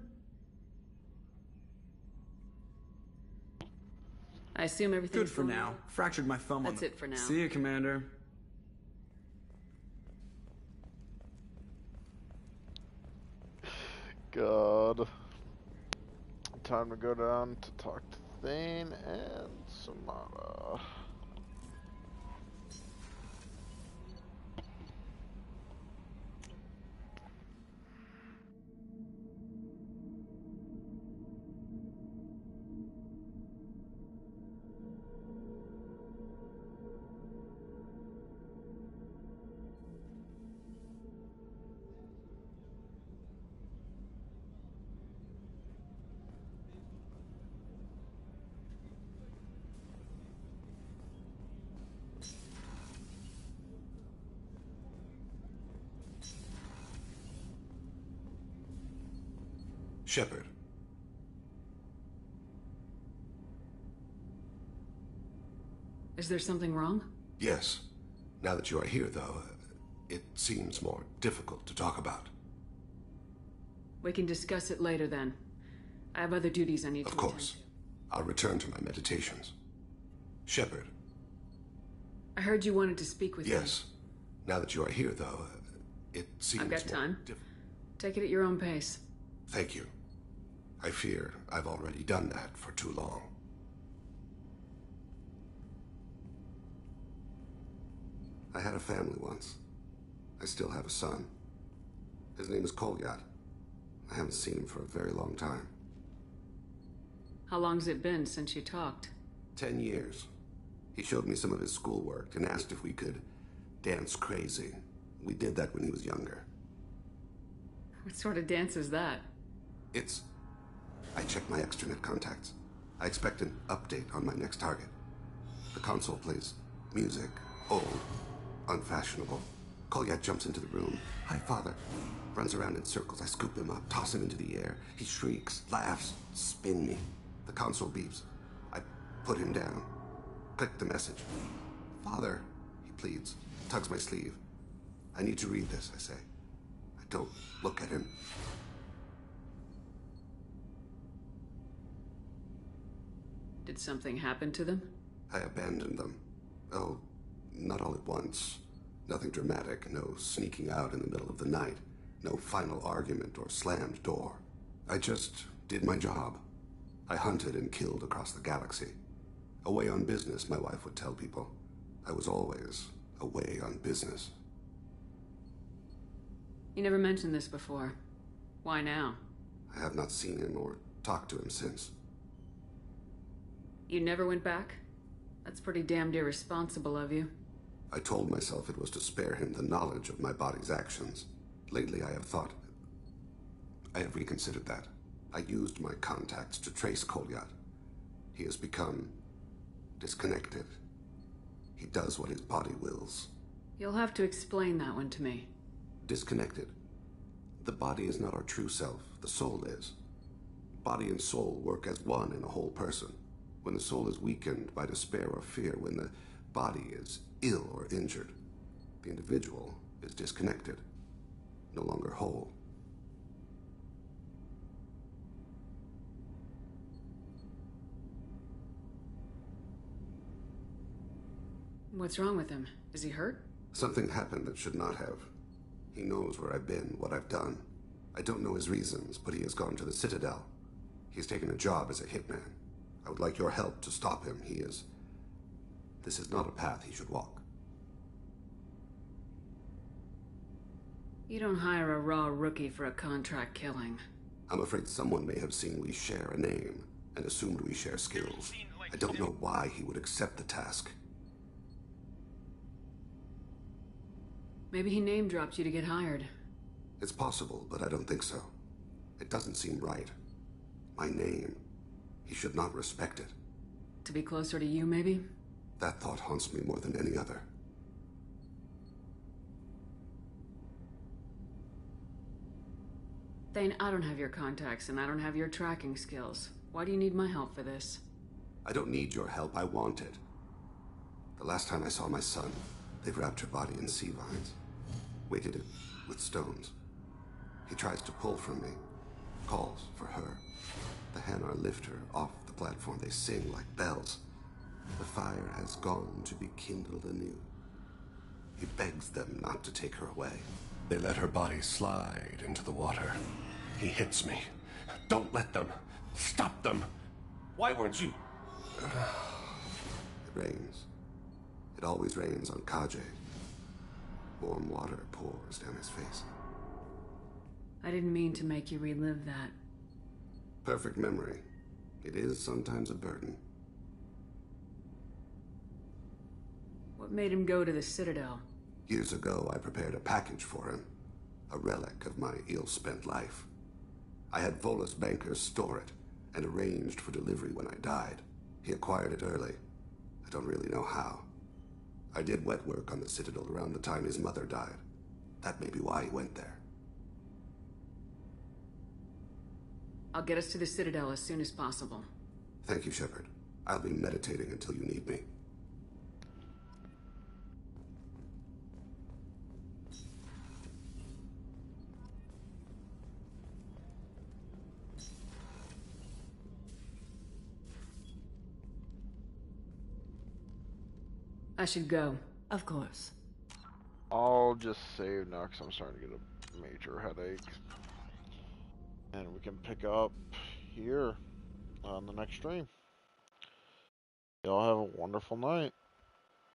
I assume everything's good for now. Fractured my thumb on That's it for now. See you, Commander. God. Time to go down to talk to Thane and Samara. Shepard. Is there something wrong? Yes. Now that you are here, though, it seems more difficult to talk about. We can discuss it later then. I have other duties I need to attend to. Of course. I'll return to my meditations. Shepard. I heard you wanted to speak with me. Yes. Now that you are here, though, it seems I've got more time. Take it at your own pace. Thank you. I fear I've already done that for too long. I had a family once. I still have a son. His name is Kolyat. I haven't seen him for a very long time. How long's it been since you talked? 10 years. He showed me some of his schoolwork and asked if we could dance crazy. We did that when he was younger. What sort of dance is that? I checked my extranet contacts. I expect an update on my next target. The console plays music, old, unfashionable. Kolyat jumps into the room. Hi, Father. Runs around in circles. I scoop him up, toss him into the air. He shrieks, laughs, spin me. The console beeps. I put him down. Click the message. Father, he pleads, tugs my sleeve. I need to read this, I say. I don't look at him. Did something happen to them? I abandoned them. Oh, not all at once. Nothing dramatic, no sneaking out in the middle of the night, no final argument or slammed door. I just did my job. I hunted and killed across the galaxy. Away on business, my wife would tell people. I was always away on business. You never mentioned this before. Why now? I have not seen him or talked to him since. You never went back? That's pretty damned irresponsible of you. I told myself it was to spare him the knowledge of my body's actions. Lately, I have reconsidered that. I used my contacts to trace Kolyat. He has become disconnected. He does what his body wills. You'll have to explain that one to me. Disconnected. The body is not our true self. The soul is. Body and soul work as one in a whole person. When the soul is weakened by despair or fear, when the body is ill or injured, the individual is disconnected, no longer whole. What's wrong with him? Is he hurt? Something happened that should not have. He knows where I've been, what I've done. I don't know his reasons, but he has gone to the Citadel. He's taken a job as a hitman. I would like your help to stop him. This is not a path he should walk. You don't hire a raw rookie for a contract killing. I'm afraid someone may have seen we share a name and assumed we share skills. I don't know why he would accept the task. Maybe he name-dropped you to get hired. It's possible, but I don't think so. It doesn't seem right. My name. He should not respect it. To be closer to you, maybe? That thought haunts me more than any other. Thane, I don't have your contacts, and I don't have your tracking skills. Why do you need my help for this? I don't need your help. I want it. The last time I saw my son, they wrapped her body in sea vines, weighted it with stones. He tries to pull from me, calls for her. The Hanar lift her off the platform. They sing like bells. The fire has gone to be kindled anew. He begs them not to take her away. They let her body slide into the water. He hits me. Don't let them. Stop them. Why weren't you? It rains. It always rains on Kajay. Warm water pours down his face. I didn't mean to make you relive that. Perfect memory. It is sometimes a burden. What made him go to the Citadel? Years ago, I prepared a package for him. A relic of my ill-spent life. I had Volus bankers store it, and arranged for delivery when I died. He acquired it early. I don't really know how. I did wet work on the Citadel around the time his mother died. That may be why he went there. I'll get us to the Citadel as soon as possible. Thank you, Shepard. I'll be meditating until you need me. I should go. Of course. I'll just save now because I'm starting to get a major headache. And we can pick up here on the next stream. Y'all have a wonderful night.